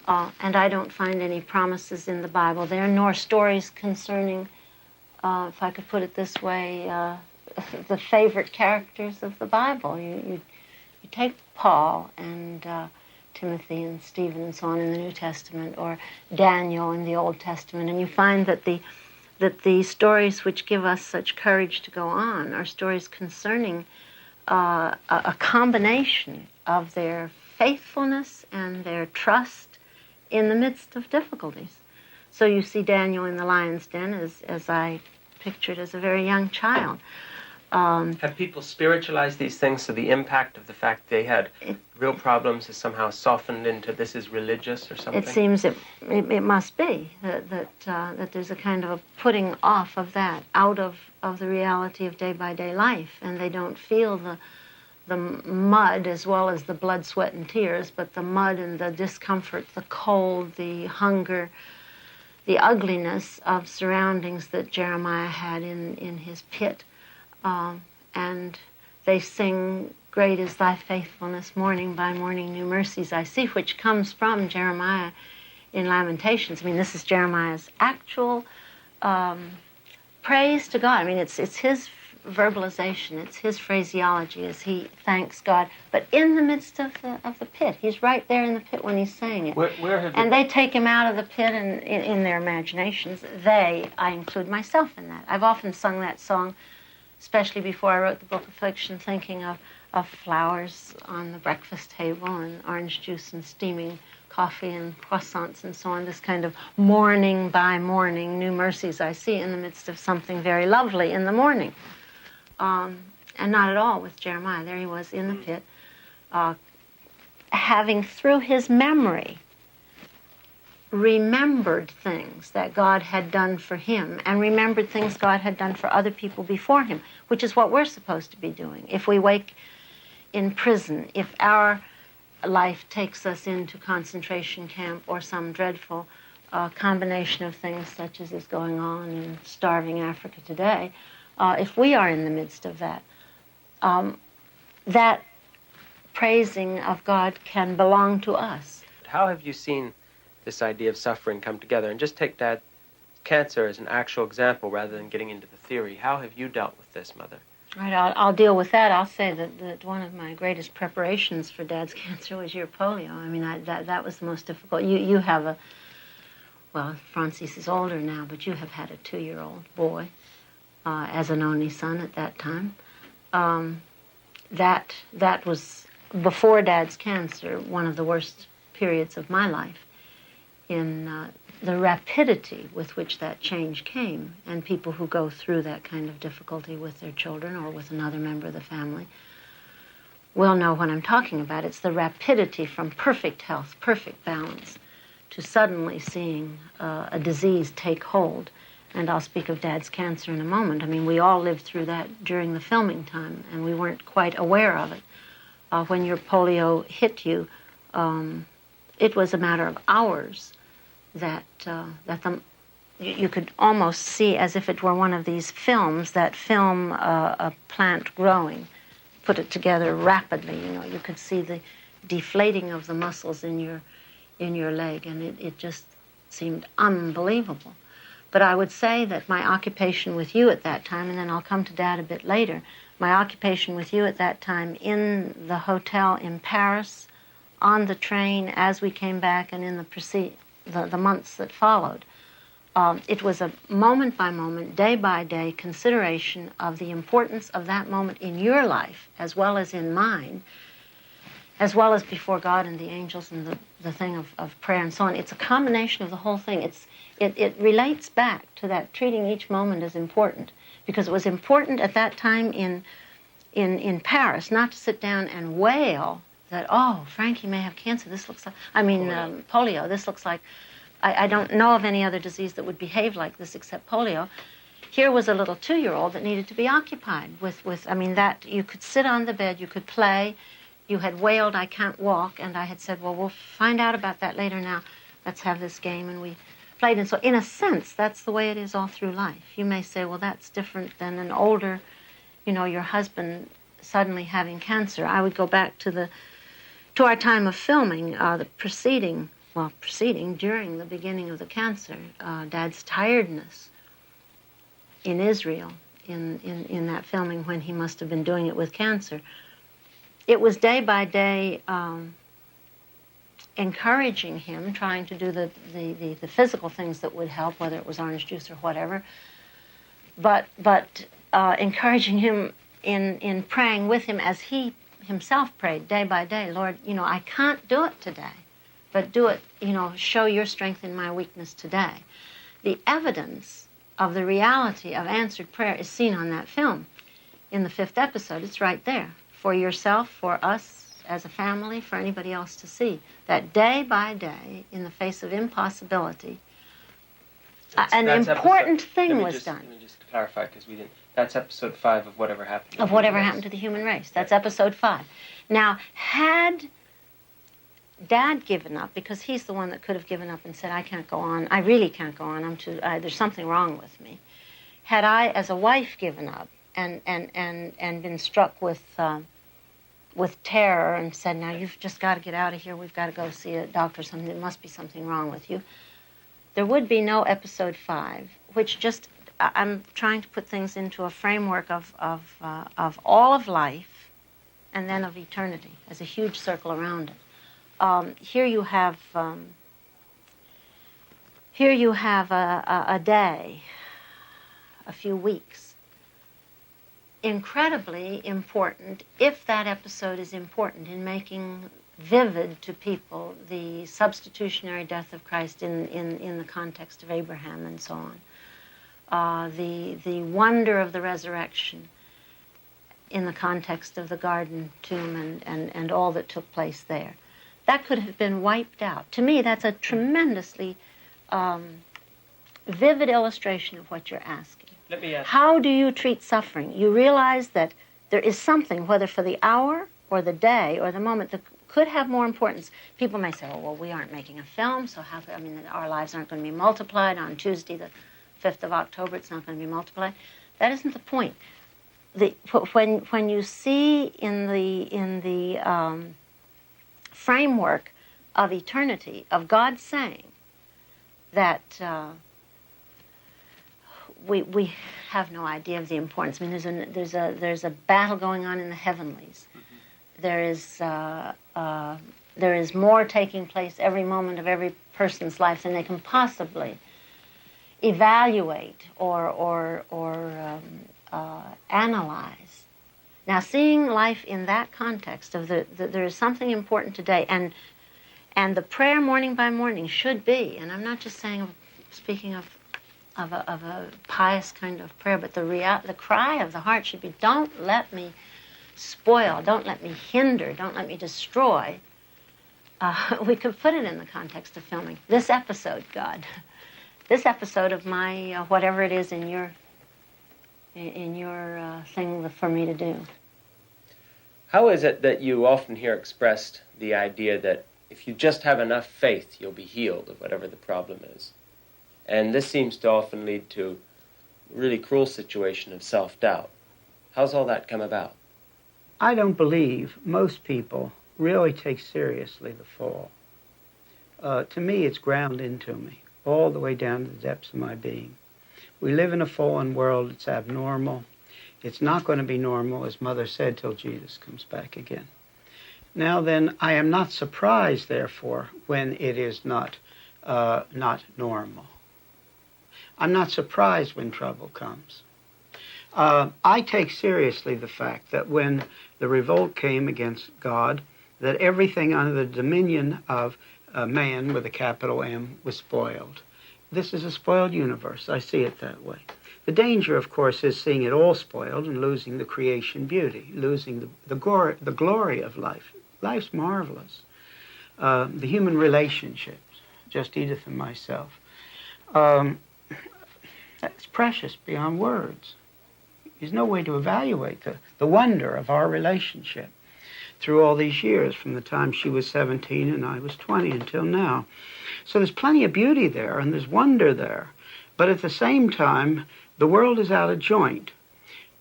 And I don't find any promises in the Bible there, nor stories concerning, if I could put it this way, the favorite characters of the Bible. You take Paul and Timothy and Stephen and so on in the New Testament, or Daniel in the Old Testament, and you find that the stories which give us such courage to go on are stories concerning a combination of their faithfulness and their trust in the midst of difficulties. So you see Daniel in the lion's den, as I pictured as a very young child. Have people spiritualized these things, so the impact of the fact they had real problems is somehow softened into this is religious or something? It seems it must be that there's a kind of a putting off of that out of the reality of day-by-day life, and they don't feel the mud as well as the blood, sweat, and tears, but the mud and the discomfort, the cold, the hunger, the ugliness of surroundings that Jeremiah had in his pit. And they sing, "Great is thy faithfulness, morning by morning new mercies I see," which comes from Jeremiah in Lamentations. I mean, this is Jeremiah's actual praise to God. I mean, it's his verbalization, it's his phraseology as he thanks God. But in the midst of the pit, he's right there in the pit when he's saying it. And they take him out of the pit and in their imaginations. I include myself in that. I've often sung that song, especially before I wrote the book Affliction, thinking of flowers on the breakfast table and orange juice and steaming coffee and croissants and so on, this kind of morning by morning new mercies I see in the midst of something very lovely in the morning. And not at all with Jeremiah. There he was in the pit, having through his memory remembered things that God had done for him and remembered things God had done for other people before him, which is what we're supposed to be doing. If we wake in prison, if our life takes us into concentration camp or some dreadful combination of things such as is going on in starving Africa today, if we are in the midst of that, that praising of God can belong to us. How have you seen this idea of suffering come together? And just take Dad's cancer as an actual example rather than getting into the theory. How have you dealt with this, Mother? Right, I'll deal with that. I'll say that one of my greatest preparations for Dad's cancer was your polio. I mean, that was the most difficult. You have well, Francis is older now, but you have had a 2-year-old boy as an only son at that time. That was, before Dad's cancer, one of the worst periods of my life, in the rapidity with which that change came. And people who go through that kind of difficulty with their children or with another member of the family will know what I'm talking about. It's the rapidity from perfect health, perfect balance, to suddenly seeing a disease take hold. And I'll speak of Dad's cancer in a moment. I mean, we all lived through that during the filming time, and we weren't quite aware of it. When your polio hit you, it was a matter of hours that you could almost see, as if it were one of these films that film a plant growing, put it together rapidly. You know, you could see the deflating of the muscles in your leg, and it just seemed unbelievable. But I would say that my occupation with you at that time, and then I'll come to Dad a bit later, my occupation with you at that time in the hotel in Paris, on the train as we came back, and in the months that followed, it was a moment-by-moment, day-by-day consideration of the importance of that moment in your life, as well as in mine, as well as before God and the angels and the thing of prayer and so on. It's a combination of the whole thing. It relates back to that treating each moment as important, because it was important at that time in Paris not to sit down and wail that, oh, Frankie may have cancer, this looks like, polio, this looks like, I don't know of any other disease that would behave like this except polio. Here was a little 2-year-old that needed to be occupied with that you could sit on the bed, you could play. You had wailed, I can't walk, and I had said, well, we'll find out about that later now. Let's have this game, and we played. And so in a sense, that's the way it is all through life. You may say, well, that's different than an older, your husband suddenly having cancer. I would go back to our time of filming, proceeding during the beginning of the cancer, Dad's tiredness in Israel, in that filming when he must have been doing it with cancer. It was day by day encouraging him, trying to do the physical things that would help, whether it was orange juice or whatever, but encouraging him in praying with him as he himself prayed day by day. Lord, I can't do it today, but do it, show your strength in my weakness today. The evidence of the reality of answered prayer is seen on that film. in the 5th episode. It's right there for yourself, for us as a family, for anybody else to see. That day by day, in the face of impossibility, an important thing was done. Let me just clarify, because we didn't. That's episode 5 of Whatever Happened. Of Whatever Happened to the Human Race. That's episode 5. Now, had Dad given up, because he's the one that could have given up and said, I can't go on, I really can't go on, there's something wrong with me. Had I, as a wife, given up and been struck with terror and said, now you've just got to get out of here, we've got to go see a doctor, there must be something wrong with you, there would be no episode 5, which just, I'm trying to put things into a framework of all of life and then of eternity as a huge circle around it. Here you have a day, a few weeks. Incredibly important, if that episode is important in making vivid to people the substitutionary death of Christ in the context of Abraham and so on. The wonder of the resurrection in the context of the garden tomb and all that took place there. That could have been wiped out. To me, that's a tremendously vivid illustration of what you're asking. Let me ask. How do you treat suffering? You realize that there is something, whether for the hour or the day or the moment, that could have more importance. People may say, oh, well, we aren't making a film, so our lives aren't going to be multiplied. On Tuesday, the 5th of October, it's not going to be multiplied. That isn't the point. When you see in the framework of eternity, of God saying that we have no idea of the importance. I mean, there's a battle going on in the heavenlies. Mm-hmm. There is more taking place every moment of every person's life than they can possibly evaluate or analyze. Now, seeing life in that context of there is something important today, and the prayer morning by morning should be, and I'm not just speaking of a pious kind of prayer, but the cry of the heart should be, don't let me spoil, don't let me hinder, don't let me destroy. We could put it in the context of filming. This episode, God, this episode of my whatever it is in your thing for me to do. How is it that you often hear expressed the idea that if you just have enough faith, you'll be healed of whatever the problem is? And this seems to often lead to a really cruel situation of self-doubt. How's all that come about? I don't believe most people really take seriously the fall. To me, it's ground into me, all the way down to the depths of my being. We live in a fallen world. It's abnormal. It's not going to be normal, as Mother said, till Jesus comes back again. Now then, I am not surprised, therefore, when it is not normal. I'm not surprised when trouble comes. I take seriously the fact that when the revolt came against God, that everything under the dominion of man with a capital M was spoiled. This is a spoiled universe. I see it that way. The danger, of course, is seeing it all spoiled and losing the creation beauty, losing the glory of life. Life's marvelous. The human relationships, just Edith and myself. That's precious beyond words. There's no way to evaluate the wonder of our relationship through all these years, from the time she was 17 and I was 20 until now. So there's plenty of beauty there and there's wonder there. But at the same time, the world is out of joint.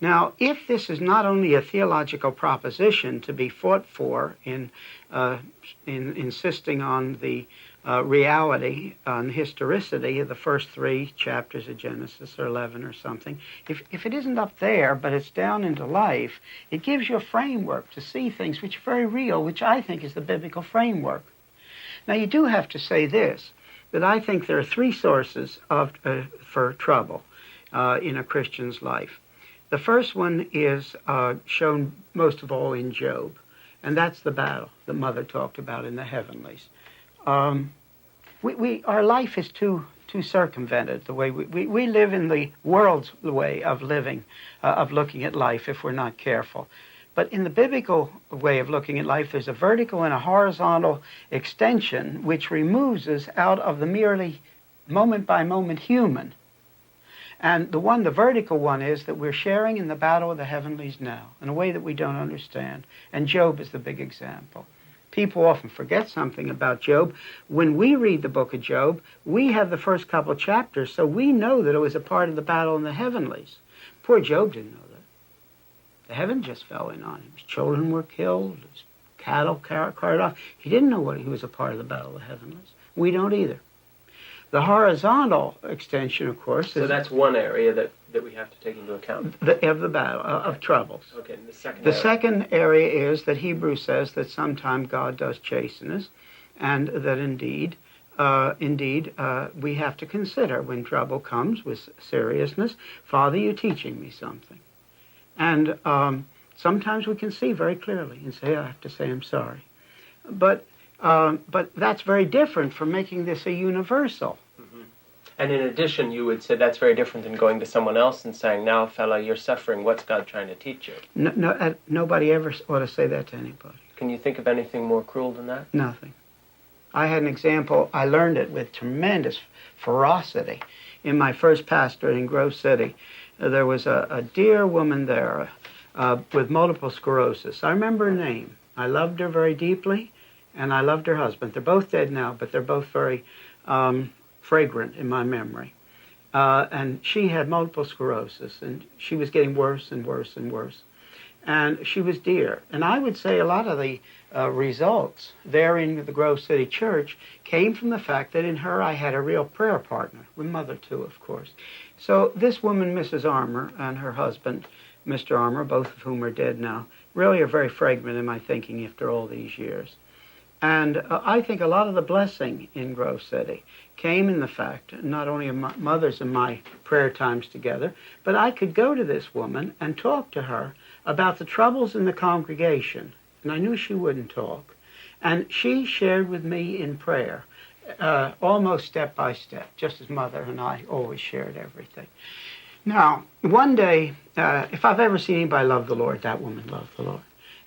Now, if this is not only a theological proposition to be fought for in insisting on the reality and historicity of the first 3 chapters of Genesis, or 11 or something, if it isn't up there, but it's down into life, it gives you a framework to see things which are very real, which I think is the biblical framework. Now, you do have to say this, that I think there are 3 sources for trouble in a Christian's life. The first one is shown most of all in Job, and that's the battle that Mother talked about in the heavenlies. Our life is too to circumvent it. The way we live in the world's way of living, of looking at life if we're not careful. But in the biblical way of looking at life, there's a vertical and a horizontal extension which removes us out of the merely moment-by-moment human. And the vertical one is that we're sharing in the battle of the heavenlies now in a way that we don't understand. And Job is the big example. People often forget something about Job. When we read the book of Job, we have the first couple chapters, so we know that it was a part of the battle in the heavenlies. Poor Job didn't know that. The heaven just fell in on him. His children were killed, his cattle carried off. He didn't know he was a part of the battle of the heavenlies. We don't either. The horizontal extension, of course, so is... that's one area that we have to take into account. Of the battle, of troubles. Okay, and the second area is that Hebrews says that sometime God does chasten us, and that indeed, we have to consider when trouble comes with seriousness, Father, you're teaching me something. And sometimes we can see very clearly and say, I have to say I'm sorry. But that's very different from making this a universal. Mm-hmm. And in addition, you would say that's very different than going to someone else and saying, now, fella, you're suffering. What's God trying to teach you? Nobody ever ought to say that to anybody. Can you think of anything more cruel than that? Nothing. I had an example. I learned it with tremendous ferocity in my first pastorate in Grove City. There was a dear woman there with multiple sclerosis. I remember her name. I loved her very deeply. And I loved her husband. They're both dead now, but they're both very fragrant in my memory. And she had multiple sclerosis, and she was getting worse and worse and worse. And she was dear. And I would say a lot of the results there in the Grove City Church came from the fact that in her I had a real prayer partner, with Mother too, of course. So this woman, Mrs. Armour, and her husband, Mr. Armour, both of whom are dead now, really are very fragrant in my thinking after all these years. And I think a lot of the blessing in Grove City came in the fact, not only of my mother's and my prayer times together, but I could go to this woman and talk to her about the troubles in the congregation. And I knew she wouldn't talk. And she shared with me in prayer, almost step by step, just as Mother and I always shared everything. Now, one day, if I've ever seen anybody love the Lord, that woman loved the Lord.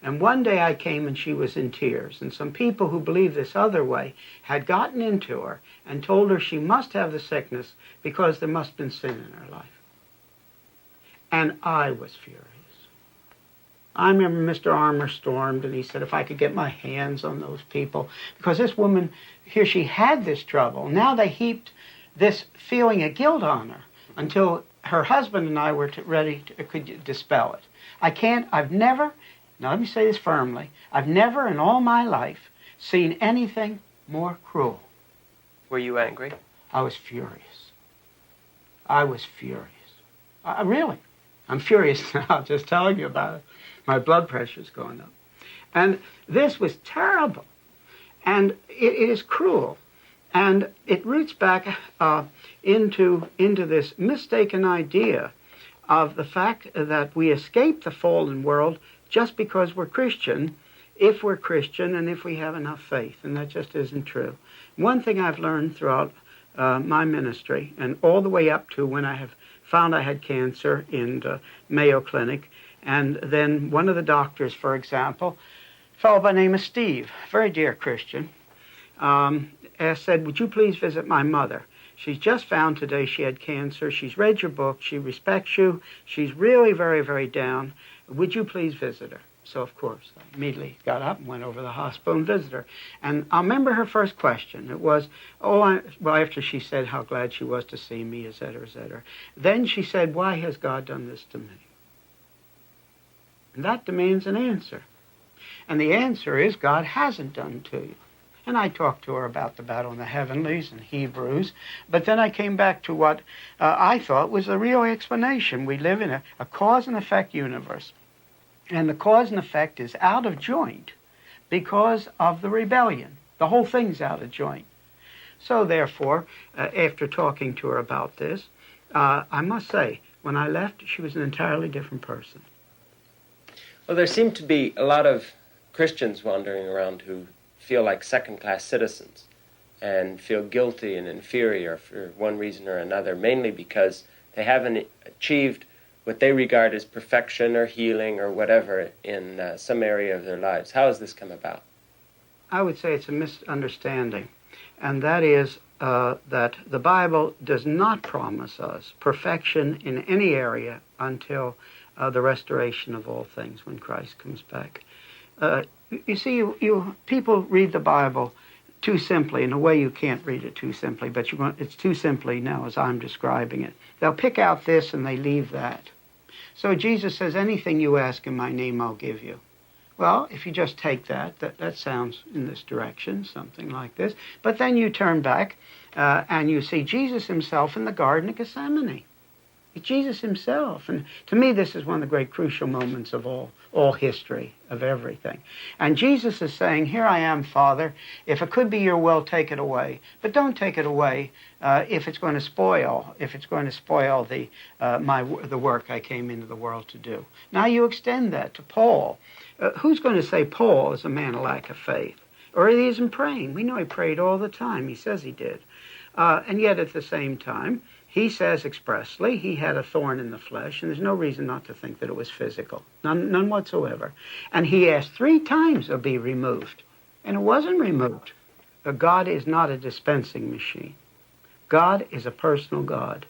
And one day I came and she was in tears. And some people who believed this other way had gotten into her and told her she must have the sickness because there must have been sin in her life. And I was furious. I remember Mr. Armour stormed and he said if I could get my hands on those people. Because this woman, here she had this trouble. Now they heaped this feeling of guilt on her until her husband and I were could dispel it. I've never... Now, let me say this firmly. I've never in all my life seen anything more cruel. Were you angry? I was furious. I was furious. Really. I'm furious now just telling you about it. My blood pressure's going up. And this was terrible. And it is cruel. And it roots back into this mistaken idea of the fact that we escape the fallen world just because we're Christian, if we're Christian and if we have enough faith. And that just isn't true. One thing I've learned throughout my ministry, and all the way up to when I have found I had cancer in the Mayo Clinic, and then one of the doctors, for example, a fellow by the name of Steve, very dear Christian, said, would you please visit my mother? She's just found today she had cancer. She's read your book. She respects you. She's really very, very down. Would you please visit her? So, of course, I immediately got up and went over to the hospital and visited her. And I remember her first question. It was, after she said how glad she was to see me, et cetera, et cetera. Then she said, why has God done this to me? And that demands an answer. And the answer is God hasn't done to you. And I talked to her about the battle in the heavenlies and Hebrews. But then I came back to what I thought was the real explanation. We live in a cause and effect universe. And the cause and effect is out of joint because of the rebellion. The whole thing's out of joint. So therefore, after talking to her about this, I must say, when I left, she was an entirely different person. Well, there seem to be a lot of Christians wandering around who feel like second-class citizens. and feel guilty and inferior for one reason or another, mainly because they haven't achieved what they regard as perfection or healing or whatever in some area of their lives. How has this come about? I would say it's a misunderstanding, and that is that the Bible does not promise us perfection in any area until the restoration of all things when Christ comes back. You see, people read the Bible too simply. In a way, you can't read it too simply, but it's too simply now as I'm describing it. They'll pick out this and they leave that. So Jesus says, anything you ask in my name, I'll give you. Well, if you just take that sounds in this direction, something like this. But then you turn back and you see Jesus himself in the Garden of Gethsemane. Jesus himself. And to me, this is one of the great crucial moments of all history, of everything. And Jesus is saying, here I am, Father. If it could be your will, take it away. But don't take it away if it's going to spoil the work I came into the world to do. Now you extend that to Paul. Who's going to say Paul is a man of lack of faith? Or he isn't praying? We know he prayed all the time. He says he did. And yet at the same time, he says expressly he had a thorn in the flesh, and there's no reason not to think that it was physical. None whatsoever. And he asked 3 times to be removed, and it wasn't removed. God is not a dispensing machine. God is a personal God.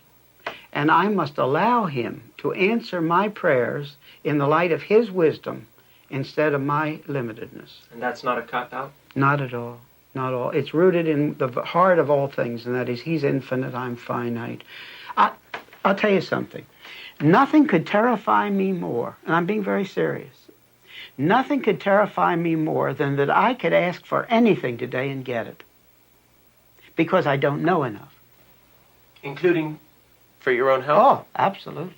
And I must allow him to answer my prayers in the light of his wisdom instead of my limitedness. And that's not a cop-out? Not at all. Not all. It's rooted in the heart of all things, and that is he's infinite, I'm finite. I'll tell you something. Nothing could terrify me more, and I'm being very serious. Nothing could terrify me more than that I could ask for anything today and get it. Because I don't know enough. Including for your own health? Oh, absolutely.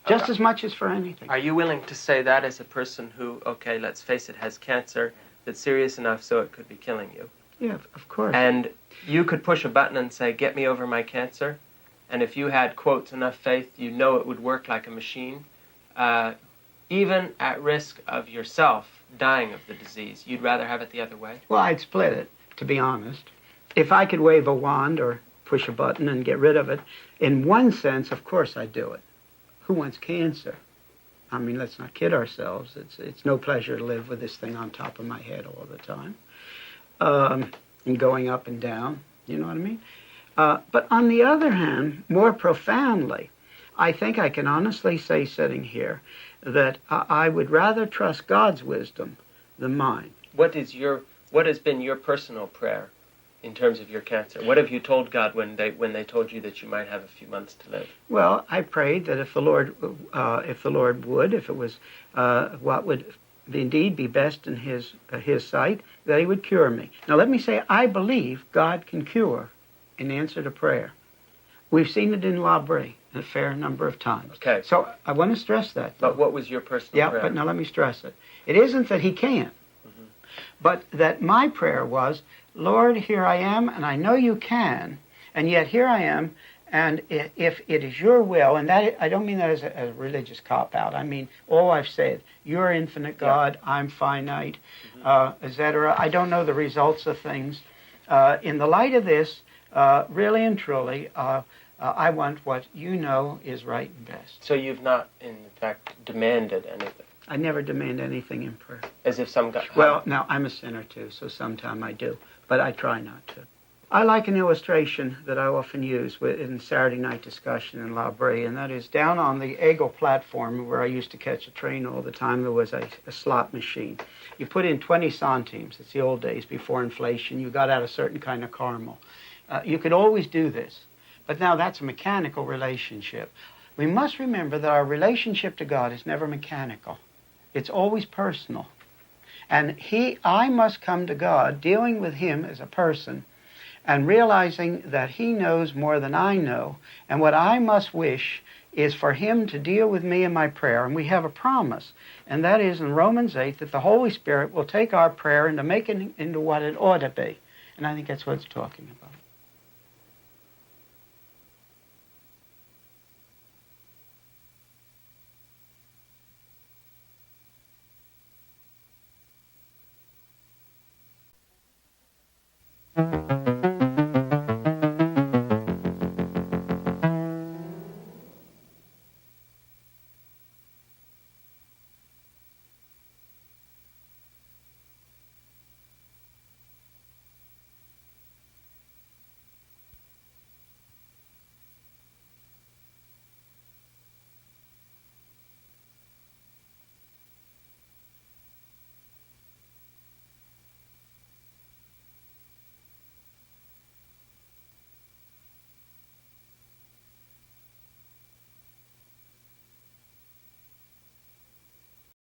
Just as much as for anything. Are you willing to say that as a person who, okay, let's face it, has cancer that's serious enough so it could be killing you? Yeah, of course. And you could push a button and say, get me over my cancer. And if you had, quote, enough faith, you know it would work like a machine. Even at risk of yourself dying of the disease, you'd rather have it the other way? Well, I'd split it, to be honest. If I could wave a wand or push a button and get rid of it, in one sense, of course I'd do it. Who wants cancer? I mean, let's not kid ourselves. It's no pleasure to live with this thing on top of my head all the time. And going up and down, you know what I mean? But on the other hand, more profoundly, I think I can honestly say sitting here that I would rather trust God's wisdom than mine. What has been your personal prayer in terms of your cancer? What have you told God when they told you that you might have a few months to live? Well, I prayed that if the Lord would, if it was what would indeed be best in his sight, that he would cure me. Now let me say, I believe God can cure in answer to prayer. We've seen it in La Brea a fair number of times. Okay. So I want to stress that. But what was your personal prayer? Yeah, but now let me stress it. It isn't that he can't, but that my prayer was, Lord, here I am, and I know you can, and yet here I am, and if it is your will, and that I don't mean that as a religious cop-out. I mean, all I've said, you're infinite God, yeah. I'm finite, etc. I don't know the results of things. In the light of this, really and truly, I want what you know is right and best. So you've not, in fact, demanded anything? I never demand anything in prayer. As if some guy... Well, now, I'm a sinner too, so sometime I do, but I try not to. I like an illustration that I often use in Saturday night discussion in La Brea, and that is down on the Eagle platform where I used to catch a train all the time, there was a slot machine. You put in 20 centimes, it's the old days before inflation, you got out a certain kind of caramel. You could always do this, but now that's a mechanical relationship. We must remember that our relationship to God is never mechanical. It's always personal. And I must come to God, dealing with him as a person, and realizing that he knows more than I know, and what I must wish is for him to deal with me in my prayer. And we have a promise, and that is in Romans 8, that the Holy Spirit will take our prayer and to make it into what it ought to be. And I think that's what it's talking about. Mm-hmm.